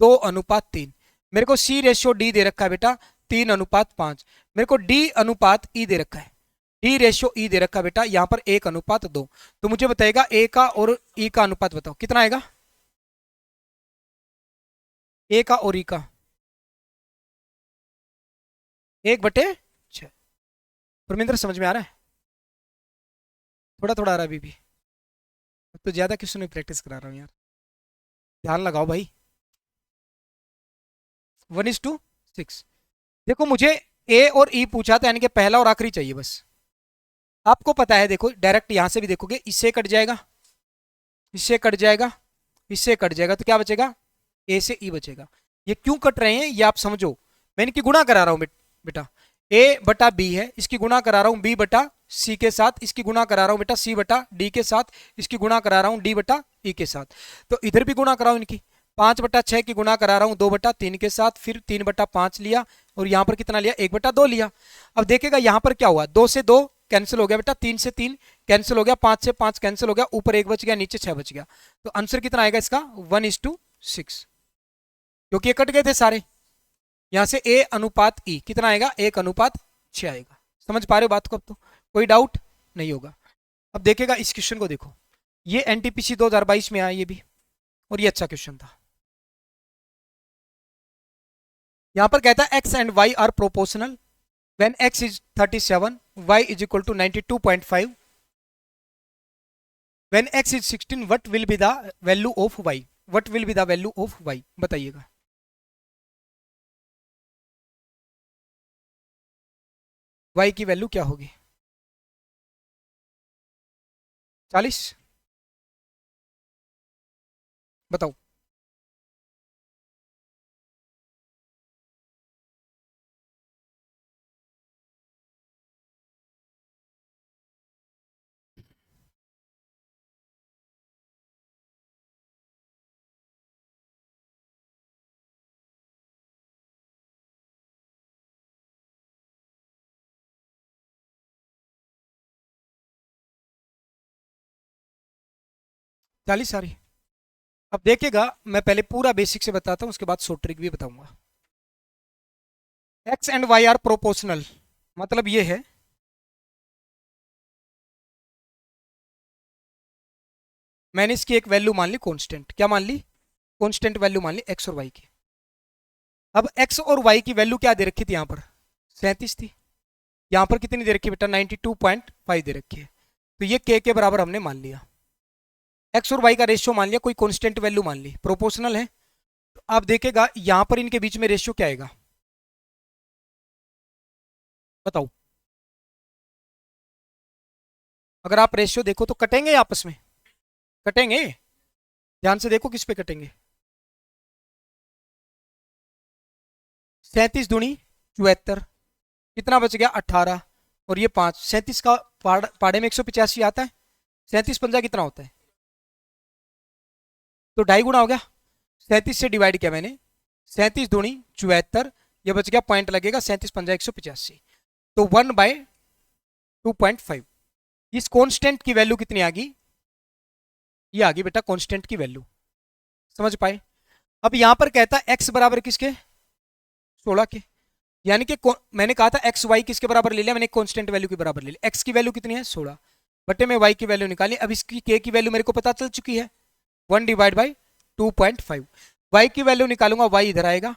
2:3, मेरे को C/D दे रखा है बेटा 3:5, मेरे को D/E दे रखा है, D/E दे रखा बेटा यहां पर 1:2। तो मुझे बताएगा A का और E का अनुपात बताओ कितना आएगा? A का और E का 1/6। परमिंदर समझ में आ रहा है? थोड़ा थोड़ा आ रहा है अभी भी? अब तो ज्यादा क्वेश्चन में प्रैक्टिस करा रहा हूँ यार, ध्यान लगाओ भाई। 1:6। देखो मुझे ए और ई पूछा था, यानी कि पहला और आखिरी चाहिए बस। आपको पता है, देखो डायरेक्ट यहां से भी देखोगे, इससे कट जाएगा, इससे कट जाएगा, इससे कट जाएगा, तो क्या बचेगा? ए से ई बचेगा। ये क्यों कट रहे हैं ये आप समझो, मैं इनकी गुणा करा रहा हूं बेटा। ए बटा बी है, इसकी गुणा करा रहा हूं बी बटा सी के साथ, इसकी गुणा करा रहा हूं बेटा सी बटा डी के साथ, इसकी गुणा करा रहा हूं डी बटा ई के साथ। तो इधर भी गुणा कराओ इनकी, 5/6 की गुणा करा रहा हूं 2/3 के साथ, फिर 3/5 लिया, और यहां पर कितना लिया? 1/2 लिया। अब देखेगा यहां पर क्या हुआ, 2 से 2 कैंसिल हो गया बेटा, 3 से 3 कैंसिल हो गया, 5 से 5 कैंसिल हो गया, ऊपर 1 बच गया, नीचे 6 बच गया। तो आंसर कितना आएगा इसका? 1:6, क्योंकि ये कट गए थे सारे। यहां से A/E कितना आएगा? 1:6 आएगा। समझ पा रहे हो बात को? अब तो कोई डाउट नहीं होगा। अब देखेगा इस क्वेश्चन को, देखो ये एनटीपीसी 2022 में आया ये भी, और ये अच्छा क्वेश्चन था। यहां पर कहता है x and y are proportional when x is 37, y is equal to 92.5, when x is 16, what will be the value of y? What will be the value of y? बताइएगा। y की वैल्यू क्या होगी? 40? बताओ। चालीस सारी। अब देखिएगा, मैं पहले पूरा बेसिक से बताता हूं, उसके बाद शॉर्ट ट्रिक भी बताऊंगा। x and y are proportional, मतलब ये है, मैंने इसकी एक वैल्यू मान ली कांस्टेंट। क्या मान ली? कांस्टेंट वैल्यू मान ली x और y की। अब x और y की वैल्यू क्या दे रखी थी यहां पर? 37 थी। यहां पर कितनी दे रखी है बेटा 92.5 दे रखी है। तो ये के बराबर हमने मान लिया। एक्स और वाई का रेशियो मान लिया, कोई कांस्टेंट वैल्यू मान ली, प्रोपोर्शनल है। तो आप देखेगा यहां पर इनके बीच में रेशियो क्या आएगा, बताओ। अगर आप रेशियो देखो तो कटेंगे आपस में, कटेंगे। ध्यान से देखो किस पे कटेंगे। 37 दूनी 74, कितना बच गया 18, और ये 5। 37 का पाड़े में 185 आता है, 37 पंजा कितना होता है, तो 2.5 गुना हो गया। 37 से डिवाइड किया मैंने, 37 दूनी 74, ये बच गया पॉइंट लगेगा 37 पंजा 185, तो 1/2.5। इस कांस्टेंट की वैल्यू कितनी आ गई, ये आ गई बेटा कांस्टेंट की वैल्यू। समझ पाए। अब यहां पर कहता है x बराबर किसके, 16 के। यानी कि मैंने कहा था एक्स वाई किसके बराबर ले लिया, मैंने कांस्टेंट वैल्यू के बराबर ले लिया। एक्स की वैल्यू कितनी है 16, बटे में वाई की वैल्यू निकाली। अब इसकी के की वैल्यू मेरे को पता चल चुकी है 1/2.5। वाई की वैल्यू निकालूंगा, वाई इधर आएगा,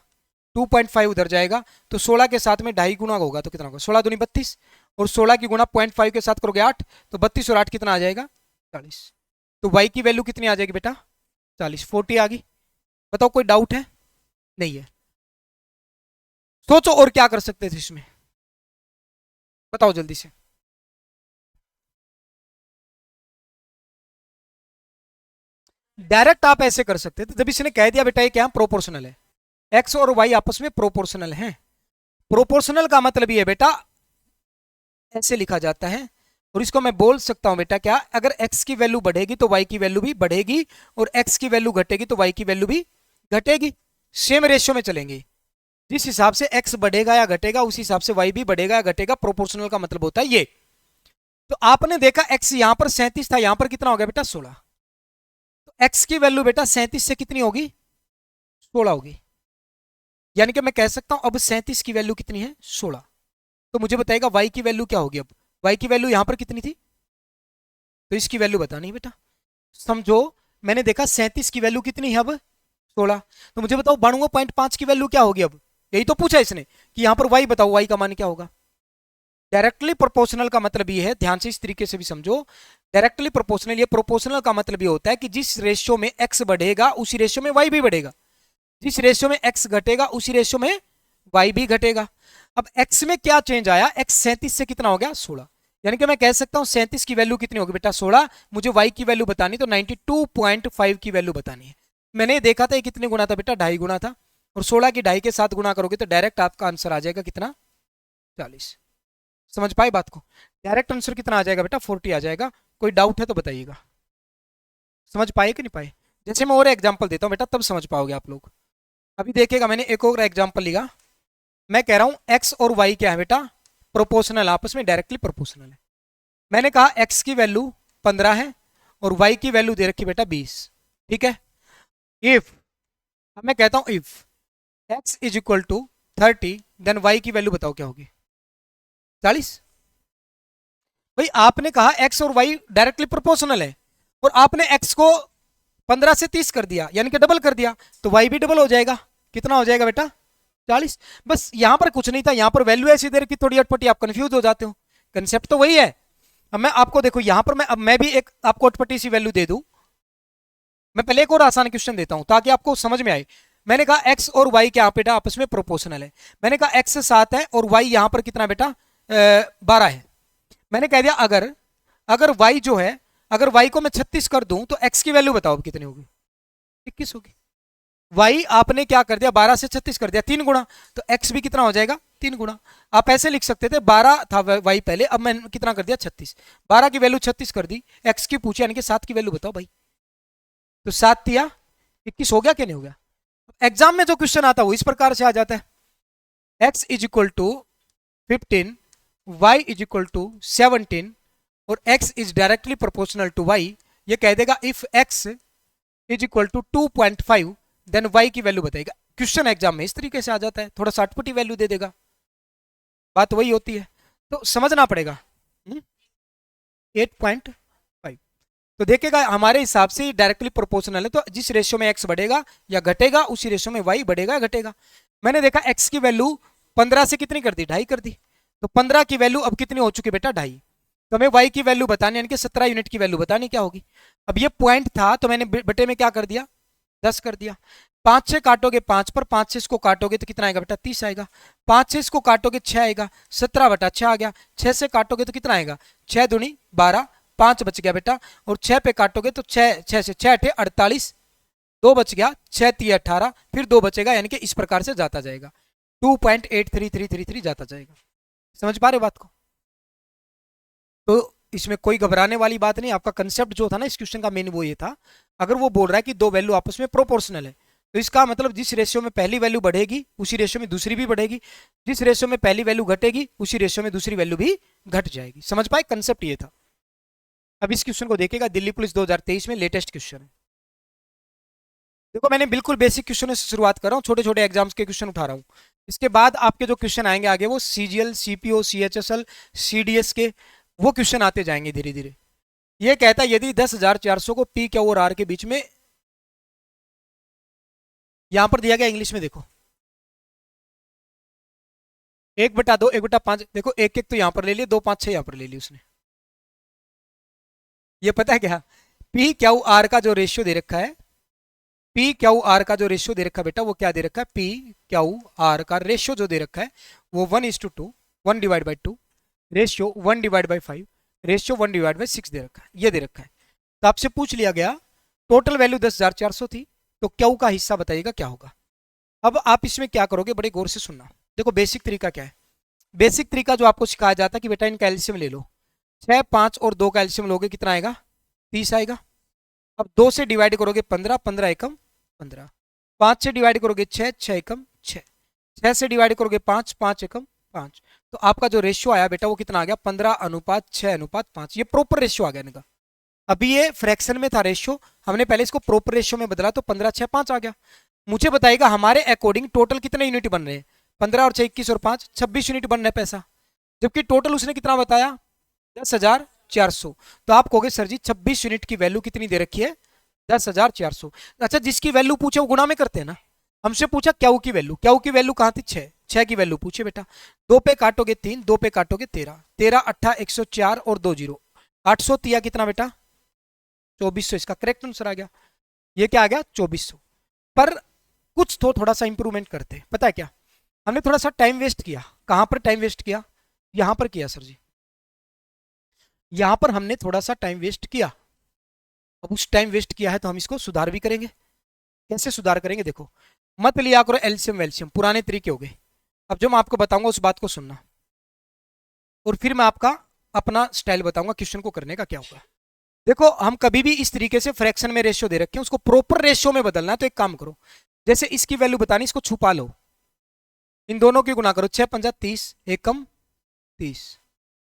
2.5 उधर जाएगा, तो 16 के साथ में 2.5 गुना होगा तो कितना होगा, 16 दूनी 32, और 16 की गुना 0.5 के साथ करोगे 8, तो 32 और 8 कितना आ जाएगा 40। तो वाई की वैल्यू कितनी आ जाएगी बेटा 40, 40 आ गई। बताओ कोई डाउट है, नहीं है। सोचो और क्या कर सकते थे इसमें, बताओ जल्दी से। डायरेक्ट आप ऐसे कर सकते थे, जब इसने कह दिया बेटा ये क्या प्रोपोर्शनल है, एक्स और वाई आपस में प्रोपोर्शनल हैं। प्रोपोर्शनल का मतलब ये बेटा ऐसे लिखा जाता है, और इसको मैं बोल सकता हूं बेटा क्या, अगर x की वैल्यू बढ़ेगी तो y की वैल्यू भी बढ़ेगी, और x की वैल्यू घटेगी तो y की वैल्यू भी घटेगी। सेम रेशियो में चलेंगे, जिस हिसाब से x बढ़ेगा या घटेगा उसी हिसाब से y भी बढ़ेगा या घटेगा। प्रोपोर्शनल का मतलब होता है ये। तो आपने देखा x यहां पर 37 था, यहां पर कितना हो गया बेटा 16, तो x की वैल्यू बेटा 37 से कितनी होगी 16 होगी। यानी कि मैं कह सकता हूं अब 37 की वैल्यू कितनी है 16। तो मुझे बताएगा y की वैल्यू क्या होगी। अब y की वैल्यू यहां पर कितनी थी, तो इसकी वैल्यू बतानी है बेटा। समझो मैंने देखा 37 की वैल्यू कितनी है अब 16, तो मुझे बताओ 92.5 की वैल्यू क्या होगी। अब यही तो पूछा इसने कि यहां पर y बताओ, y का मान क्या होगा। डायरेक्टली प्रोपोर्शनल का मतलब ये है, ध्यान से इस तरीके से भी समझो। डायरेक्टली प्रोपोर्शनल, ये प्रोपोर्शनल का मतलब ये होता है कि जिस रेशियो में x बढ़ेगा उसी रेशियो में y भी बढ़ेगा, जिस रेशियो में x घटेगा उसी रेशियो में y भी घटेगा। अब x में क्या चेंज आया, x 37 से कितना हो गया 16, यानी कि मैं कह सकता हूं 37 की वैल्यू कितनी होगी बेटा 16। मुझे y की वैल्यू बतानी, तो 92.5 की वैल्यू बतानी है। मैंने देखा था ये कितने गुना था बेटा 2.5 गुना था, और 16 की 2.5 के साथ गुना करोगे तो डायरेक्ट आपका आंसर आ जाएगा कितना 40। समझ पाए बात को। डायरेक्ट आंसर कितना आ जाएगा बेटा 40 आ जाएगा। कोई डाउट है तो बताइएगा। समझ पाए कि नहीं पाए। जैसे मैं और एग्जांपल देता हूं बेटा तब समझ पाओगे आप लोग। अभी देखिएगा मैंने एक और एग्जांपल लिया। मैं कह रहा हूं x और y क्या है बेटा प्रोपोर्शनल, आपस में डायरेक्टली प्रोपोर्शनल है। मैंने कहा x की वैल्यू 15 है और y की वैल्यू दे रखी बेटा 20, ठीक है। इफ, अब मैं कहता हूं if x is equal to 30 then y की वैल्यू बताओ क्या होगी 40। भाई आपने कहा x और y डायरेक्टली प्रोपोर्शनल है, और आपने x को 15 से 30 कर दिया, यानी कि डबल कर दिया, तो y भी डबल हो जाएगा। कितना हो जाएगा बेटा 40। बस यहां पर कुछ नहीं था, यहां पर वैल्यू ऐसी दे रखी थोड़ी अटपटी, आप कंफ्यूज हो जाते हो। कंसेप्ट तो वही है। अब मैं आपको देखो यहां पर मैं भी एक आपको अटपटी सी वैल्यू दे दूं। मैं पहले एक और आसान क्वेश्चन देता हूं ताकि आपको समझ में आए। मैंने कहा x और y क्या बेटा आपस में प्रोपोर्शनल है। मैंने कहा x 7 है और y यहां पर कितना बेटा 12 है। मैंने कह दिया अगर y जो है, अगर y को मैं 36 कर दूं तो x की वैल्यू बताओ कितनी होगी 21 होगी। y आपने क्या कर दिया 12 से 36 कर दिया 3 गुना, तो x भी कितना हो जाएगा 3 गुना। आप ऐसे लिख सकते थे 12 था y पहले, अब मैंने कितना कर दिया 36, 12 की वैल्यू 36 कर दी, x की पूछी यानी कि 7 की वैल्यू बताओ भाई, तो 7 दिया 21 हो गया क्या नहीं हो गया। एग्जाम में जो क्वेश्चन आता है वो इस प्रकार से आ जाता है x is equal to 15 y is equal to 17 और x is directly proportional to y। ये कह देगा if x is equal to 2.5 then y की वैल्यू बताएगा। क्वेश्चन एग्जाम में इस तरीके से आ जाता है, थोड़ा शॉर्टकट वैल्यू दे देगा, बात वही होती है, तो समझना पड़ेगा। 8.5 तो देखेगा हमारे हिसाब से डायरेक्टली प्रोपोर्शनल है, तो जिस रेशियो में x बढ़ेगा या घटेगा उसी रेशियो में y बढ़ेगा या घटेगा। मैंने देखा x की वैल्यू 15 से कितनी कर दी, 2.5 कर दी। तो 15 की वैल्यू अब कितनी हो चुकी बेटा, 2.5। तो हमें y की वैल्यू बतानी, यानी कि 17 यूनिट की वैल्यू बतानी क्या होगी। अब ये पॉइंट था तो मैंने बटे में क्या कर दिया, 10 कर दिया। 5 से काटोगे 5 पर, 5 से इसको काटोगे तो कितना आएगा बेटा, 30 आएगा। 5 से इसको काटोगे 6 आएगा, 17 बटा 6 आ गया। 6 से काटोगे तो कितना आएगा, 6 दूनी 12, 5 बच गया बेटा। और 6 पे काटोगे तो 6 से 6 अठे 48, 2 बच गया, 6 3 18, फिर 2 बचेगा, यानी कि इस प्रकार से जाता जाएगा, 2.83333 जाता जाएगा। समझ पा रहे बात को। तो इसमें कोई घबराने वाली बात नहीं। आपका कंसेप्ट जो था ना इस क्वेश्चन का मेन वो ये था, अगर वो बोल रहा है कि दो वैल्यू आपस में प्रोपोर्शनल है तो इसका मतलब जिस रेशियो में पहली वैल्यू बढ़ेगी उसी रेशियो में दूसरी भी बढ़ेगी, जिस रेशियो में पहली वैल्यू घटेगी उसी रेशियो में दूसरी वैल्यू भी घट जाएगी। समझ पाए, कंसेप्ट ये था। अब इस क्वेश्चन को देखेगा, दिल्ली पुलिस 2023 में लेटेस्ट क्वेश्चन है। देखो मैंने बिल्कुल बेसिक क्वेश्चन से शुरुआत कर रहा हूँ, छोटे छोटे एग्जाम्स के क्वेश्चन उठा रहा हूँ। इसके बाद आपके जो क्वेश्चन आएंगे आगे वो सीजीएल, सीपीओ, सीएचएसएल, सीडीएस के वो क्वेश्चन आते जाएंगे धीरे धीरे। ये कहता है यदि 10,400 को पी, क्यू और आर के बीच में, यहां पर दिया गया इंग्लिश में देखो 1/2, 1/5, देखो एक एक तो यहां पर ले लिया, 2 5 6 यहां पर ले ली उसने। ये पता है क्या, पी क्यू आर का जो रेशियो दे रखा है, पी क्यू आर का जो रेशियो दे रखा है बेटा वो क्या दे रखा है, पी क्यू आर का रेशियो जो दे रखा है वो 1:2, 1/2, रेशियो 1/5, रेशियो 1/6 दे रखा है, ये दे रखा है। तो आपसे पूछ लिया गया टोटल वैल्यू 10,400 थी, तो क्यू का हिस्सा बताइएगा क्या होगा। अब आप इसमें क्या करोगे, बड़े गौर से सुनना। देखो बेसिक तरीका क्या है, बेसिक तरीका जो आपको सिखाया जाता है कि बेटा इनका एलसीएम ले लो, 6, 5 और 2 का एलसीएम लोगे कितना आएगा, 30 आएगा। अब 2 से डिवाइड करोगे 15, 15 एकम 15, 5 से डिवाइड करोगे 6, 6 एकम 6, 6 से डिवाइड करोगे 5, 5 एकम 5। तो आपका जो रेशियो आया बेटा वो कितना आ गया, 15:6:5। ये प्रॉपर रेशियो आ गया इनका। अभी ये फ्रैक्शन में था रेशियो, हमने पहले इसको प्रॉपर रेशियो में बदला तो 15:6:5 आ गया। मुझे बताइएगा हमारे अकॉर्डिंग टोटल कितने यूनिट बन रहे हैं, 15 और 6 21 और 5 26 यूनिट बन रहे हैं पैसा, जबकि टोटल उसने कितना बताया 10,400। तो आप कहोगे सर जी 26 यूनिट की वैल्यू कितनी दे रखी है, 10,400। अच्छा जिसकी वैल्यू पूछे वो गुणा में करते हैं ना, हमसे पूछा क्यू की वैल्यू, क्यू की वैल्यू कहाँ थी 6, 6 की वैल्यू पूछे बेटा। 2 पे काटोगे 3, 2 पे काटोगे 13, 13 8 104 और 2 0, 800 तिया कितना बेटा 2400, इसका करेक्ट आंसर आ गया। ये क्या आ गया 2400। पर कुछ तो थोड़ा सा इंप्रूवमेंट करते, पता है क्या, हमने थोड़ा सा टाइम वेस्ट किया। कहां पर टाइम वेस्ट किया, यहां पर किया सर जी, यहां पर हमने थोड़ा सा टाइम वेस्ट किया। अब उस टाइम वेस्ट किया है तो हम इसको सुधार भी करेंगे। कैसे सुधार करेंगे, देखो मत लिया करो एलसीएम वेलसीएम, पुराने तरीके हो गए। अब जो मैं आपको बताऊंगा उस बात को सुनना, और फिर मैं आपका अपना स्टाइल बताऊंगा क्वेश्चन को करने का क्या होगा। देखो हम कभी भी इस तरीके से फ्रैक्शन में रेशियो दे रखे हैं उसको प्रॉपर रेशियो में बदलना है। तो एक काम करो, जैसे इसकी वैल्यू बतानी, इसको छुपा लो, इन दोनों की गुणा करो, 6 पंजा 30 एकम 30।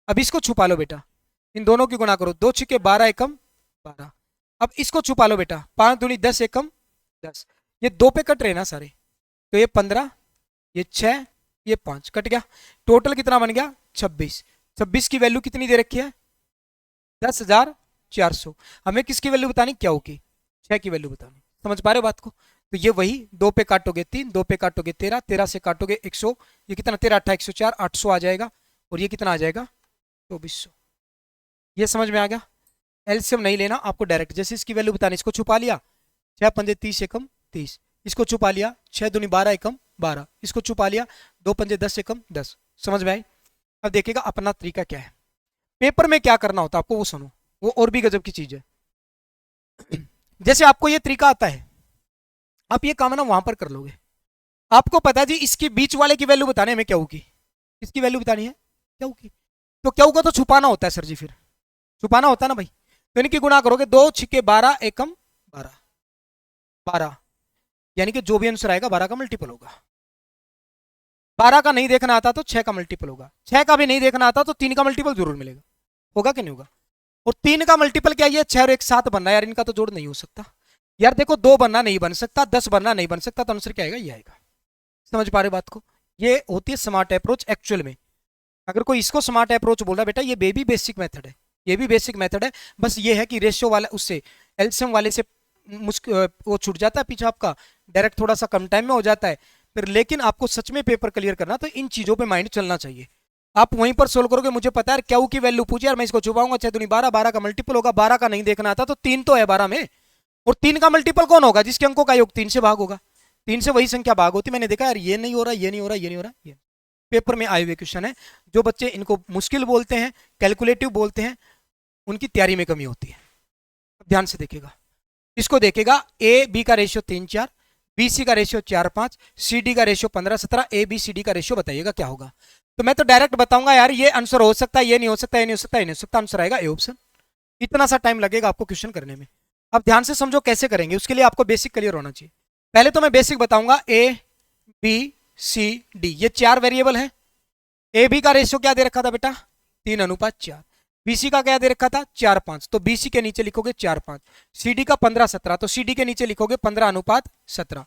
अब इसको छुपा लो बेटा, इन दोनों की गुणा करो, 2 छिके 12 एकम 12। अब इसको छुपा लो बेटा, 5 दूनी 10 एकम 10। ये 2 पे कट रहे ना सारे, तो ये 15, ये 6, ये 5 कट गया, टोटल कितना बन गया 26। 26 की वैल्यू कितनी दे रखी है 10,400। हमें किसकी वैल्यू बतानी, क्यू की, 6 की वैल्यू बतानी। समझ पा रहे हो बात को। तो ये वही 2 पे काटोगे 3, 2 पे काटोगे 13, 13 से काटोगे 100, ये कितना 13 8 104, 800 आ जाएगा, और ये कितना आ जाएगा 2400। ये समझ में आ गया। एलसीएम नहीं लेना आपको, डायरेक्ट जैसे इसकी वैल्यू बतानी, इसको छुपा लिया, 6 पंजे 30 एकम 30, इसको छुपा लिया, 6 दूनी 12 एकम 12, इसको छुपा लिया, 2 पंजे 10 एकम 10। समझ में आई। अब देखिएगा अपना तरीका क्या है, पेपर में क्या करना होता है आपको वो सुनो, वो और भी गजब की चीज है। जैसे आपको ये तरीका आता है, आप ये काम है ना वहां पर कर लोगे। आपको पता है जी इसकी बीच वाले की वैल्यू बताने में क्यू की, इसकी वैल्यू बतानी है क्यू की, तो क्यू को तो छुपाना होता है सर जी, फिर छुपाना होता है ना भाई। तो इनकी गुणा करोगे, 2 छिके 12 एकम 12, 12, यानी कि जो भी आंसर आएगा 12 का मल्टीपल होगा। 12 का नहीं देखना आता तो 6 का मल्टीपल होगा, 6 का भी नहीं देखना आता तो 3 का मल्टीपल जरूर मिलेगा, होगा कि नहीं होगा। और 3 का मल्टीपल क्या, ये 6 और 1 7 बनना है यार, इनका तो जोड़ नहीं हो सकता यार। देखो 2 बनना नहीं बन सकता, 10 बनना नहीं बन सकता, तो आंसर क्या आएगा, ये आएगा। समझ पा रहे बात को। ये होती है स्मार्ट अप्रोच एक्चुअल में। अगर कोई इसको स्मार्ट अप्रोच बोल रहा है बेटा, ये बेबी बेसिक मेथड है, ये भी बेसिक मेथड है। बस ये है कि रेशियो वाला उससे एलसीएम वाले से वो छूट जाता है पीछे आपका, डायरेक्ट थोड़ा सा कम टाइम में हो जाता है। फिर लेकिन आपको सच में पेपर क्लियर करना तो इन चीजों पे माइंड चलना चाहिए। आप वहीं पर सोल्व करोगे, मुझे पता है क्या की वैल्यू पूछे यार मैं इसको छुपाऊंगा, 6 दूनी 12, 12 का मल्टीपल होगा, 12 का नहीं देखना आता तो 3 तो है 12 में, और 3 का मल्टीपल कौन होगा, जिसके अंकों का योग 3 से भाग होगा, 3 से वही संख्या भाग होती। मैंने देखा यार ये नहीं हो रहा, ये नहीं हो रहा, ये नहीं हो रहा, ये पेपर में आए हुए क्वेश्चन है। जो बच्चे इनको मुश्किल बोलते हैं, कैलकुलेटिव बोलते हैं, उनकी तैयारी में कमी होती है। ध्यान से देखेगा, इसको देखेगा, ए बी का रेशियो 3-4, बी सी का रेशियो 4-5, सी डी का ratio 15-17, A B C D का रेशियो बताइएगा क्या होगा। तो मैं तो डायरेक्ट बताऊंगा यार ये आंसर हो सकता है, ये नहीं हो सकता, ये नहीं हो सकता, ये नहीं हो सकता, आंसर आएगा ए ऑप्शन। इतना सा टाइम लगेगा आपको क्वेश्चन करने में। अब ध्यान से समझो कैसे करेंगे, उसके लिए आपको बेसिक क्लियर होना चाहिए। पहले तो मैं बेसिक बताऊंगा, ए बी सी डी ये 4 वेरिएबल है। ए बी का रेशियो क्या दे रखा था बेटा, 3:4। बीसी का क्या दे रखा था, 4-5, तो बीसी के नीचे लिखोगे 4-5। सीडी का 15-17, तो सीडी के नीचे लिखोगे 15:17।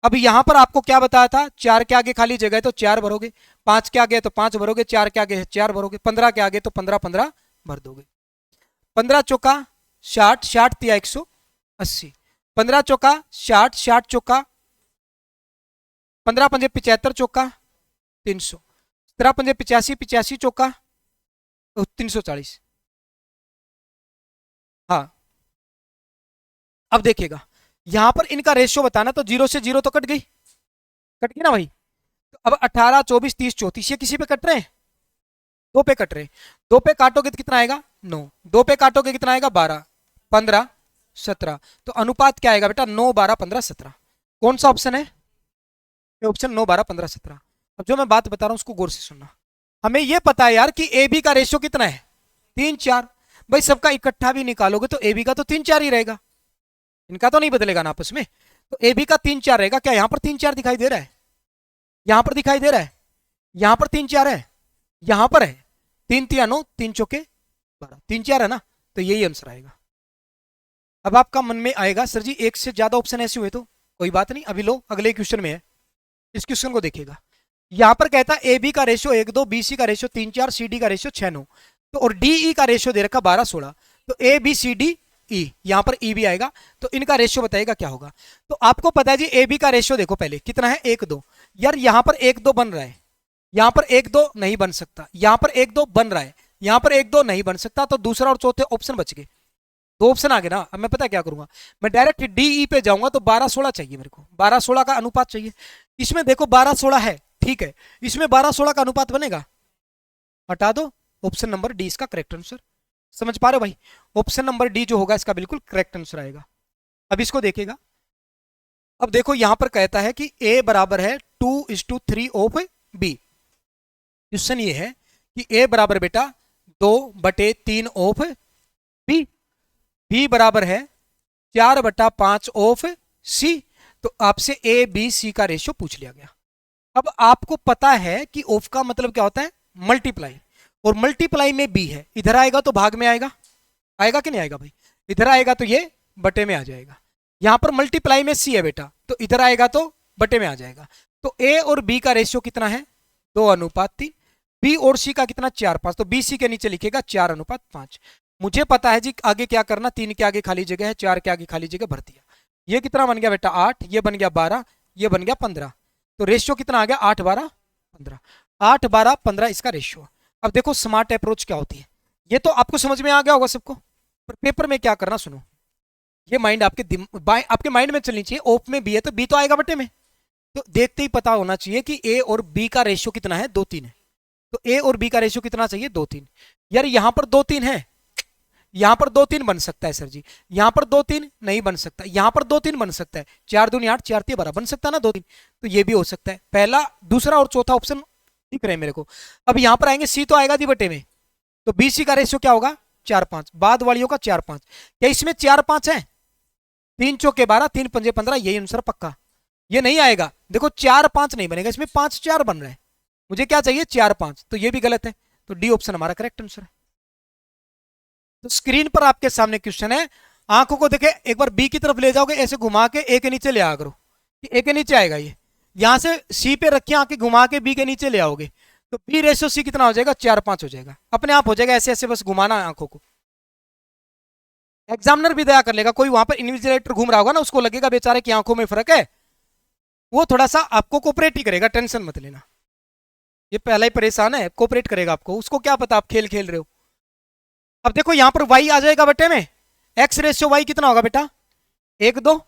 अब यहां पर आपको क्या बताया था, 4 के आगे खाली जगह है तो 4 भरोगे, 5 के आगे है तो 5 भरोगे, 4 के आगे है 4 भरोगे, 15 के आगे तो 15 भर दोगे। 15 चौका 60, 60 तिया 180, 15 चौका 60, 60 चौका 15 पंजे 75 चौका 300, 17 पंजे 85, 85 चौका 340। हाँ अब देखिएगा यहां पर इनका रेशियो बताना, तो 0 से 0 तो कट गई ना भाई। तो अब 18, 24, 30, 34 ये किसी पे कट रहे हैं, 2 पे कट रहे हैं। 2 पे काटोगे तो कितना आएगा 9, 2 पे काटोगे कितना आएगा 12, 15, 17। तो अनुपात क्या आएगा बेटा 9, 12, 15, 17। कौन सा ऑप्शन है, ऑप्शन 9, 12, 15, 17। अब जो मैं बात बता रहा हूं उसको गौर से सुनना। हमें यह पता है यार कि ए बी का रेशियो कितना है 3-4, भाई सबका इकट्ठा भी निकालोगे तो ए बी का तो 3-4 ही रहेगा, इनका तो नहीं बदलेगा ना आपस में। तो ए बी का 3-4 रहेगा। क्या यहां पर 3-4 दिखाई दे रहा है, यहां पर दिखाई दे रहा है, यहां पर 3-4 है, यहां पर है 3-3 9, 3 चौके 12, 3-4 है ना, तो यही आंसर आएगा। अब आपका मन में आएगा सर जी एक से ज्यादा ऑप्शन ऐसे हुए तो कोई बात नहीं, अभी लो अगले क्वेश्चन में है, इस क्वेश्चन को देखिएगा। यहां पर कहता है ए बी का रेशियो 1-2, बी सी का रेशियो 3-4, सी डी का रेशियो 6-9, तो और डी ई का रेशियो दे रखा 12-16। तो ए बी सी डी ई, यहां पर ई भी आएगा, तो इनका रेशियो बताइएगा क्या होगा। तो आपको पता है जी ए बी का रेशियो देखो पहले कितना है 1-2, यार यहां पर 1-2 बन रहा है, यहां पर 1-2 नहीं बन सकता, यहां पर 1-2 बन रहा है, यहां पर 1-2 नहीं बन सकता, तो दूसरा और चौथे ऑप्शन बच गए, 2 ऑप्शन आ गए ना। अब मैं पता क्या करूंगा, मैं डायरेक्ट डीई पे जाऊंगा, तो 12-16 चाहिए मेरे को, 12-16 का अनुपात चाहिए। इसमें देखो 12-16 है, ठीक है, इसमें 12-16 का अनुपात बनेगा, हटा दो, ऑप्शन नंबर डी इसका करेक्ट आंसर। समझ पा रहे हो भाई, ऑप्शन नंबर डी जो होगा इसका बिल्कुल करेक्ट आंसर आएगा। अब इसको देखेगा, अब देखो यहां पर कहता है कि ए बराबर है 2:3 ऑफ बी। क्वेश्चन ये है कि ए बराबर बेटा 2/3 ऑफ बी, बी बराबर है 4/5 ऑफ सी। तो आपसे ए बी सी का रेशियो पूछ लिया गया। अब आपको पता है कि ऑफ का मतलब क्या होता है मल्टीप्लाई, और मल्टीप्लाई में बी है, इधर आएगा तो भाग में आएगा, आएगा कि नहीं आएगा भाई, इधर आएगा तो ये बटे में आ जाएगा। यहां पर मल्टीप्लाई में सी है बेटा, तो इधर आएगा तो बटे में आ जाएगा। तो ए और बी का रेशियो कितना है 2:3, बी और सी का कितना 4-5, तो बी सी के नीचे लिखेगा 4:5। मुझे पता है जी आगे क्या करना, 3 के आगे खाली जगह है, 4 के आगे खाली जगह भर दिया। ये कितना बन गया बेटा 8, ये बन गया 12, ये बन गया 15, तो रेशियो कितना आ गया 8-12-15, 8-12-15 इसका रेशियो। अब देखो स्मार्ट अप्रोच क्या होती है, ये तो आपको समझ में आ गया होगा सबको, पर पेपर में क्या करना सुनो, ये माइंड आपके माइंड में चलनी चाहिए। ओप में बी है तो बी तो आएगा बटे में, तो देखते ही पता होना चाहिए कि ए और बी का रेशियो कितना है 2-3 है। तो ए और बी का रेशियो कितना चाहिए 2-3। यार यहां पर 2-3 है, यहां पर 2-3 बन सकता है सर जी, यहां पर 2-3 नहीं बन सकता, यहां पर 2-3 बन सकता है, 4-2 8, 4-3 12 बन सकता है ना 2-3, तो ये भी हो सकता है। पहला दूसरा और चौथा ऑप्शन दिख रहे हैं मेरे को। अब यहां पर आएंगे सी तो आएगा दी बटे में, तो बी सी का रेशियो क्या होगा 4-5, बाद वालियों का 4-5। क्या इसमें 4-5 है, 3 चौके 12, 3 पंजे 15, यही आंसर पक्का। ये नहीं आएगा, देखो 4-5 नहीं बनेगा, इसमें 5-4 बन रहा है, मुझे क्या चाहिए 4-5, तो ये भी गलत है, तो डी ऑप्शन हमारा करेक्ट आंसर है। तो स्क्रीन पर आपके सामने क्वेश्चन है, आंखों को देखे एक बार बी की तरफ ले जाओगे, ऐसे घुमा के ए के नीचे ले आ करो, ए के नीचे आएगा ये, यहां से सी पे रखिए आंखें घुमा के बी के नीचे ले आओगे, तो बी रेशियो सी कितना हो जाएगा 4-5 हो जाएगा, अपने आप हो जाएगा, ऐसे ऐसे बस घुमाना आंखों को। एग्जामिनर भी दया कर लेगा, कोई वहां पर इन्विजिलेटर घूम रहा होगा ना, उसको लगेगा बेचारे की आंखों में फर्क है, वो थोड़ा सा आपको कोऑपरेट ही करेगा, टेंशन मत लेना। ये पहला ही परेशान है, कोऑपरेट करेगा आपको, उसको क्या पता आप खेल खेल रहे हो। अब देखो यहां पर y आ जाएगा बटे में x रेशियो y कितना होगा बेटा, 1 2।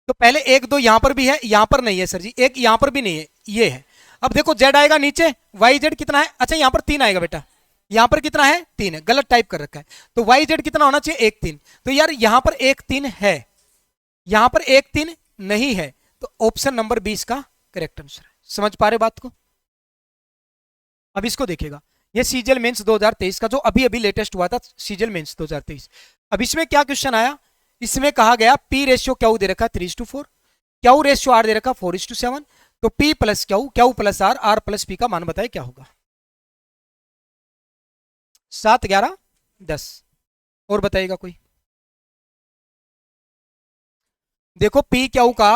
तो पहले 1 2 यहां पर भी है, यहां पर नहीं है सर जी, एक यहां पर भी नहीं है, ये है। अब देखो z आएगा नीचे, वाई जेड कितना है, अच्छा यहां पर 3 आएगा बेटा, यहां पर कितना है 3 है, गलत टाइप कर रखा है। तो वाई जेड कितना होना चाहिए 1 3। तो यार यहां पर 1 3 है, यहां पर 1 3 नहीं है, तो ऑप्शन नंबर 20 का करेक्ट आंसर है। समझ पा रहे बात को। अब इसको देखिएगा, ये सीजीएल मेंस 2023 का जो अभी अभी लेटेस्ट हुआ था, सीजीएल मेंस 2023। अब इसमें क्या क्वेश्चन आया, इसमें कहा गया पी रेशियो क्यू दे रखा 3:4, क्यू रेशियो आर दे रखा 4:7। तो P plus Q, Q plus R, R plus P का मान बताए क्या होगा। 7 11 10 और बताइएगा कोई। देखो पी क्यू का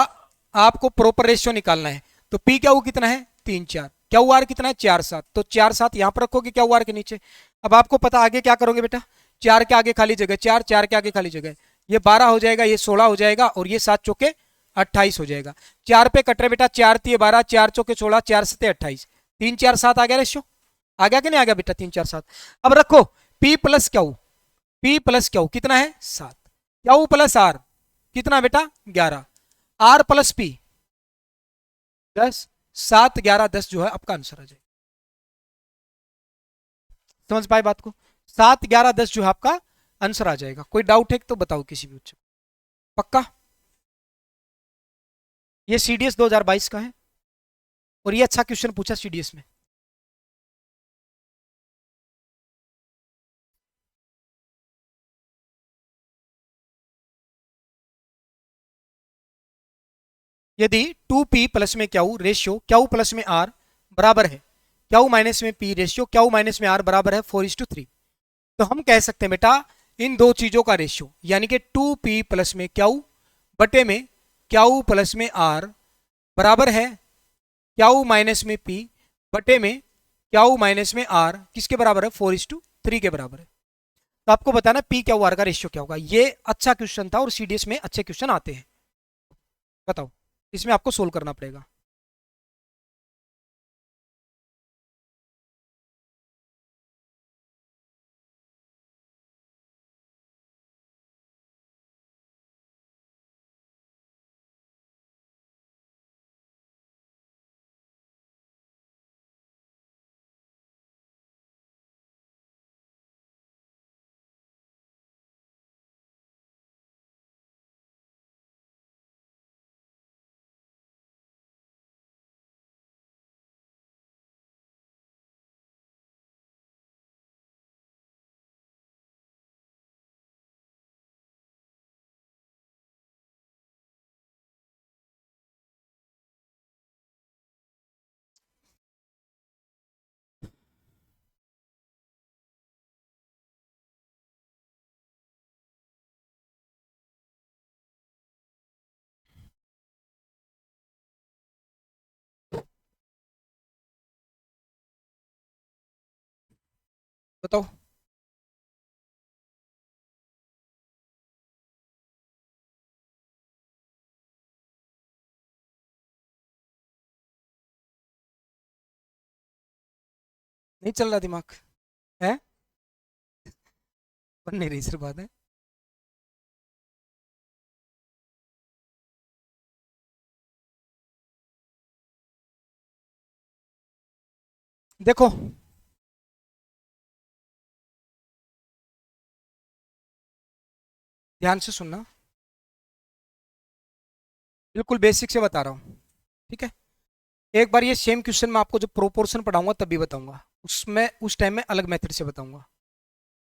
आपको प्रॉपर रेशियो निकालना है, तो पी क्यू कितना है 3 4, क्यू आर कितना है 4 7, तो 4 7 यहां पर रखोगे क्यू आर के नीचे। अब आपको पता आगे क्या करोगे बेटा, 4 के आगे खाली जगह, 4 4 के आगे खाली जगह, ये 12 हो जाएगा, ये 16 हो जाएगा, और ये 7 चौके 28 हो जाएगा। 4 पे कट रहे बेटा, 4 3 12, 4 चौके 16, 4 7 28, 3 4 7 आ गया रेशियो, आ गया कि नहीं आ गया बेटा 3 4 7। अब रखो P plus Q, P plus Q कितना है 7, क्यू प्लस आर कितना बेटा 11, आर प्लस पी 10, 7 11 10 जो है आपका आंसर आ जाएगा। समझ पाए बात को, 7 11 10 जो है आपका आंसर आ जाएगा। कोई डाउट है तो बताओ किसी भी बच्चे, पक्का। ये सीडीएस 2022 का है, और ये अच्छा क्वेश्चन पूछा सीडीएस में। यदि 2p प्लस में क्यू रेशियो क्यू प्लस में आर बराबर है, क्यू माइनस में p रेशियो क्यू माइनस में आर बराबर है 4:3, तो हम कह सकते हैं बेटा इन दो चीजों का रेशियो, यानी कि 2p प्लस में क्यू बटे में क्यू प्लस में आर बराबर है क्यू माइनस में p बटे में क्यू माइनस में आर किसके बराबर है 4:3 के बराबर है। तो आपको बताना p क्यू आर का रेशियो क्या होगा। ये अच्छा क्वेश्चन था और सीडीएस में अच्छे क्वेश्चन आते हैं। बताओ, इसमें आपको सोल्व करना पड़ेगा। बताओ, नहीं चल रहा दिमाग है, बन नहीं रही सिर्फ बात है। देखो ध्यान से सुनना, बिल्कुल बेसिक से बता रहा हूँ, ठीक है। एक बार ये सेम क्वेश्चन मैं आपको जब प्रोपोर्शन पढ़ाऊंगा तभी बताऊंगा, उसमें उस टाइम में अलग मेथड से बताऊंगा,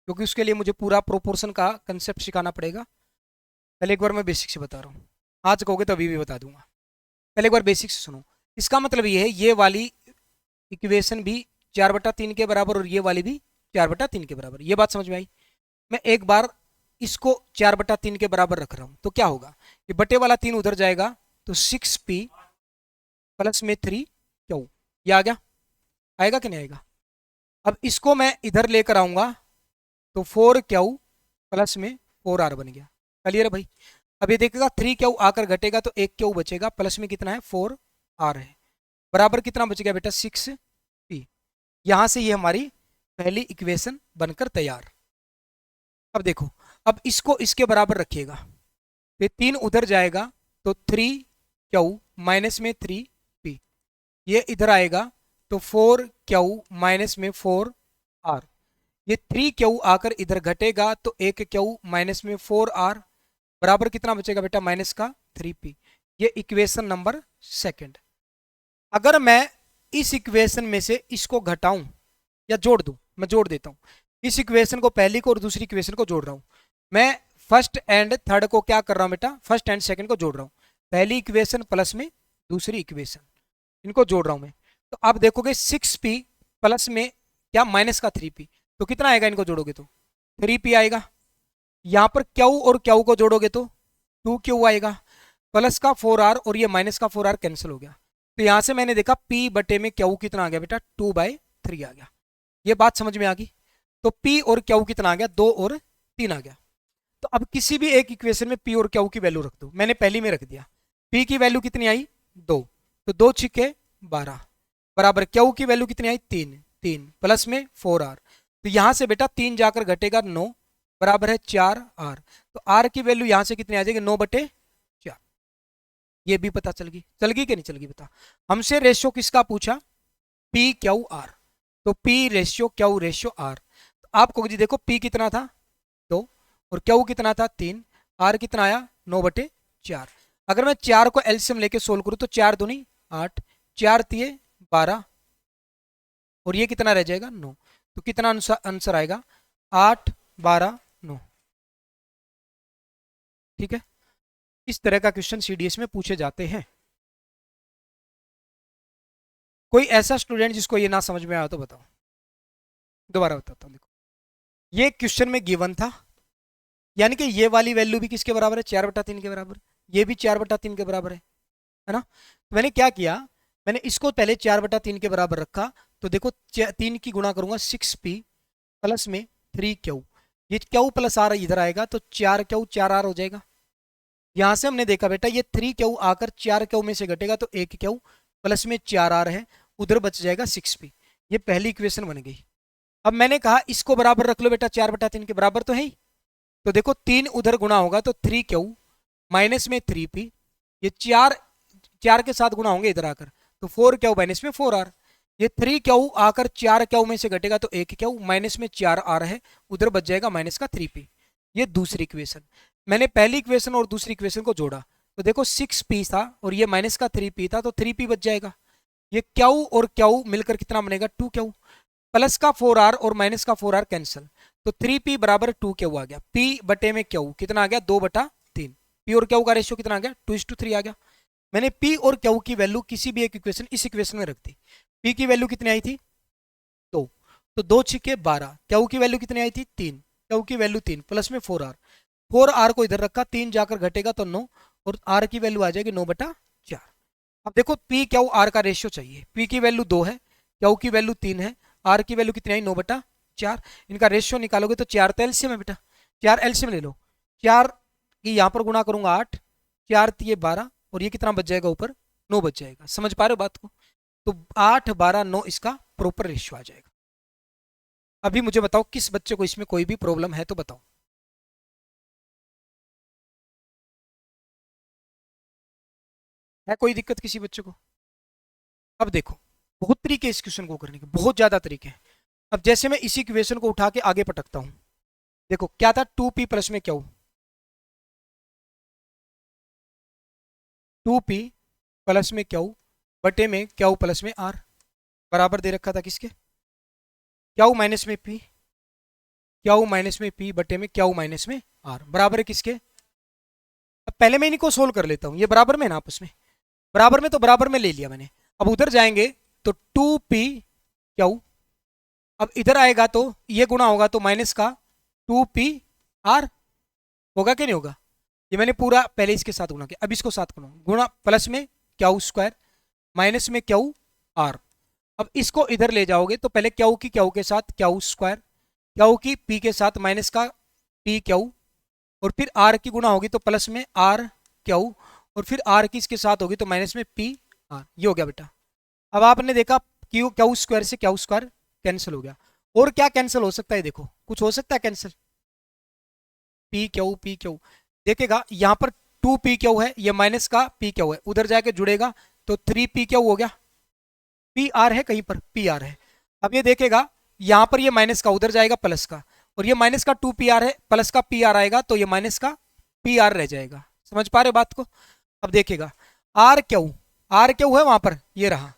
क्योंकि उसके लिए मुझे पूरा प्रोपोर्शन का कंसेप्ट सिखाना पड़ेगा। पहले एक बार मैं बेसिक से बता रहा हूँ, आज कहोगे तो अभी भी बता दूंगा। पहले एक बार बेसिक से सुनो। इसका मतलब ये है ये वाली इक्वेशन भी 4/3 के बराबर और ये वाली भी 4/3 के बराबर, ये बात समझ में आई। मैं एक बार इसको 4/3 के बराबर रख रहा हूं, तो क्या होगा, ये बटे वाला 3 उधर जाएगा, तो 6p प्लस में 3q, ये आ गया, आएगा कि नहीं आएगा। अब इसको मैं इधर लेकर आऊंगा, तो 4q प्लस में 4r बन गया। क्लियर है भाई। अब ये देखेगा 3 क्यू आकर घटेगा तो 1 क्यू बचेगा, प्लस में कितना है 4 आर है, बराबर कितना बच गया बेटा 6 पी। यहां से ये हमारी पहली इक्वेशन बनकर तैयार। अब देखो, अब इसको इसके बराबर रखिएगा, तो 3 उधर जाएगा तो 3 क्यू माइनस में 3 पी, ये इधर आएगा तो 4 क्यू माइनस में 4 आर, ये 3 क्यू आकर इधर घटेगा तो 1 क्यू माइनस में 4 आर, बराबर कितना बचेगा बेटा माइनस का 3 पी। ये इक्वेशन नंबर सेकंड। अगर मैं इस इक्वेशन में से इसको घटाऊं या जोड़ दूं, मैं जोड़ देता हूं, इस इक्वेशन को पहली को और दूसरी इक्वेशन को जोड़ रहा हूं, मैं फर्स्ट एंड थर्ड को क्या कर रहा हूं बेटा, फर्स्ट एंड सेकंड को जोड़ रहा हूं, पहली इक्वेशन प्लस में दूसरी इक्वेशन, इनको जोड़ रहा हूं मैं। तो आप देखोगे 6p प्लस में क्या माइनस का 3p, तो कितना आएगा इनको जोड़ोगे तो 3p आएगा। यहां पर क्यू और क्यू को जोड़ोगे तो 2q आएगा, प्लस का 4r और ये माइनस का 4r कैंसिल हो गया। तो यहां से मैंने देखा p बटे में क्यू कितना आ गया बेटा 2/3 आ गया। ये बात समझ में आ गई। तो p और क्यू कितना आ गया 2 और 3 आ गया। तो अब किसी भी एक इक्वेशन में p और क्यू की वैल्यू रख दो, मैंने पहली में रख दिया, p की वैल्यू कितनी आई 2, तो 2 छिके 12, बराबर क्यू की वैल्यू कितनी आई 3 प्लस में 4r, तो यहां से बेटा 3 जाकर घटेगा 9, बराबर है 4r, तो r की वैल्यू यहां से कितनी आ जाएगी 9/4। ये भी पता चल गई कि नहीं चल गई बता। हमसे रेशियो किसका पूछा, p क्यू r, तो p ratio Q ratio r, तो आपको जी देखो p कितना था 2 और क्यू कितना था 3, r कितना आया 9/4। अगर मैं 4 को एलसीएम लेके सोल्व करूं तो 4 दूनी 8, 4 तिये 12 और ये कितना रह जाएगा 9, तो कितना आंसर आएगा 8 12 9। ठीक है, इस तरह का क्वेश्चन सीडीएस में पूछे जाते हैं। कोई ऐसा स्टूडेंट जिसको ये ना समझ में आया तो बताओ, दोबारा बताता हूं। देखो ये क्वेश्चन में गिवन था, यानी कि ये वाली वैल्यू भी किसके बराबर है 4/3 के बराबर, ये भी 4/3 के बराबर है ना। तो मैंने क्या किया, मैंने इसको पहले 4/3 के बराबर रखा, तो देखो 3 की गुणा करूंगा 6p प्लस में 3q, ये क्यू प्लस आर इधर आएगा तो 4q 4r हो जाएगा। यहां से हमने देखा बेटा ये 3q आकर 4q में से घटेगा तो 1q प्लस में 4r है, उधर बच जाएगा 6p, ये पहली इक्वेशन बन गई। अब मैंने कहा इसको बराबर रख लो बेटा 4/3 के बराबर तो है ही, तो देखो 3 उधर गुणा होगा तो 3q माइनस में 3p, ये 4 के साथ गुणा होंगे इधर आकर तो 4q माइनस में 4r, ये 3q आकर 4q में से घटेगा तो 1q माइनस में 4r है, उधर बच जाएगा माइनस का 3p। ये दूसरी इक्वेशन। मैंने पहली इक्वेशन और दूसरी इक्वेशन को जोड़ा तो देखो 6p था और ये माइनस का 3p था तो 3p बच जाएगा। ये q और q मिलकर कितना बनेगा 2q, प्लस का 4r और माइनस का 4r कैंसिल, तो 3p बराबर 2q आ गया, p बटे में q कितना आ गया 2/3, p और q का रेशियो कितना आ गया 2:3 आ गया। मैंने p और q की वैल्यू किसी भी एक इक्वेशन इस इक्वेशन में रख दी, p की वैल्यू कितनी आई थी 2, तो 2 छिके 12, q की वैल्यू कितनी आई थी 3, q की वैल्यू 3 प्लस में 4r को इधर रखा, 3 जाकर घटेगा तो 9 और r की वैल्यू आ जाएगी 9/4। अब देखो p q r का रेशियो चाहिए, p की वैल्यू 2 है, q की वैल्यू 3 है, r की वैल्यू कितनी आई 9/4, इनका रेशियो निकालोगे तो 4 तो एलसीएम है बेटा, 4 एलसीएम ले लो, 4 की यहाँ पर गुणा करूंगा 8, 4 तिये 12 और ये कितना बच जाएगा ऊपर 9 बच जाएगा। समझ पा रहे हो बात को, तो 8 12 9 इसका प्रॉपर रेशियो आ जाएगा। अभी मुझे बताओ किस बच्चे को इसमें कोई भी प्रॉब्लम है तो बताओ। है कोई दिक्कत किसी बच्चे को? अब देखो बहुत तरीके इस क्वेश्चन को करने के, बहुत ज्यादा तरीके हैं। अब जैसे मैं इसी इक्वेशन को उठा के आगे पटकता हूं, देखो क्या था 2p प्लस में क्यू, 2p प्लस में क्यू बटे में क्यू प्लस में r, बराबर दे रखा था किसके क्यू माइनस में p, क्यू माइनस में p बटे में क्यू माइनस में r, बराबर है किसके। अब पहले मैं इनको सोल्व कर लेता हूं, ये बराबर में ना आपस में, बराबर में तो बराबर में ले लिया मैंने। अब उधर जाएंगे तो 2p क्यू, अब इधर आएगा तो ये गुणा होगा तो माइनस का 2p r होगा कि नहीं होगा, ये मैंने पूरा पहले इसके साथ गुणा किया, अब इसको साथ गुणा प्लस में क्यू स्क्वायर माइनस में क्यू r। अब इसको इधर ले जाओगे तो पहले क्यू की क्यू के साथ क्यू स्क्वायर, क्यू की p के साथ माइनस का p क्यू और फिर आर की गुणा होगी तो प्लस में आर क्यू, और फिर आर की इसके साथ होगी तो माइनस में पी आर। ये हो गया बेटा। अब आपने देखा क्यू क्यू स्क्वायर से क्यू स्क्वायर कैंसिल हो गया। और क्या कैंसिल हो सकता है, देखो कुछ हो सकता है कैंसिल, पी क्यू देखेगा यहाँ पर 2 pq है, ये माइनस का pq है, उधर जाके जुड़ेगा तो 3pq हो गया। पी आर है कहीं पर, पी आर है। अब ये देखेगा यहाँ पर ये माइनस का उधर जाएगा प्लस का, और ये माइनस का 2pr है, प्लस का pr आएगा तो ये माइनस का pr रह जाएगा। समझ पा रहे हो बात को। अब देखेगा आर क्यू है वहां पर, ये रहा,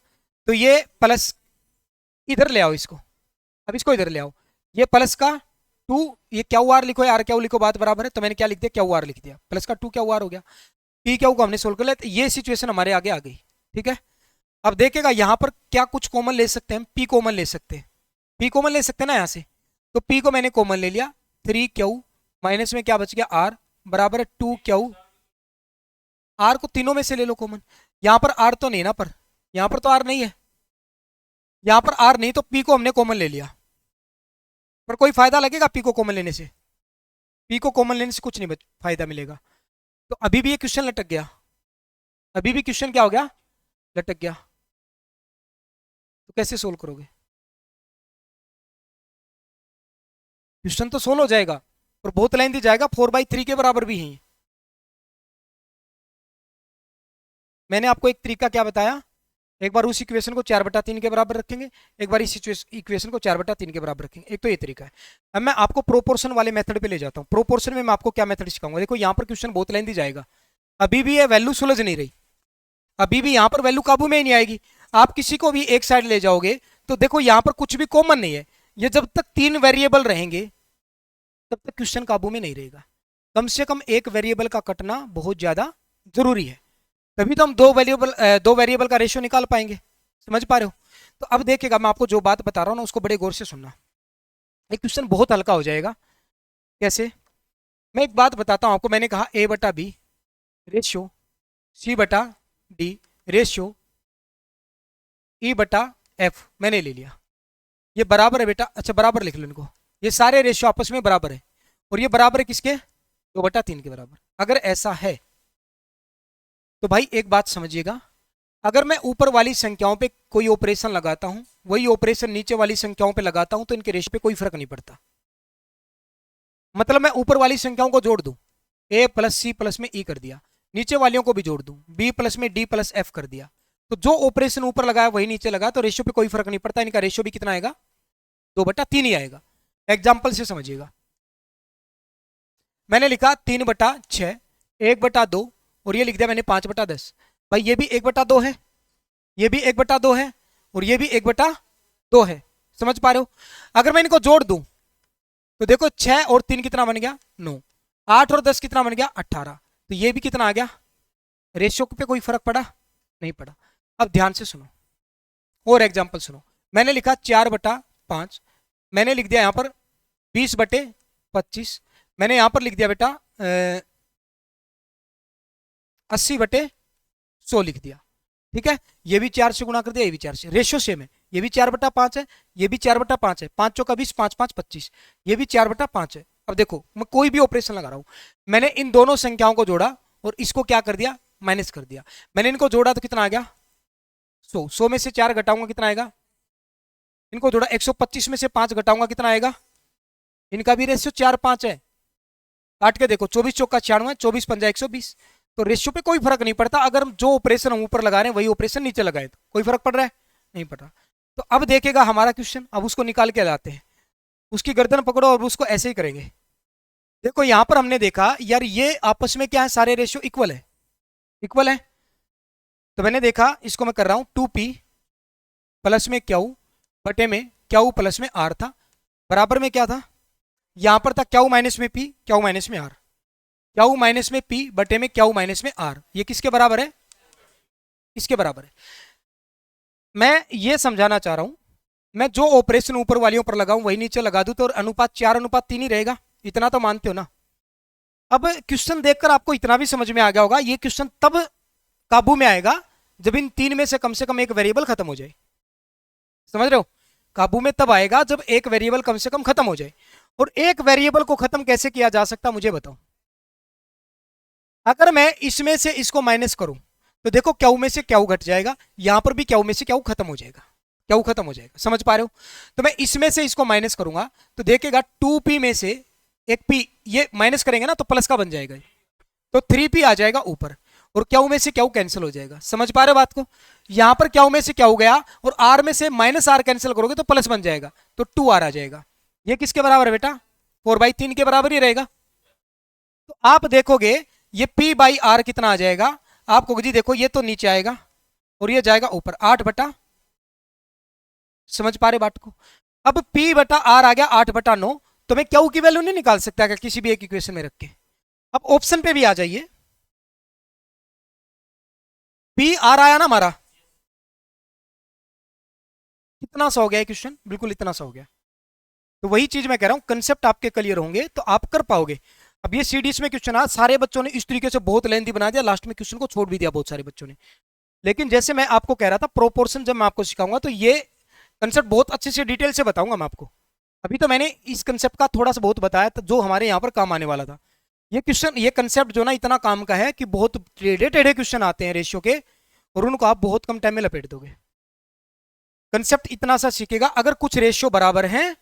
तो ये प्लस इधर ले आओ इसको, अब इसको इधर ले आओ, ये प्लस का 2, ये क्यू आर लिखो या आर क्यू लिखो, बात बराबर है, तो मैंने क्या लिख दिया, क्यू आर लिख दिया, प्लस का 2 क्यू आर हो गया। पी क्यू को हमने सोल्व कर लिया, तो ये सिचुएशन हमारे आगे आ गई। ठीक है, अब देखेगा यहां पर क्या कुछ कॉमन ले सकते हैं, पी कॉमन ले सकते हैं, पी कॉमन ले सकते हैं ना यहाँ से, तो पी को मैंने कॉमन ले लिया, 3q माइनस में क्या बच गया आर बराबर है 2q। आर को तीनों में से ले लो कॉमन, यहां पर आर तो नहीं ना, पर यहां पर तो आर नहीं है, यहां पर आर नहीं, तो पी को हमने कॉमन ले लिया, पर कोई फायदा लगेगा पी को कॉमन लेने से, पी को कॉमन लेने से कुछ नहीं फायदा मिलेगा। तो अभी भी ये क्वेश्चन लटक गया, अभी भी क्वेश्चन क्या हो गया, लटक गया। तो कैसे सोल्व करोगे, क्वेश्चन तो सोल्व हो जाएगा और बहुत लेंथी जाएगा, 4/3 के बराबर भी है। मैंने आपको एक तरीका क्या बताया, एक बार उस इक्वेशन को 4/3 के बराबर रखेंगे, एक बार इस इक्वेशन को 4/3 के बराबर रखेंगे, एक तो ये तरीका है। अब मैं आपको प्रोपोर्शन वाले मेथड पे ले जाता हूँ। प्रोपोर्शन में मैं आपको क्या मेथड सिखाऊंगा, देखो यहाँ पर क्वेश्चन बहुत लेंथी जाएगा, अभी भी ये वैल्यू सुलझ नहीं रही, अभी भी यहाँ पर वैल्यू काबू में ही नहीं आएगी। आप किसी को भी एक साइड ले जाओगे तो देखो यहाँ पर कुछ भी कॉमन नहीं है, ये जब तक 3 वेरिएबल रहेंगे तब तक क्वेश्चन काबू में नहीं रहेगा। कम से कम एक वेरिएबल का कटना बहुत ज्यादा जरूरी है, तभी तो हम दो वेरिएबल का रेशियो निकाल पाएंगे। समझ पा रहे हो। तो अब देखिएगा मैं आपको जो बात बता रहा हूँ ना उसको बड़े गौर से सुनना, ये क्वेश्चन बहुत हल्का हो जाएगा। कैसे, मैं एक बात बताता हूँ आपको, मैंने कहा a/b ratio c/d ratio e/f मैंने ले लिया, ये बराबर है बेटा, अच्छा बराबर लिख लो इनको, ये सारे रेशियो आपस में बराबर है, और ये बराबर है किसके, 2/3 के बराबर। अगर ऐसा है तो भाई एक बात समझिएगा, अगर मैं ऊपर वाली संख्याओं पे कोई ऑपरेशन लगाता हूं, वही ऑपरेशन नीचे वाली संख्याओं पे लगाता हूं, तो इनके रेशियो पे कोई फर्क नहीं पड़ता। मतलब मैं ऊपर वाली संख्याओं को जोड़ दूं, a + c + में e कर दिया, नीचे वालियों को भी जोड़ दूं, b + में d + f कर दिया, तो जो ऑपरेशन ऊपर लगाया वही नीचे लगा, तो रेशियो पे कोई फर्क नहीं पड़ता, इनका रेशियो भी कितना आएगा, 2/3 ही आएगा। एग्जाम्पल से समझिएगा, मैंने लिखा 3/6 1/2, और ये लिख दिया मैंने 5/10। भाई ये भी 1/2 है, ये भी 1/2 है, और ये भी 1/2 है। समझ पा रहे हो। अगर मैं इनको जोड़ दूं तो देखो 6 और 3 कितना बन गया, 9, 8 और 10 कितना बन गया, 18, तो ये भी कितना आ गया, रेशियो पे कोई फर्क पड़ा नहीं पड़ा। अब ध्यान से सुनो और एग्जाम्पल सुनो, मैंने लिखा 4/5, मैंने लिख दिया यहां पर 20/25, मैंने यहां पर लिख दिया बेटा 80/100 लिख दिया। ठीक है, ये भी 4 से गुणा कर दिया, ये भी 4 से, रेशियो सेम है, ये भी 4/5 है, ये भी 4/5 है, 5 चौका 20, 5 5 25, ये भी 4/5 है। अब देखो मैं कोई भी ऑपरेशन लगा रहा हूं, मैंने इन दोनों संख्याओं को जोड़ा और इसको क्या कर दिया, माइनस कर दिया। मैंने इनको जोड़ा तो कितना आ गया, 100, 100 में से 4 घटाऊंगा कितना आएगा, इनको जोड़ा 125 में से 5 घटाऊंगा कितना आएगा, इनका भी रेशियो 4/5 है। काट के देखो, 24 चौका 96, 24 पंजा 120, तो रेशियो पे कोई फर्क नहीं पड़ता। अगर जो ऑपरेशन हम ऊपर लगा रहे हैं वही ऑपरेशन नीचे लगाए तो कोई फर्क पड़ रहा है, नहीं पड़ रहा। तो अब देखेगा हमारा क्वेश्चन, अब उसको निकाल के लाते हैं, उसकी गर्दन पकड़ो और उसको ऐसे ही करेंगे। देखो यहां पर हमने देखा यार ये आपस में क्या है, सारे रेशियो इक्वल है, इक्वल है। तो मैंने देखा इसको मैं कर रहा हूं 2p प्लस में क्यू बटे में क्यू प्लस में आर था, बराबर में क्या था, यहां पर था क्यू माइनस में p क्यू माइनस में आर, क्यू माइनस में p बटे में क्यू माइनस में आर, ये किसके बराबर है, इसके बराबर है। मैं ये समझाना चाह रहा हूं, मैं जो ऑपरेशन ऊपर वालियों पर लगाऊं वही नीचे लगा दूं तो अनुपात 4/3 ही रहेगा, इतना तो मानते हो ना। अब क्वेश्चन देखकर आपको इतना भी समझ में आ गया होगा, ये क्वेश्चन तब काबू में आएगा जब इन 3 में से कम एक वेरिएबल खत्म हो जाए। समझ रहे हो, काबू में तब आएगा जब एक वेरिएबल कम से कम खत्म हो जाए। और एक वेरिएबल को खत्म कैसे किया जा सकता मुझे बताओ, अगर मैं इसमें से इसको माइनस करूं तो देखो क्यू में से क्यू घट जाएगा, यहां पर भी क्यू में से क्यू खत्म हो जाएगा, क्यू खत्म हो जाएगा, समझ पा रहे हो। तो मैं इसमें से इसको माइनस करूंगा तो देखेगा 2p में से एक p, ये माइनस करेंगे ना तो प्लस का बन जाएगा, तो 3p आ जाएगा ऊपर, और क्यू में से क्यू कैंसिल हो जाएगा। समझ पा रहे हो बात को। यहां पर क्यू में से क्यू गया और आर में से माइनस आर कैंसिल करोगे तो प्लस बन जाएगा, तो 2r आ जाएगा। ये किसके बराबर है बेटा, 4/3 के बराबर ही रहेगा। तो आप देखोगे ये p/r कितना आ जाएगा, आपको जी देखो ये तो नीचे आएगा और ये जाएगा ऊपर 8/, समझ पा रहे बात को। अब p/r आ गया 8/9, तो मैं क्यू की वैल्यू नहीं निकाल सकता क्या किसी भी एक इक्वेशन में रख के। अब ऑप्शन पे भी आ जाइए, p/r आया ना हमारा, कितना सा हो गया क्वेश्चन, बिल्कुल इतना सा हो गया। तो वही चीज मैं कह रहा हूं, कंसेप्ट आपके क्लियर होंगे तो आप कर पाओगे। अब ये सीडीएस में क्वेश्चन आज सारे बच्चों ने इस तरीके से बहुत लेंथी बना दिया, लास्ट में क्वेश्चन को छोड़ भी दिया बहुत सारे बच्चों ने। लेकिन जैसे मैं आपको कह रहा था प्रोपोर्शन जब मैं आपको सिखाऊंगा तो ये कंसेप्ट बहुत अच्छे से डिटेल से बताऊंगा मैं आपको। अभी तो मैंने इस कंसेप्ट का थोड़ा सा बहुत बताया था जो हमारे यहाँ पर काम आने वाला था। ये क्वेश्चन, ये कंसेप्ट जो ना इतना काम का है कि बहुत टेढ़े टेढ़े क्वेश्चन आते हैं रेशियो के, और उनको आप बहुत कम टाइम में लपेट दोगे। कंसेप्ट इतना सा सीखेगा, अगर कुछ रेशियो बराबर हैं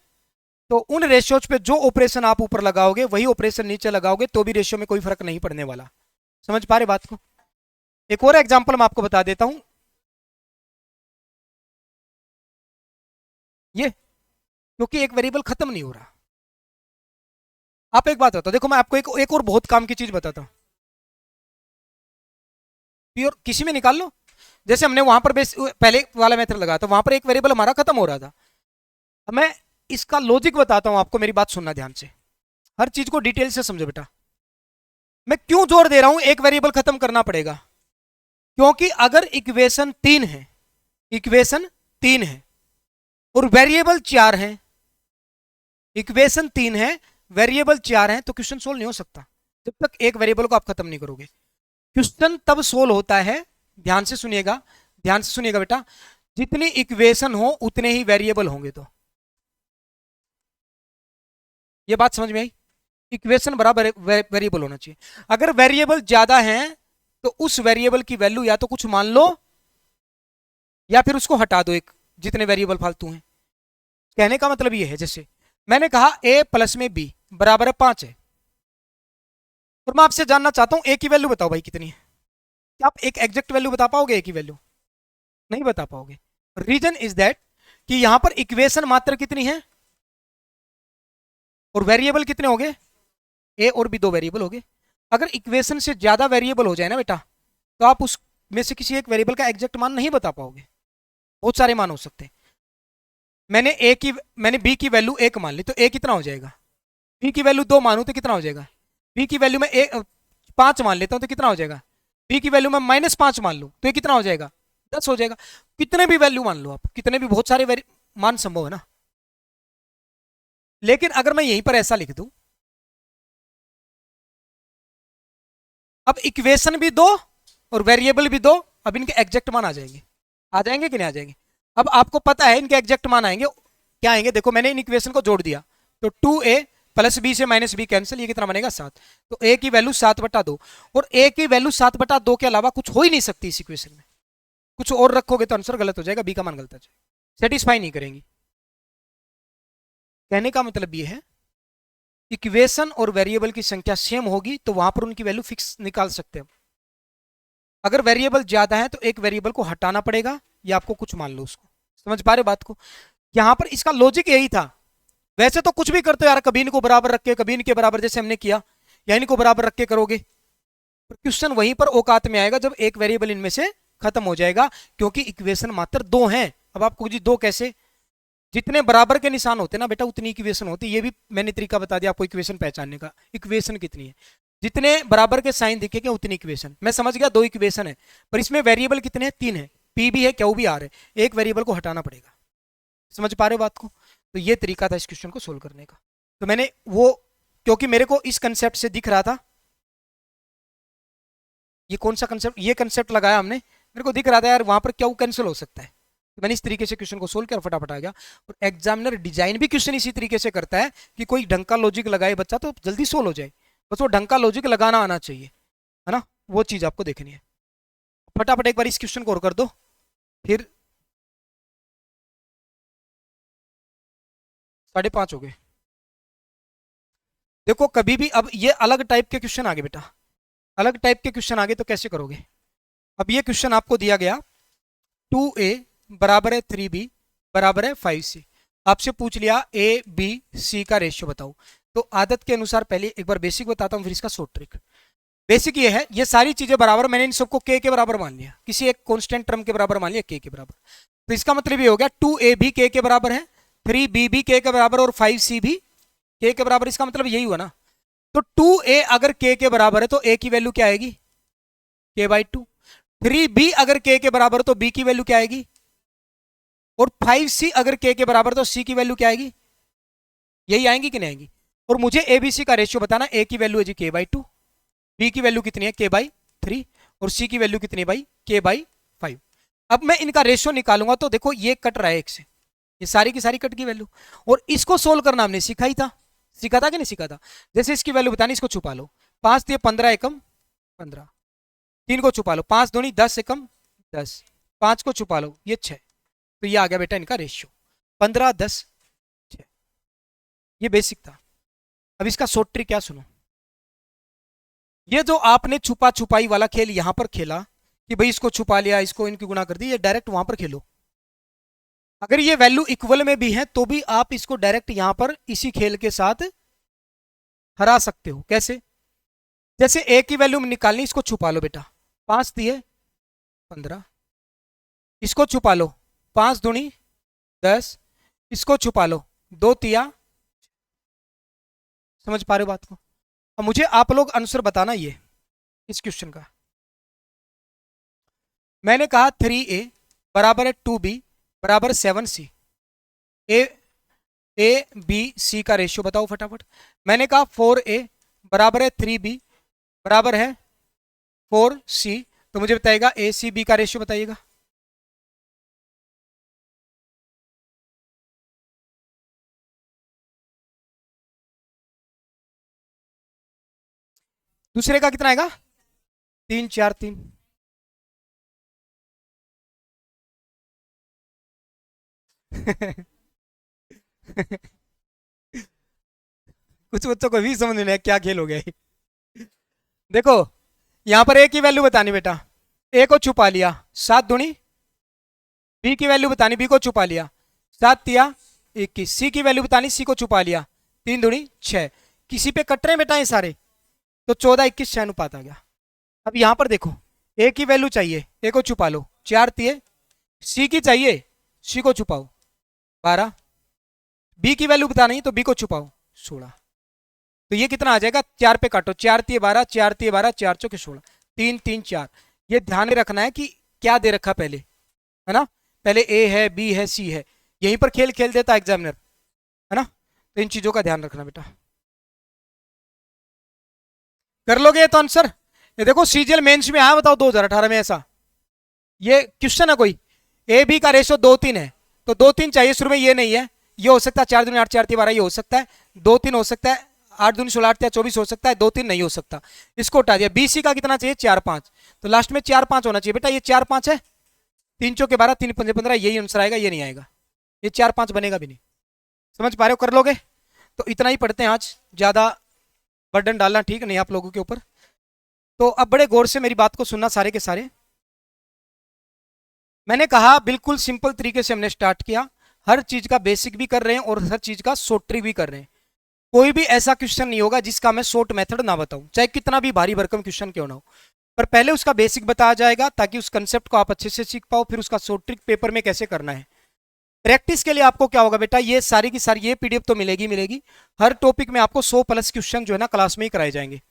तो उन रेशियोज पे जो ऑपरेशन आप ऊपर लगाओगे वही ऑपरेशन नीचे लगाओगे तो भी रेशियो में कोई फर्क नहीं पड़ने वाला। समझ पा रहे बात को। एक और एग्जांपल मैं आपको बता देता हूं, ये क्योंकि एक वेरिएबल खत्म नहीं हो रहा। आप एक बात बताओ, देखो मैं आपको एक और बहुत काम की चीज बताता हूं, प्योर किसी में निकाल लो। जैसे हमने वहां पर बेस पहले वाला मेथड लगाया था, वहां पर एक वेरिएबल हमारा खत्म हो रहा था। अब मैं इसका लॉजिक बताता हूं आपको, मेरी बात सुनना ध्यान से, हर चीज को डिटेल से समझो बेटा। मैं क्यों जोर दे रहा हूं एक वेरिएबल खत्म करना पड़ेगा, क्योंकि अगर इक्वेशन 3 है, इक्वेशन 3 है और वेरिएबल 4 है, इक्वेशन 3 है वेरिएबल 4 है, तो क्वेश्चन सोल्व नहीं हो सकता जब तक एक वेरिएबल को आप खत्म नहीं करोगे। क्वेश्चन तब सोल्व होता है, ध्यान से सुनिएगा, ध्यान से सुनिएगा बेटा, जितनी इक्वेशन हो उतने ही वेरिएबल होंगे। तो ये बात समझ में आई, इक्वेशन बराबर वेरिएबल होना चाहिए। अगर वेरिएबल ज्यादा है तो उस वेरिएबल की वैल्यू या तो कुछ मान लो या फिर उसको हटा दो, एक जितने वेरिएबल फालतू हैं। कहने का मतलब ये है, जैसे मैंने कहा a प्लस में b बराबर है 5 है, और मैं आपसे जानना चाहता हूं a की वैल्यू बताओ भाई कितनी है। क्या आप एक एग्जैक्ट वैल्यू बता पाओगे a की वैल्यू? नहीं बता पाओगे। रीजन इज दैट कि यहां पर इक्वेशन मात्र कितनी है और वेरिएबल कितने हो गए, a और b दो वेरिएबल हो गए। अगर इक्वेशन से ज्यादा वेरिएबल हो जाए ना बेटा, तो आप उस में से किसी एक वेरिएबल का एग्जैक्ट मान नहीं बता पाओगे, बहुत सारे मान हो सकते हैं। मैंने b की वैल्यू 1 मान ली तो a कितना हो जाएगा, b की वैल्यू 2 मानू तो कितना हो जाएगा, b की वैल्यू में 5 मान लेता हूं तो कितना हो जाएगा, b की वैल्यू में -5 मान लूं तो ये कितना हो जाएगा, 10 हो जाएगा। कितने भी वैल्यू मान लो आप, कितने भी, बहुत सारे मान संभव है ना। लेकिन अगर मैं यहीं पर ऐसा लिख दूं, अब इक्वेशन भी दो और वेरिएबल भी दो, अब इनके एग्जैक्ट मान आ जाएंगे, आ जाएंगे कि नहीं आ जाएंगे। अब आपको पता है इनके एग्जैक्ट मान आएंगे, क्या आएंगे, देखो मैंने इन इक्वेशन को जोड़ दिया तो 2a प्लस b से माइनस b कैंसिल, ये कितना बनेगा 7। तो a की वैल्यू 7/2, और a की वैल्यू 7/2 के अलावा कुछ हो ही नहीं सकती इस इक्वेशन में। कुछ और रखोगे तो आंसर गलत हो जाएगा, b का मान गलत आ जाएगा, सेटिस्फाई नहीं करेंगी। कहने का मतलब ये है, इक्वेशन और वेरिएबल की संख्या सेम होगी तो वहां पर उनकी वैल्यू फिक्स निकाल सकते हैं। अगर वेरिएबल ज्यादा है तो एक वेरिएबल को हटाना पड़ेगा या आपको कुछ मान लो उसको। समझ पा रहे बात को। यहां पर इसका लॉजिक यही था। वैसे तो कुछ भी करते हो यार, कभी इनको बराबर रख के कभी इनके बराबर, जैसे हमने किया, या इनको बराबर रख के करोगे, पर क्वेश्चन वहीं पर औकात में आएगा जब एक वेरिएबल इनमें से खत्म हो जाएगा, क्योंकि इक्वेशन मात्र 2 हैं। अब आपको जी 2 कैसे, जितने बराबर के निशान होते ना बेटा उतनी इक्वेशन होती है। ये भी मैंने तरीका बता दिया आपको इक्वेशन पहचानने का। इक्वेशन कितनी है, जितने बराबर के साइन दिखेंगे उतनी इक्वेशन। मैं समझ गया 2 इक्वेशन है, पर इसमें वेरिएबल कितने हैं, 3 है, पी भी है क्यू भी आर है, एक वेरिएबल को हटाना पड़ेगा। समझ पा रहे हो बात को। तो ये तरीका था इस क्वेश्चन को सोल्व करने का। तो मैंने वो, क्योंकि मेरे को इस कंसेप्ट से दिख रहा था, ये कौन सा कंसेप्ट, ये कंसेप्ट लगाया हमने, मेरे को दिख रहा था यार वहां पर क्यू कैंसिल हो सकता है, तो मैंने इस तरीके से क्वेश्चन को सोल्व कर फटाफट आ गया। और एग्जामिनर डिजाइन भी क्वेश्चन इसी तरीके से करता है कि कोई ढंग का लॉजिक लगाए बच्चा तो जल्दी सोल्व हो जाए, बस वो ढंग का लॉजिक लगाना आना चाहिए। है ना, वो चीज आपको देखनी है। फटाफट एक बार इस क्वेश्चन को और कर दो, फिर 5:30 हो गए। देखो कभी भी अब ये अलग टाइप के क्वेश्चन आ गए बेटा, अलग टाइप के क्वेश्चन आ गए तो कैसे करोगे। अब ये क्वेश्चन आपको दिया गया 2a बराबर है 3b बराबर है 5c। आपसे पूछ लिया a b c का रेशियो बताओ। तो आदत के अनुसार पहले एक बार बेसिक बताता हूँ, फिर इसका शॉर्ट ट्रिक। बेसिक ये है, ये सारी चीजें बराबर, मैंने इन सबको k के बराबर मान लिया, किसी एक कांस्टेंट टर्म के बराबर मान लिया k के बराबर। तो इसका मतलब ये हो गया 2a भी k के बराबर है, 3b भी k के बराबर और 5c भी k के बराबर। इसका मतलब यही हुआ ना। तो 2a अगर k के बराबर है तो a की वैल्यू क्या आएगी, k/2। 3b अगर k के बराबर है तो b की वैल्यू क्या आएगी, और 5c अगर k के बराबर तो c की वैल्यू क्या आएगी, यही आएंगी कि नहीं आएंगी। और मुझे एबीसी का रेशियो बताना, a की वैल्यू है जी k/2, b की वैल्यू कितनी है k/3, और c की वैल्यू कितनी है भाई k/5। अब मैं इनका रेशियो निकालूंगा तो देखो ये कट रहा है एक से, ये सारी की सारी कट की वैल्यू। और इसको सोल्व करना हमने सीखा ही था, सीखा था कि नहीं सीखा था। जैसे इसकी वैल्यू बतानी, इसको छुपा लो, 5 दिए 15 एकम 15, 3 को छुपा लो, 5 दूनी 10 एकम 10, 5 को छुपा लो ये 6। तो ये आ गया बेटा इनका रेशियो 15 10 6। ये बेसिक था। अब इसका शॉर्ट ट्रिक क्या सुनो। ये जो आपने छुपा छुपाई वाला खेल यहां पर खेला कि भाई इसको छुपा लिया, इसको इनकी गुणा कर दी, ये डायरेक्ट वहां पर खेलो। अगर ये वैल्यू इक्वल में भी है तो भी आप इसको डायरेक्ट यहां पर इसी खेल के साथ हरा सकते हो। कैसे, जैसे ए की वैल्यू निकालनी, इसको छुपा लो बेटा, 5 दिए 15, इसको छुपा लो, 5 दूनी 10, इसको छुपा लो, 2 तिया। समझ पा रहे हो बात को। अब मुझे आप लोग आंसर बताना ये इस क्वेश्चन का। मैंने कहा 3a बराबर है 2b बराबर 7c। ए बी सी का रेशियो बताओ फटाफट। मैंने कहा 4a बराबर है 3b बराबर है 4c। तो मुझे बताइएगा ए सी बी का रेशियो बताइएगा। दूसरे का कितना आएगा, 3 4 3। कुछ बच्चों को भी समझ नहीं आया क्या खेल हो गया ये। देखो यहां पर ए की वैल्यू बतानी बेटा, ए को छुपा लिया, 7 दूनी, बी की वैल्यू बतानी, बी को छुपा लिया, 7 तिया 21, सी की वैल्यू बतानी, सी को छुपा लिया, 3 दूनी 6। किसी पे कट रहे हैं बेटा ये सारे, तो 14 21 6 अनुपात आ गया। अब यहां पर देखो ए की वैल्यू चाहिए, ए को छुपा लो, 4 तिये, सी की चाहिए, सी को छुपाओ 12, बी की वैल्यू बतानी तो बी को छुपाओ 16। तो ये कितना आ जाएगा, 4 पे काटो, 4 तिये 12, 4 तिये 12, 4 चौके 16, 3 3 4। ये ध्यान में रखना है कि क्या दे रखा पहले, है ना, पहले ए है बी है सी है, यहीं पर खेल खेल देता एग्जामिनर, है ना। तो इन चीजों का ध्यान रखना बेटा। कर लोगे ये तो आंसर। ये देखो सीजीएल मेंस में आया बताओ 2018 में ऐसा, ये क्वेश्चन है कोई, ए बी का रेशो 2 3 है, तो 2 3 चाहिए शुरू में, ये नहीं है, ये हो सकता है 4 दूनी 8 4 3 12, ये हो सकता है 2 3 हो सकता है, 8 दूनी 16 8 24 हो सकता है, 2 3 नहीं हो सकता, इसको हटा दिया। बीसी का कितना चाहिए 4 5, तो लास्ट में 4 5 होना चाहिए बेटा, ये 4 5 है, 3 चौके 12 3 5 15, यही आंसर आएगा, ये नहीं आएगा, ये 4 5 बनेगा भी नहीं। समझ पा रहे हो, कर लोगे। तो इतना ही पढ़ते हैं आज, ज्यादा बर्डन डालना ठीक नहीं आप लोगों के ऊपर। तो अब बड़े गौर से मेरी बात को सुनना सारे के सारे। मैंने कहा बिल्कुल सिंपल तरीके से हमने स्टार्ट किया, हर चीज का बेसिक भी कर रहे हैं और हर चीज का शॉर्ट ट्रिक भी कर रहे हैं। कोई भी ऐसा क्वेश्चन नहीं होगा जिसका मैं शॉर्ट मेथड ना बताऊं, चाहे कितना भी भारी भरकम क्वेश्चन क्यों ना हो, पर पहले उसका बेसिक बताया जाएगा ताकि उस कंसेप्ट को आप अच्छे से सीख पाओ, फिर उसका शॉर्ट ट्रिक पेपर में कैसे करना है। प्रैक्टिस के लिए आपको क्या होगा बेटा, ये सारी की सारी ये पीडीएफ तो मिलेगी मिलेगी, हर टॉपिक में आपको 100+ क्वेश्चन जो है ना क्लास में ही कराए जाएंगे।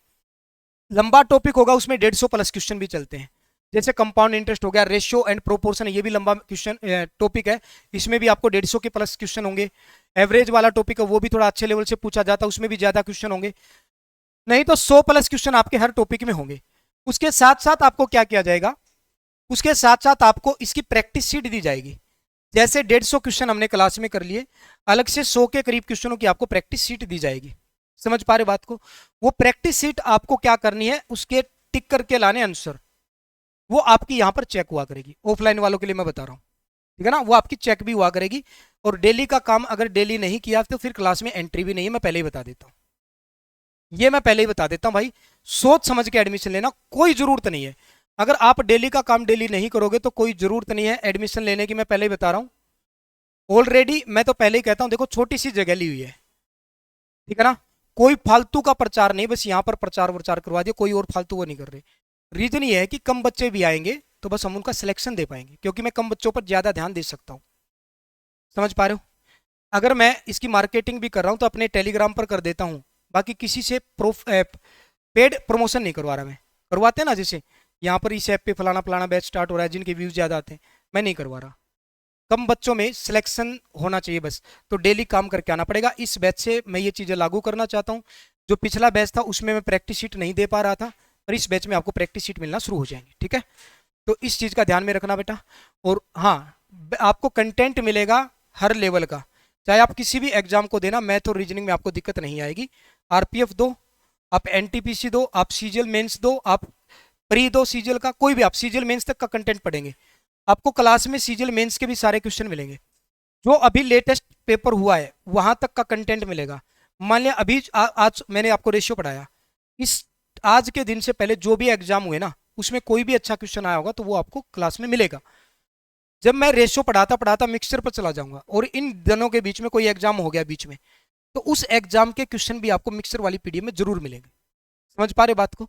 लंबा टॉपिक होगा उसमें 150+ क्वेश्चन भी चलते हैं, जैसे कंपाउंड इंटरेस्ट हो गया, रेशियो एंड प्रोपोर्शन, ये भी लंबा क्वेश्चन टॉपिक है, इसमें भी आपको 150 के प्लस क्वेश्चन होंगे। एवरेज वाला टॉपिक है वो भी थोड़ा अच्छे लेवल से पूछा जाता है, उसमें भी ज्यादा क्वेश्चन होंगे, नहीं तो 100+ क्वेश्चन आपके हर टॉपिक में होंगे। उसके साथ साथ आपको क्या किया जाएगा, उसके साथ साथ आपको इसकी प्रैक्टिस शीट दी जाएगी। जैसे 150 क्वेश्चन हमने क्लास में कर लिए, अलग से 100 के करीब क्वेश्चनों की आपको प्रैक्टिस शीट दी जाएगी। समझ पा रहे बात को। वो प्रैक्टिस शीट आपको क्या करनी है, उसके टिक करके लाने आंसर, वो आपकी यहाँ पर चेक हुआ करेगी। ऑफलाइन वालों के लिए मैं बता रहा हूँ, ठीक है ना, वो आपकी चेक भी हुआ करेगी। और डेली का काम अगर डेली नहीं किया तो फिर क्लास में एंट्री भी नहीं है, मैं पहले ही बता देता हूँ। ये मैं पहले ही बता देता हूँ भाई, सोच समझ के एडमिशन लेना, कोई जरूरत नहीं है। अगर आप डेली का काम डेली नहीं करोगे तो कोई जरूरत नहीं है एडमिशन लेने की, मैं पहले ही बता रहा हूँ। ऑलरेडी मैं तो पहले ही कहता हूँ, देखो छोटी सी जगह ली हुई है, ठीक है ना, कोई फालतू का प्रचार नहीं, बस यहाँ पर प्रचार प्रचार करवा दिया, कोई और फालतू वो नहीं कर रहे। रीजन ये है कि कम बच्चे भी आएंगे तो बस हम उनका सिलेक्शन दे पाएंगे, क्योंकि मैं कम बच्चों पर ज्यादा ध्यान दे सकता हूँ। समझ पा रहे हो? अगर मैं इसकी मार्केटिंग भी कर रहा हूँ तो अपने टेलीग्राम पर कर देता हूँ, बाकी किसी से पेड प्रमोशन नहीं करवा रहा मैं। करवाते हैं ना, जैसे यहाँ पर इस ऐप पे फलाना फलाना बैच स्टार्ट हो रहा है जिनके व्यूज ज़्यादा आते हैं, मैं नहीं करवा रहा। कम बच्चों में सिलेक्शन होना चाहिए बस, तो डेली काम करके आना पड़ेगा। इस बैच से मैं ये चीज़ें लागू करना चाहता हूँ। जो पिछला बैच था उसमें मैं प्रैक्टिस शीट नहीं दे पा रहा था, पर इस बैच में आपको प्रैक्टिस शीट मिलना शुरू हो जाएंगे, ठीक है। तो इस चीज़ का ध्यान में रखना बेटा। और हाँ, आपको कंटेंट मिलेगा हर लेवल का, चाहे आप किसी भी एग्जाम को देना, मैथ और रीजनिंग में आपको दिक्कत नहीं आएगी। आरपीएफ दो, आप एनटीपीसी दो, आप सीजीएल मेंस दो, आप प्री दो सीजीएल का, कोई भी, आप सीजीएल मेंस तक का कंटेंट पढ़ेंगे। आपको क्लास में सीजीएल मेंस के भी सारे क्वेश्चन मिलेंगे, जो अभी लेटेस्ट पेपर हुआ है वहां तक का कंटेंट मिलेगा। मान लिया अभी आज मैंने आपको रेशियो पढ़ाया, इस आज के दिन से पहले जो भी एग्जाम हुए ना, उसमें कोई भी अच्छा क्वेश्चन आया होगा तो वो आपको क्लास में मिलेगा। जब मैं रेशियो पढ़ाता पढ़ाता मिक्सचर पर चला जाऊंगा और इन दिनों के बीच में कोई एग्जाम हो गया बीच में, तो उस एग्जाम के क्वेश्चन भी आपको मिक्सचर वाली पीडीएफ में जरूर मिलेंगे। समझ पा रहे बात को?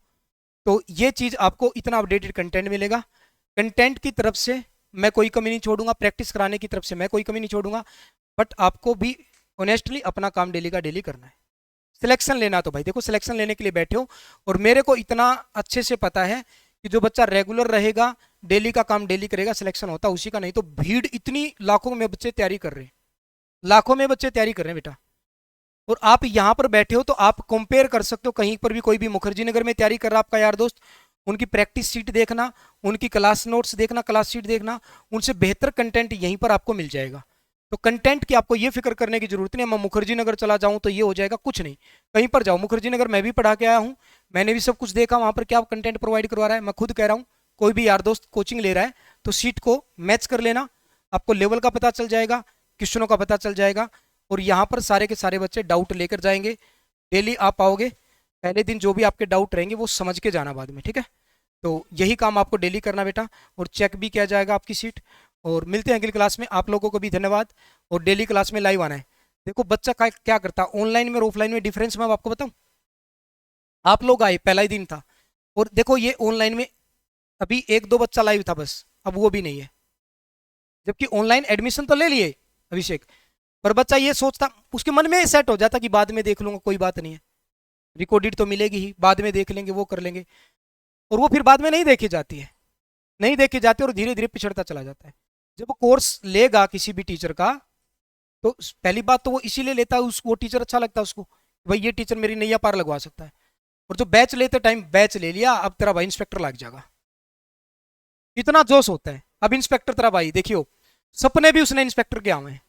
तो ये चीज आपको इतना अपडेटेड कंटेंट मिलेगा। कंटेंट की तरफ से मैं कोई कमी नहीं छोड़ूंगा, प्रैक्टिस कराने की तरफ से मैं कोई कमी नहीं छोड़ूंगा, बट आपको भी ऑनेस्टली अपना काम डेली का डेली करना है। सिलेक्शन लेना तो भाई देखो, सिलेक्शन लेने के लिए बैठे हो, और मेरे को इतना अच्छे से पता है कि जो बच्चा रेगुलर रहेगा, डेली का काम डेली करेगा, सिलेक्शन होता उसी का। नहीं तो भीड़ इतनी, लाखों में बच्चे तैयारी कर रहे हैं, लाखों में बच्चे तैयारी कर रहे हैं बेटा। और आप यहाँ पर बैठे हो तो आप कंपेयर कर सकते हो, कहीं पर भी कोई भी मुखर्जी नगर में तैयारी कर रहा आपका यार दोस्त, उनकी प्रैक्टिस शीट देखना, उनकी क्लास नोट्स देखना, क्लास शीट देखना, उनसे बेहतर कंटेंट यहीं पर आपको मिल जाएगा। तो कंटेंट की आपको ये फिक्र करने की जरूरत नहीं, मैं मुखर्जी नगर चला जाऊं तो ये हो जाएगा, कुछ नहीं। कहीं पर जाओ, मुखर्जी नगर मैं भी पढ़ा के आया हूँ, मैंने भी सब कुछ देखा वहां पर क्या कंटेंट प्रोवाइड करवा रहा है। मैं खुद कह रहा हूँ, कोई भी यार दोस्त कोचिंग ले रहा है तो सीट को मैच कर लेना, आपको लेवल का पता चल जाएगा, क्वेश्चनों का पता चल जाएगा। और यहाँ पर सारे के सारे बच्चे डाउट लेकर जाएंगे, डेली आप आओगे, पहले दिन जो भी आपके डाउट रहेंगे वो समझ के जाना बाद में, ठीक है। तो यही काम आपको डेली करना बेटा, और चेक भी किया जाएगा आपकी सीट। और मिलते हैं अगली क्लास में, आप लोगों को भी धन्यवाद। और डेली क्लास में लाइव आना है। देखो बच्चा क्या करता है ऑनलाइन में और ऑफलाइन में, डिफरेंस मैं आपको बताऊं। आप लोग आए, पहला ही दिन था, और देखो ये ऑनलाइन में अभी एक दो बच्चा लाइव था बस, अब वो भी नहीं है। जबकि ऑनलाइन एडमिशन तो ले लिए अभिषेक, पर बच्चा ये सोचता, उसके मन में सेट हो जाता कि बाद में देख लूंगा, कोई बात नहीं है, रिकॉर्डेड तो मिलेगी ही, बाद में देख लेंगे, वो कर लेंगे। और वो फिर बाद में नहीं देखी जाती है, नहीं देखी जाती, और धीरे धीरे पिछड़ता चला जाता है। जब वो कोर्स लेगा किसी भी टीचर का, तो पहली बात तो वो इसीलिए लेता है, वो टीचर अच्छा लगता है उसको, भाई ये टीचर मेरी नैया पार लगवा सकता है। और जो बैच लेते टाइम बैच ले लिया, अब तेरा भाई इंस्पेक्टर लग जाएगा, इतना जोश होता है। अब इंस्पेक्टर तेरा भाई देखियो, सपने भी उसने इंस्पेक्टर के आए हैं,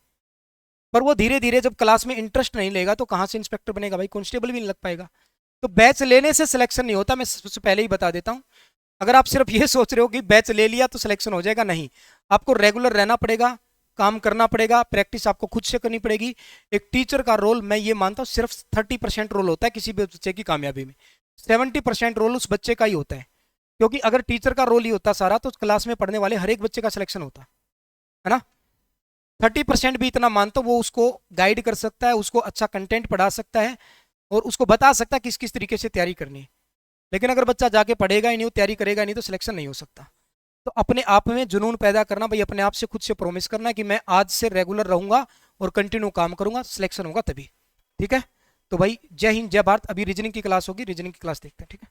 पर वो धीरे धीरे जब क्लास में इंटरेस्ट नहीं लेगा तो कहाँ से इंस्पेक्टर बनेगा भाई, कांस्टेबल भी नहीं लग पाएगा। तो बैच लेने से सिलेक्शन नहीं होता, मैं सबसे पहले ही बता देता हूँ। अगर आप सिर्फ ये सोच रहे हो कि बैच ले लिया तो सिलेक्शन हो जाएगा, नहीं, आपको रेगुलर रहना पड़ेगा, काम करना पड़ेगा, प्रैक्टिस आपको खुद से करनी पड़ेगी। एक टीचर का रोल मैं ये मानता हूँ सिर्फ 30% रोल होता है किसी भी बच्चे की कामयाबी में, 70% रोल उस बच्चे का ही होता है। क्योंकि अगर टीचर का रोल ही होता सारा, तो क्लास में पढ़ने वाले हर एक बच्चे का सिलेक्शन होता है ना। 30% भी इतना मानता हूँ, वो उसको गाइड कर सकता है, उसको अच्छा कंटेंट पढ़ा सकता है, और उसको बता सकता है किस किस तरीके से तैयारी करनी है। लेकिन अगर बच्चा जाके पढ़ेगा ही नहीं, तैयारी करेगा नहीं, तो सिलेक्शन नहीं हो सकता। तो अपने आप में जुनून पैदा करना भाई, अपने आप से खुद से प्रॉमिस करना कि मैं आज से रेगुलर रहूंगा और कंटिन्यू काम करूंगा, सिलेक्शन होगा तभी, ठीक है। तो भाई जय हिंद जय भारत। अभी रीजनिंग की क्लास होगी, रीजनिंग की क्लास देखते हैं, ठीक है।